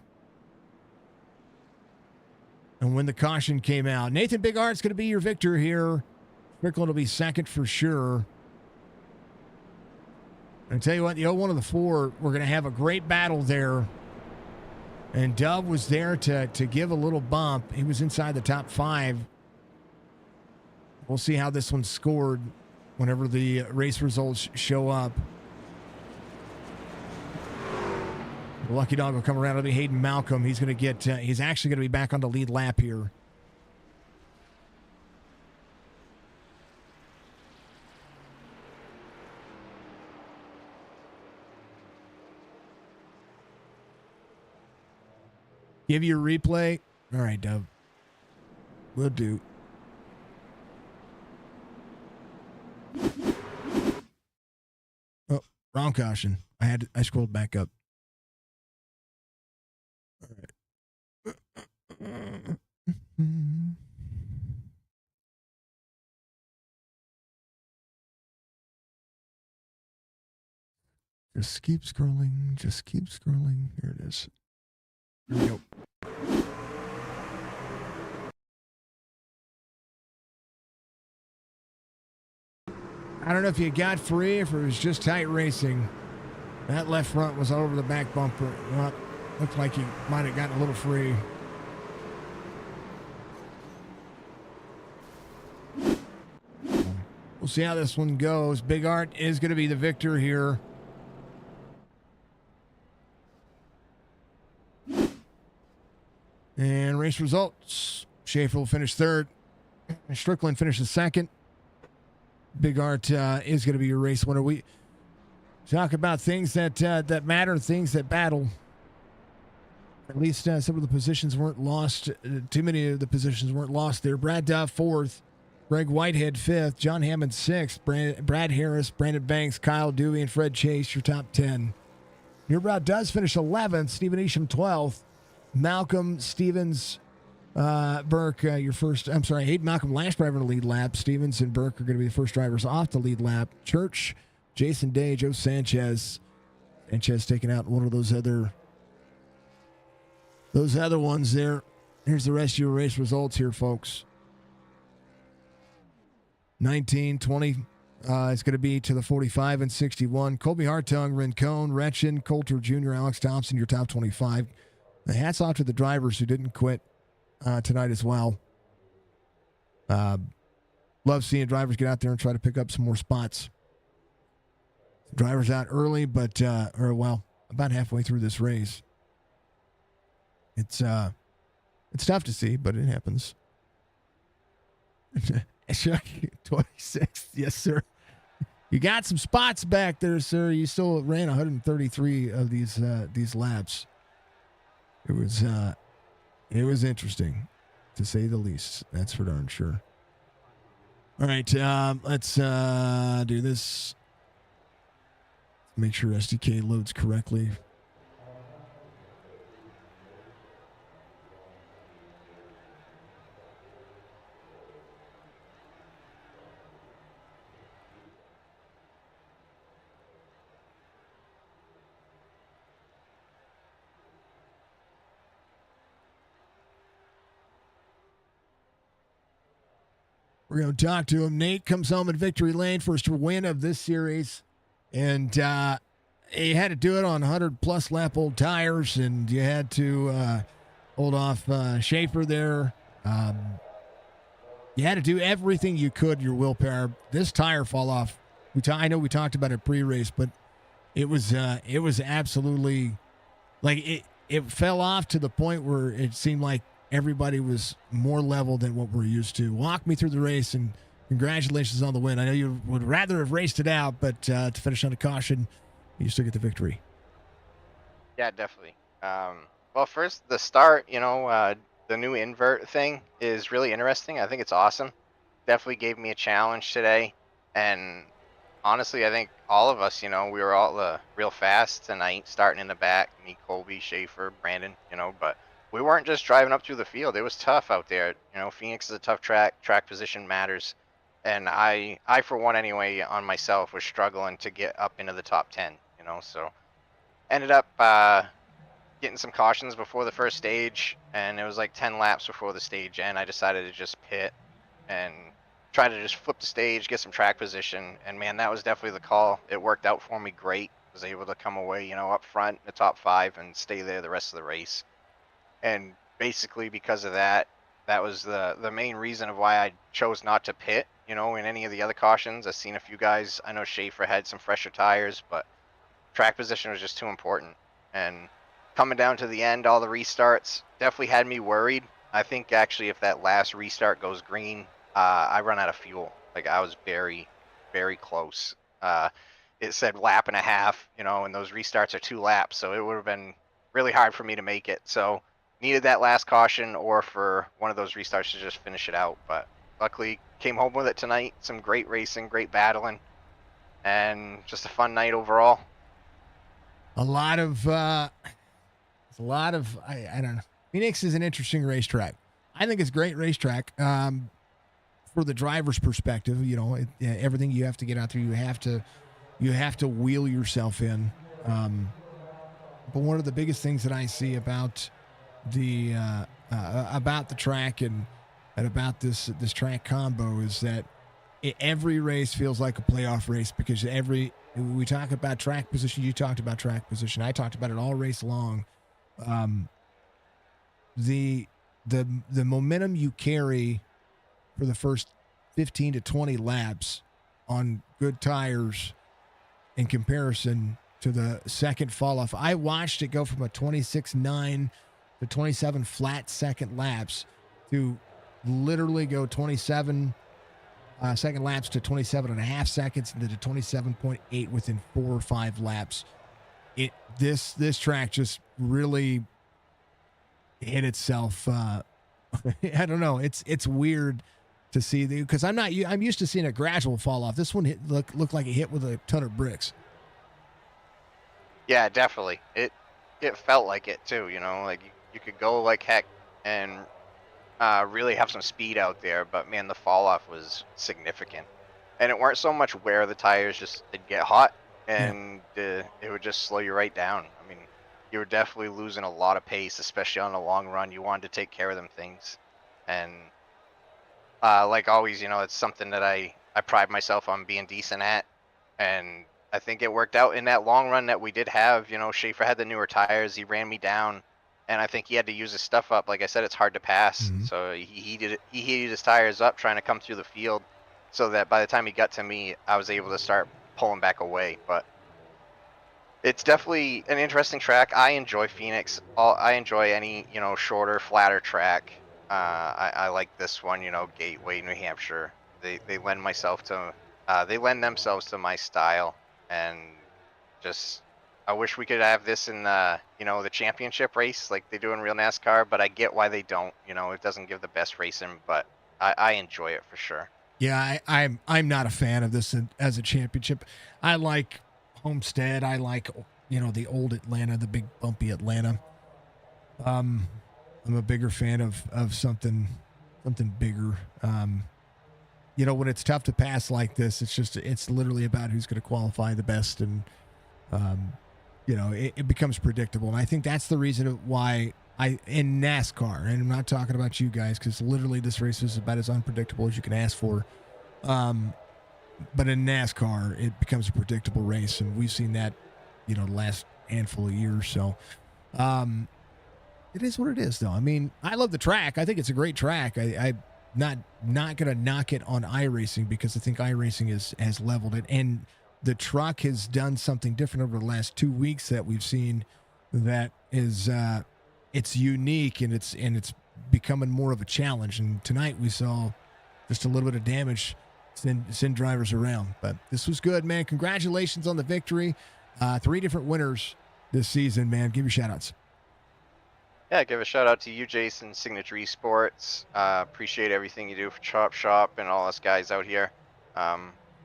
And when the caution came out. Nathan Big Art's going to be your victor here. Strickland will be second for sure. And I tell you what, the 01 of the 4, we're going to have a great battle there. And Dove was there to give a little bump. He was inside the top 5. We'll see how this one's scored whenever the race results show up. The lucky dog will come around. It'll be Hayden Malcolm. He's going to get, he's actually going to be back on the lead lap here. Give you a replay. All right, Dove. Will do. Oh, wrong caution. I scrolled back up. All right. Just keep scrolling. Just keep scrolling. Here it is. Here we go. I don't know if you got free, if it was just tight racing. That left front was all over the back bumper. Well, looked like he might have gotten a little free. We'll see how this one goes. Big Art is going to be the victor here. And race results. Schaefer will finish third. Strickland finishes second. Big Art is going to be your race winner. We talk about things that matter, things that battle. At least some of the positions weren't lost. Too many of the positions weren't lost there. Brad Duff, fourth. Greg Whitehead, fifth. John Hammond, sixth. Brad Harris, Brandon Banks, Kyle Dewey, and Fred Chase, your top 10. Nearbrod does finish 11th. Stephen Isham, 12th. Malcolm Stevens, Burke, Malcolm last driver in the lead lap. Stevens and Burke are going to be the first drivers off the lead lap. Church, Jason Day, Joe Sanchez. Sanchez taking out one of those other ones there. Here's the rest of your race results here, folks. 19, 20 it's going to be to the 45 and 61. Colby Hartung, Rincon, Retchen, Coulter Jr., Alex Thompson, your top 25. Hats off to the drivers who didn't quit tonight as well. Love seeing drivers get out there and try to pick up some more spots. Drivers out early, but about halfway through this race. It's tough to see, but it happens. Chuck, 26th, yes, sir. You got some spots back there, sir. You still ran 133 of these laps. It was interesting, to say the least. That's for darn sure. All right, let's do this. Make sure SDK loads correctly. We're going to talk to him. Nate comes home in victory lane, first win of this series. And he had to do it on 100-plus lap old tires, and you had to hold off Schaefer there. You had to do everything you could, your willpower. This tire fall off. I know we talked about it pre-race, but it was absolutely like it fell off to the point where it seemed like everybody was more level than what we're used to. Walk me through the race, and congratulations on the win. I know you would rather have raced it out, but to finish on a caution, you still get the victory. Yeah, definitely. Well, first, the start, the new invert thing is really interesting. I think it's awesome. Definitely gave me a challenge today. And honestly, I think all of us, we were all real fast tonight, starting in the back. Me, Colby, Schaefer, Brandon, but we weren't just driving up through the field. It was tough out there. Phoenix is a tough track. Track position matters. And I for one anyway, on myself, was struggling to get up into the top 10, so ended up getting some cautions before the first stage, and it was like 10 laps before the stage, and I decided to just pit and try to just flip the stage, get some track position, and man, that was definitely the call. It worked out for me great. Was able to come away, up front in the top 5 and stay there the rest of the race. And basically because of that, that was the main reason of why I chose not to pit, in any of the other cautions. I've seen a few guys. I know Schaefer had some fresher tires, but track position was just too important. And coming down to the end, all the restarts definitely had me worried. I think actually if that last restart goes green, I run out of fuel. Like I was very, very close. It said lap and a half, and those restarts are 2 laps. So it would have been really hard for me to make it. So needed that last caution or for one of those restarts to just finish it out. But luckily came home with it tonight. Some great racing, great battling, and just a fun night overall. I don't know. Phoenix is an interesting racetrack. I think it's a great racetrack for the driver's perspective. Everything you have to get out there, you have to wheel yourself in. But one of the biggest things that I see about the track and about this track combo is that every race feels like a playoff race because we talk about track position. You talked about track position. I talked about it all race long. Um, the momentum you carry for the first 15 to 20 laps on good tires in comparison to the second fall off. I watched it go from a 26.9 to 27 flat second laps to literally go 27 second laps to 27 and a half seconds and then to 27.8 within 4 or 5 laps. This track just really hit itself. I don't know. It's weird to see because I'm used to seeing a gradual fall off. This one looked like it hit with a ton of bricks. Yeah, definitely. It felt like it too. You know, like you could go like heck and really have some speed out there, but man, the fall off was significant. And it weren't so much where the tires just they'd get hot and it would just slow you right down. I mean, you were definitely losing a lot of pace, especially on the long run. You wanted to take care of them things, and like always, you know, it's something that I pride myself on being decent at, and I think it worked out in that long run that we did have. You know, Schaefer had the newer tires. He ran me down, and I think he had to use his stuff up. Like I said, it's hard to pass, so he heated his tires up trying to come through the field, so that by the time he got to me, I was able to start pulling back away. But it's definitely an interesting track. I enjoy Phoenix. I enjoy any, you know, shorter, flatter track. I like this one, you know, Gateway, New Hampshire. They lend themselves to my style, and just I wish we could have this in the, you know, the championship race like they do in real NASCAR, but I get why they don't. You know, it doesn't give the best racing, but I enjoy it for sure. Yeah, I'm not a fan of this as a championship. I like Homestead. I like, you know, the old Atlanta, the big bumpy Atlanta. I'm a bigger fan of something bigger. You know, when it's tough to pass like this, it's literally about who's going to qualify the best, and you know, it becomes predictable. And I think that's the reason why in NASCAR, and I'm not talking about you guys because literally this race is about as unpredictable as you can ask for. But in NASCAR, it becomes a predictable race, and we've seen that, you know, the last handful of years. So, it is what it is, though. I mean, I love the track. I think it's a great track. I'm not gonna knock it on iRacing because I think iRacing has leveled it, and the truck has done something different over the last 2 weeks that we've seen that is it's unique and it's becoming more of a challenge. And tonight we saw just a little bit of damage send drivers around. But this was good, man. Congratulations on the victory. 3 different winners this season, man. Give your shout outs. Yeah, give a shout out to you, Jason, Signature Esports. Appreciate everything you do for Chop Shop and all us guys out here.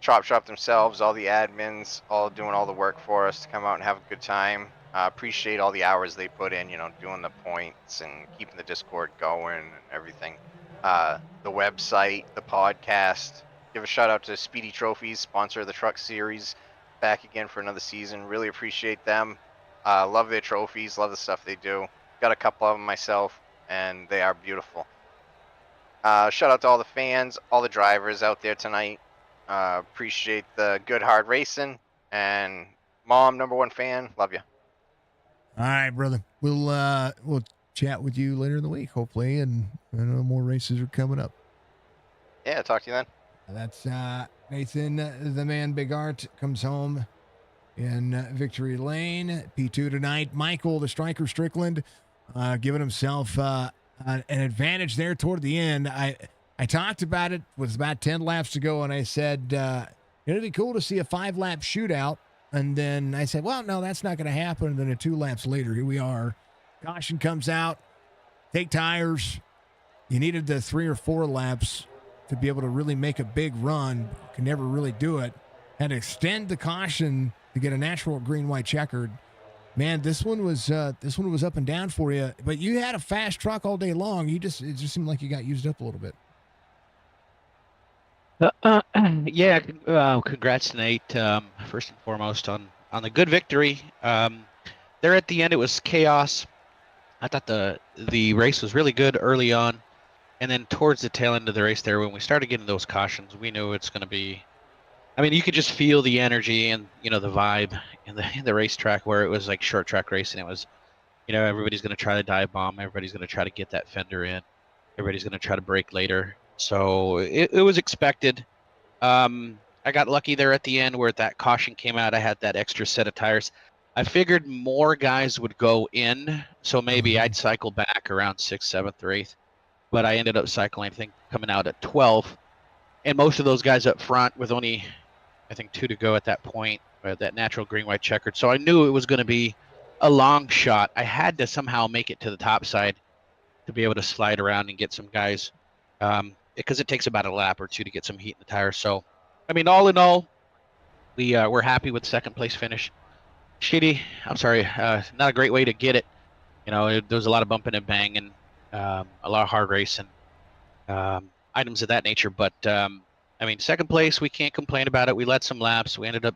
Chop Shop themselves, all the admins, all doing all the work for us to come out and have a good time. Appreciate all the hours they put in, you know, doing the points and keeping the Discord going and everything. The website, the podcast. Give a shout out to Speedy Trophies, sponsor of the Truck Series, back again for another season. Really appreciate them. Love their trophies, love the stuff they do. Got a couple of them myself, and they are beautiful. Shout out to all the fans, all the drivers out there tonight. Appreciate the good, hard racing. And Mom, #1 fan, love you. All right, brother. We'll chat with you later in the week, hopefully, and I know more races are coming up. Yeah, talk to you then. That's Nathan, the man Big Art, comes home in victory lane. P2 tonight. Michael, the striker Strickland, giving himself an advantage there toward the end. I talked about it with about 10 laps to go, and I said it'd be cool to see a 5-lap shootout. And then I said, well, no, that's not going to happen. And then 2 laps later, here we are. Caution comes out. Take tires. You needed the 3 or 4 laps to be able to really make a big run. Can never really do it. Had to extend the caution to get a natural green-white checkered. Man, this one was up and down for you. But you had a fast truck all day long. It just seemed like you got used up a little bit. Yeah, congrats, Nate. First and foremost on the good victory. There at the end, it was chaos. I thought the race was really good early on. And then towards the tail end of the race there, when we started getting those cautions, we knew it's going to be. I mean, you could just feel the energy and the vibe in the racetrack where it was like short track racing. It was, everybody's going to try to dive bomb. Everybody's going to try to get that fender in. Everybody's going to try to brake later. So it was expected. I got lucky there at the end where that caution came out. I had that extra set of tires. I figured more guys would go in, so maybe I'd cycle back around 6th, 7th, or 8th. But I ended up cycling, I think, coming out at 12. And most of those guys up front with only, I think, 2 to go at that point, that natural green-white checkered. So I knew it was going to be a long shot. I had to somehow make it to the top side to be able to slide around and get some guys, because it takes about a lap or 2 to get some heat in the tires. So, I mean, all in all, we're happy with second place finish. Not a great way to get it. There was a lot of bumping and banging, a lot of hard racing, items of that nature. But I mean, second place, we can't complain about it. We led some laps. We ended up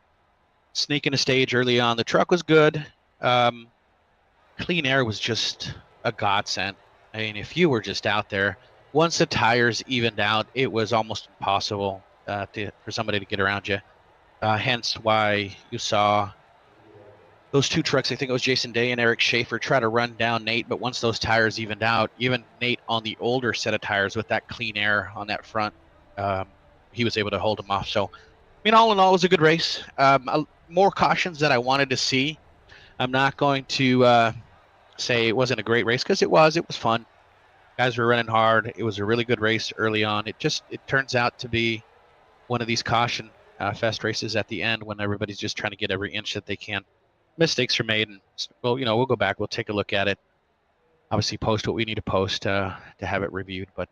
sneaking a stage early on. The truck was good. Clean air was just a godsend. I mean, if you were just out there, once the tires evened out, it was almost impossible for somebody to get around you. Hence why you saw those 2 trucks, I think it was Jason Day and Eric Schaefer, try to run down Nate. But once those tires evened out, even Nate on the older set of tires with that clean air on that front, he was able to hold him off. So, I mean, all in all, it was a good race. More cautions that I wanted to see. I'm not going to say it wasn't a great race, because it was fun. Guys were running hard. It was a really good race early on. It turns out to be one of these caution fest races at the end when everybody's just trying to get every inch that they can. Mistakes are made, and we'll go back. We'll take a look at it. Obviously, post what we need to post to have it reviewed. But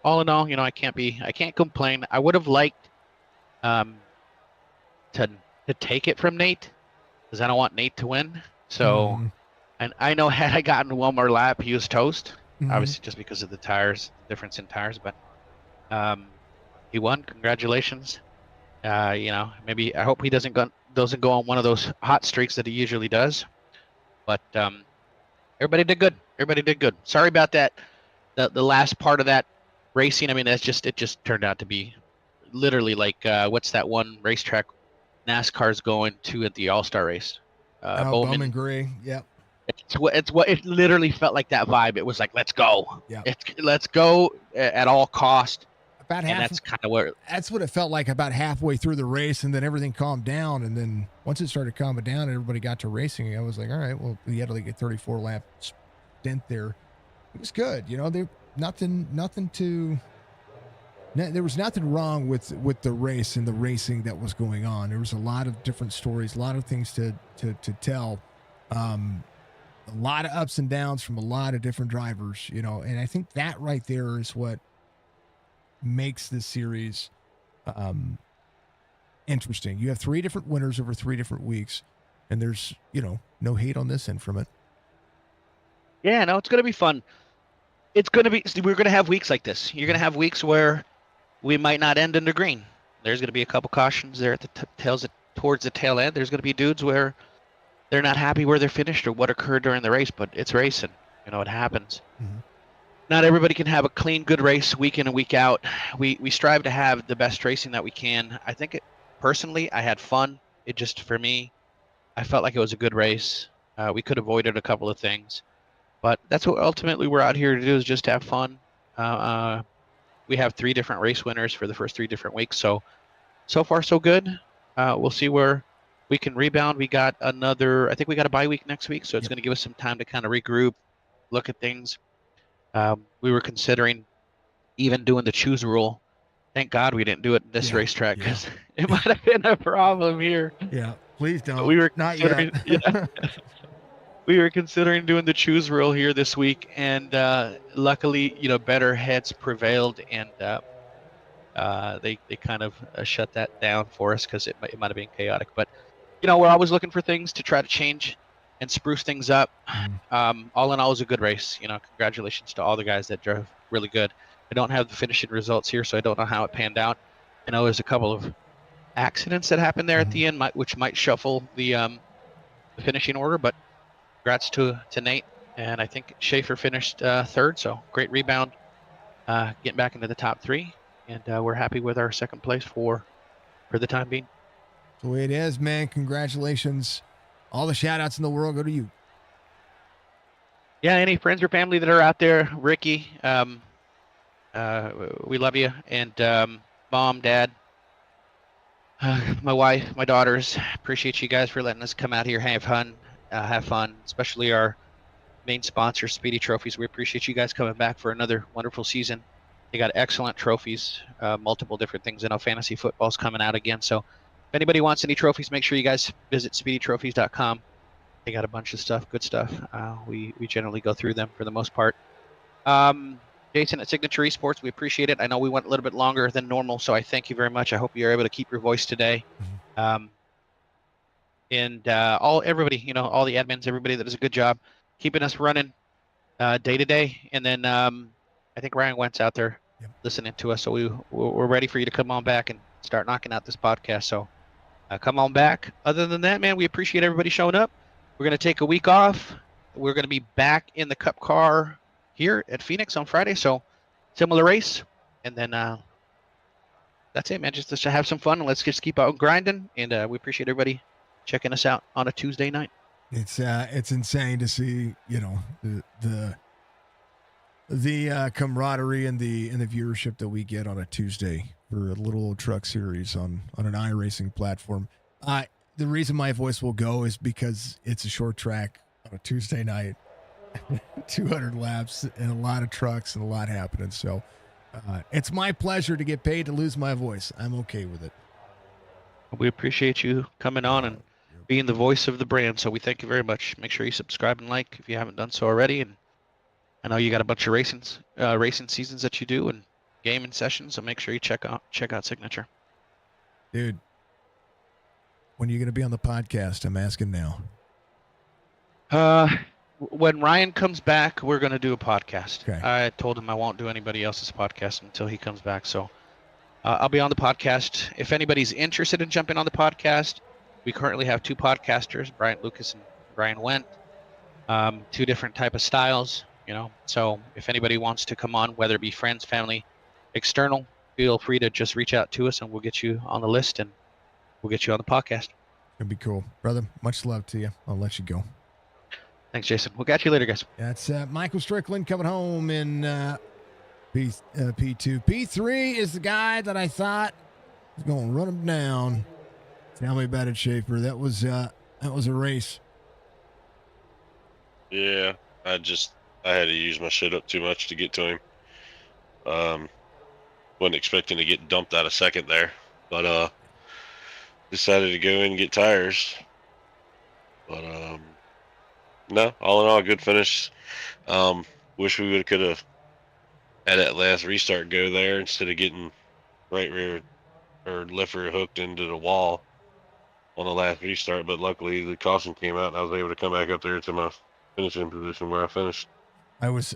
all in all, I can't complain. I would have liked to take it from Nate, because I don't want Nate to win. So, and I know had I gotten one more lap, he was toast. Obviously, just because of the tires, difference in tires. But he won. Congratulations. Maybe I hope he doesn't go on one of those hot streaks that he usually does. But everybody did good. Sorry about that. The last part of that racing. I mean, it just turned out to be literally like what's that one racetrack NASCAR's going to at the All-Star race? Bowman Gray. Yep. It's what it literally felt like, that vibe. It was like, let's go. Yeah. Let's go at all cost. About half. And that's kind of where. That's what it felt like about halfway through the race, and then everything calmed down. And then once it started calming down, and everybody got to racing, I was like, all right, well, we had like a 34 lap stint there. It was good, There was nothing wrong with the race and the racing that was going on. There was a lot of different stories, a lot of things to tell. A lot of ups and downs from a lot of different drivers, and I think that right there is what makes this series interesting. You have 3 different winners over 3 different weeks, and there's, no hate on this end from it. Yeah, no, it's going to be fun. We're going to have weeks like this. You're going to have weeks where we might not end in the green. There's going to be a couple cautions there at the towards the tail end. There's going to be dudes where they're not happy where they're finished or what occurred during the race, but it's racing. It happens. Mm-hmm. Not everybody can have a clean, good race week in and week out. We strive to have the best racing that we can. I think personally, I had fun. It just, for me, I felt like it was a good race. We could have avoided a couple of things, but that's what ultimately we're out here to do, is just have fun. We have 3 different race winners for the first 3 different weeks. So far so good. We'll see where we can rebound. I think we got a bye week next week. So it's going to give us some time to kind of regroup, look at things. We were considering even doing the choose rule. Thank God we didn't do it in this racetrack, because it might have been a problem here. Yeah, please don't. We were not yet. We were considering doing the choose rule here this week, and luckily, better heads prevailed, and they kind of shut that down for us, because it might have been chaotic. But we're always looking for things to try to change and spruce things up. All in all, it was a good race. Congratulations to all the guys that drove really good. I don't have the finishing results here, so I don't know how it panned out. I know there's a couple of accidents that happened there at the end, which might shuffle the finishing order, but congrats to Nate. And I think Schaefer finished 3rd, so great rebound. getting back into the top 3, and we're happy with our second place for the time being. The way it is, man. Congratulations. All the shout outs in the world go to you. Yeah, any friends or family that are out there, Ricky, we love you, and Mom, Dad, my wife, my daughters, appreciate you guys for letting us come out here, have fun, especially our main sponsor, Speedy Trophies. We appreciate you guys coming back for another wonderful season. They got excellent trophies, multiple different things. I know fantasy football's coming out again, so if anybody wants any trophies, make sure you guys visit speedytrophies.com. They got a bunch of stuff, good stuff. We generally go through them for the most part. Jason at Signature Esports, we appreciate it. I know we went a little bit longer than normal, so I thank you very much. I hope you're able to keep your voice today. And everybody, all the admins, everybody that does a good job keeping us running day to day. And then I think Ryan Wentz out there listening to us, so we're ready for you to come on back and start knocking out this podcast. So come on back. Other than that, man, we appreciate everybody showing up. We're going to take a week off. We're going to be back in the Cup car here at Phoenix on Friday. So similar race. And then that's it, man. Just to have some fun, and let's just keep out grinding. And we appreciate everybody checking us out on a Tuesday night. It's insane to see, the camaraderie and the viewership that we get on a Tuesday for a little old truck series on an iRacing platform. The reason my voice will go is because it's a short track on a Tuesday night, 200 laps and a lot of trucks and a lot happening. So it's my pleasure to get paid to lose my voice. I'm okay with it. We appreciate you coming on and being the voice of the brand. So we thank you very much. Make sure you subscribe and like if you haven't done so already. And I know you got a bunch of racing seasons that you do and gaming sessions. So make sure you check out Signature. Dude, when are you going to be on the podcast? I'm asking now. When Ryan comes back, we're going to do a podcast. Okay. I told him I won't do anybody else's podcast until he comes back. So I'll be on the podcast. If anybody's interested in jumping on the podcast, we currently have 2 podcasters, Brian Lucas and Brian Wendt, 2 different type of styles, So if anybody wants to come on, whether it be friends, family, external, feel free to just reach out to us and we'll get you on the list and we'll get you on the podcast. It'd be cool. Brother, much love to you. I'll let you go. Thanks, Jason. We'll catch you later, guys. That's Michael Strickland coming home in P2. P3 is the guy that I thought was going to run him down. Tell me about it, Schaefer. That was a race. Yeah, I had to use my shit up too much to get to him. Wasn't expecting to get dumped out of second there, but decided to go in and get tires. But no, all in all, good finish. Wish we could have had that last restart go there instead of getting right rear or left rear hooked into the wall on the last restart. But luckily, the caution came out, and I was able to come back up there to my finishing position where I finished. I was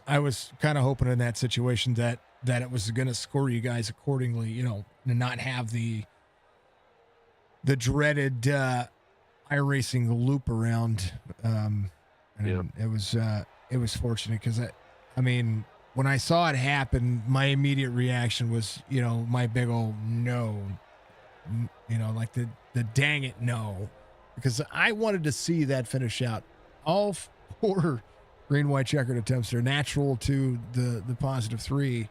kind of hoping in that situation that it was going to score you guys accordingly, and not have the dreaded iRacing loop around. It was fortunate because I mean, when I saw it happen, my immediate reaction was, my big old no, like the dang it no, because I wanted to see that finish out. All 4 green, white checkered attempts are natural to the positive 3.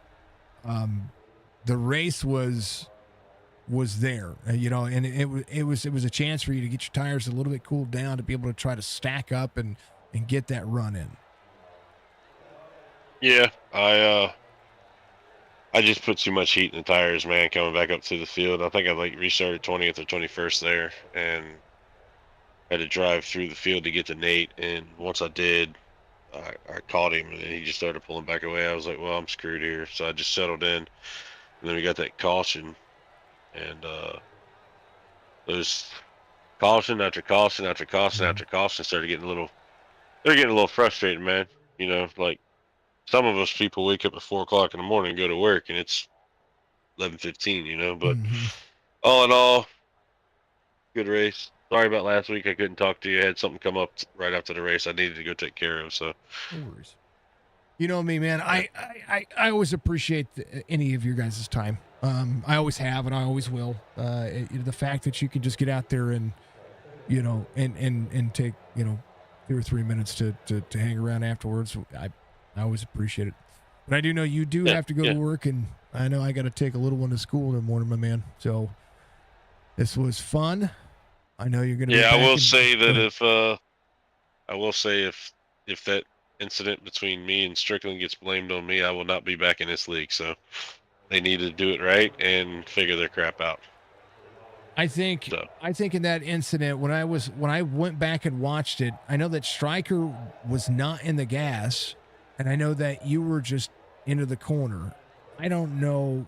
The race was there, and it was a chance for you to get your tires a little bit cooled down to be able to try to stack up and get that run in. Yeah, I just put too much heat in the tires, man, coming back up to the field. I think I restarted 20th or 21st there and had to drive through the field to get to Nate. And once I did, I caught him and he just started pulling back away. I was like, well, I'm screwed here. So I just settled in. And then we got that caution, and those caution after caution after caution after caution started getting they're getting a little frustrated, man. Like some of us people wake up at 4 o'clock in the morning and go to work, and it's 11:15, but all in all, good race. Sorry about last week. I couldn't talk to you. I had something come up right after the race I needed to go take care of. So, no worries. You know me, man. I always appreciate any of your guys' time. I always have, and I always will. The fact that you can just get out there and, and take, 2 or 3 minutes to hang around afterwards. I always appreciate it. But I do know you do have to go to work, and I know I got to take a little one to school in the morning, my man. So this was fun. I know you're going to. Yeah, I will say that if that incident between me and Strickland gets blamed on me, I will not be back in this league. So they need to do it right and figure their crap out. I think in that incident when I went back and watched it, I know that Stryker was not in the gas, and I know that you were just into the corner. I don't know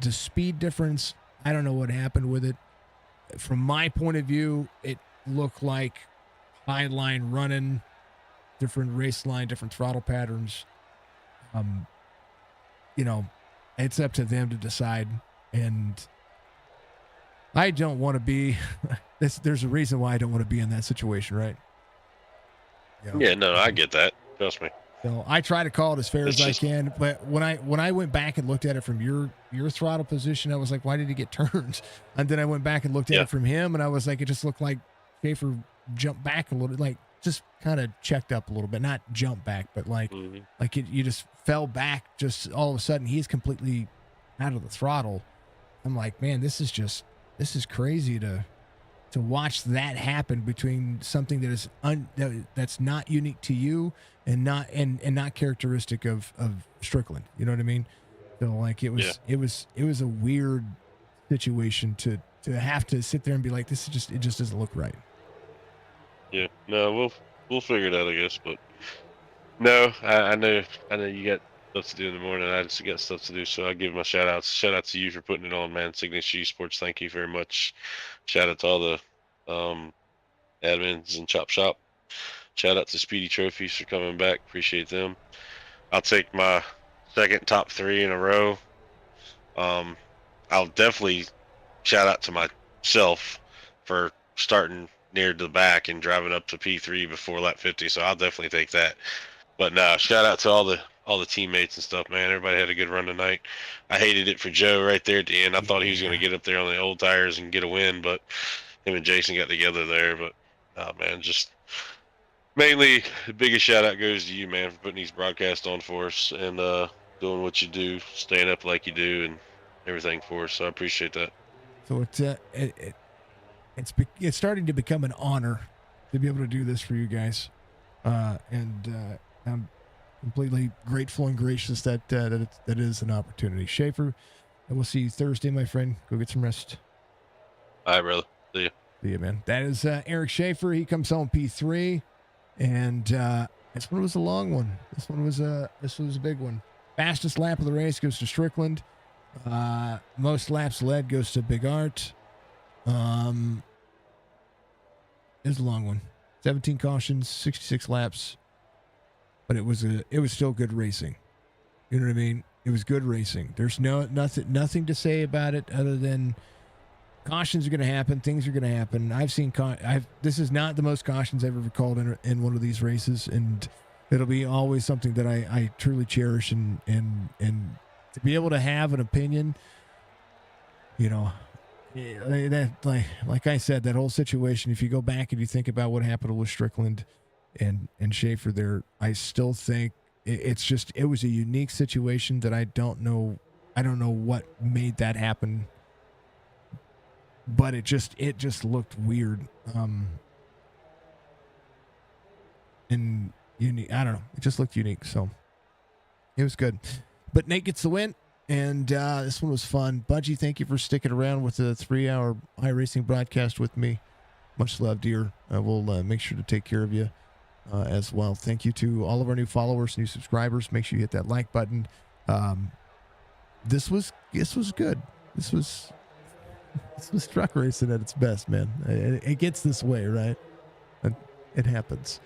the speed difference. I don't know what happened with it. From my point of view, it looked like high line running, different race line, different throttle patterns. It's up to them to decide, and I don't want to be. There's a reason why I don't want to be in that situation, right? Yeah, no, I get that. Trust me. So I try to call it as fair as I can, but when I went back and looked at it from your throttle position, I was like, why did he get turned? And then I went back and looked at it from him, and I was like, it just looked like Schaefer jumped back a little, like just kind of checked up a little bit, not jump back, but like you just fell back. Just all of a sudden, he's completely out of the throttle. I'm like, man, this is crazy to watch that happen between something that is that's not unique to you and not characteristic of Strickland. You know what I mean? So like it was a weird situation to have to sit there and be like, it just doesn't look right. Yeah, no, we'll figure it out, I guess. But no, I know you got stuff to do in the morning. I just got stuff to do, so I give my shout outs. Shout out to you for putting it on, man. Signature Esports, thank you very much. Shout out to all the admins and Chop Shop. Shout out to Speedy Trophies for coming back. Appreciate them. I'll take my second top 3 in a row. I'll definitely shout out to myself for starting near the back and driving up to P3 before lap 50. So I'll definitely take that. But no, shout out to all the teammates and stuff, man. Everybody had a good run tonight. I hated it for Joe right there at the end. I thought he was going to get up there on the old tires and get a win, but him and Jason got together there. But man, just mainly the biggest shout out goes to you, man, for putting these broadcasts on for us and doing what you do, staying up like you do, and everything for us. So I appreciate that. So it's starting to become an honor to be able to do this for you guys, and I'm completely grateful and gracious that it is an opportunity. Schaefer, and we'll see you Thursday, my friend. Go get some rest. All right, brother. See you. See you, man. That is Eric Schaefer. He comes home P3, and this one was a long one. This was a big one. Fastest lap of the race goes to Strickland. Most laps led goes to Big Art. It was a long one. 17 cautions, 66 laps. But it was still good racing. You know what I mean? It was good racing. There's nothing to say about it other than cautions are going to happen. Things are going to happen. I've seen this is not the most cautions I've ever called in one of these races, and it'll be always something that I truly cherish and to be able to have an opinion. That like I said, that whole situation. If you go back and you think about what happened with Strickland and Schaefer there, I still think it was a unique situation that I don't know what made that happen, but it just looked weird and unique. I don't know, it just looked unique, so it was good. But Nate gets the win, and this one was fun. Budgie, thank you for sticking around with the 3-hour iRacing broadcast with me. Much love, dear. We'll make sure to take care of you as well. Thank you to all of our new followers, new subscribers. Make sure you hit that like button. This was good. This was truck racing at its best, man. It gets this way, right? It happens.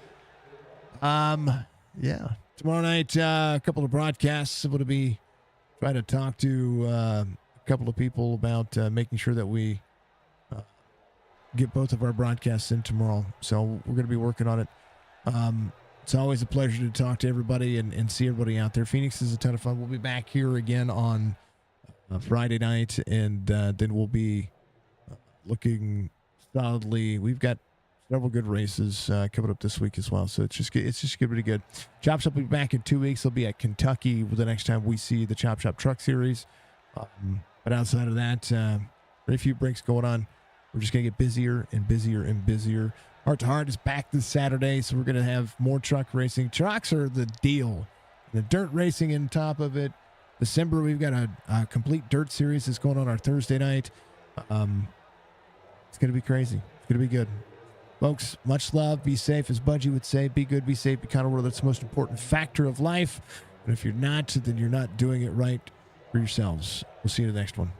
Yeah. Tomorrow night, a couple of broadcasts. I'm going to be trying to talk to a couple of people about making sure that we get both of our broadcasts in tomorrow. So we're going to be working on it. It's always a pleasure to talk to everybody and see everybody out there. Phoenix is a ton of fun. We'll be back here again on Friday night, and then we'll be looking solidly. We've got several good races coming up this week as well, so it's just pretty good. Chop Shop will be back in 2 weeks. They'll be at Kentucky the next time we see the Chop Shop Truck Series. But outside of that, very few breaks going on. We're just going to get busier and busier and busier. Heart to Heart is back this Saturday, so we're going to have more truck racing. Trucks are the deal. The dirt racing on top of it. December, we've got a complete dirt series that's going on our Thursday night. It's going to be crazy. It's going to be good. Folks, much love. Be safe, as Budgie would say. Be good, be safe, be kind of world. That's the most important factor of life. And if you're not, then you're not doing it right for yourselves. We'll see you in the next one.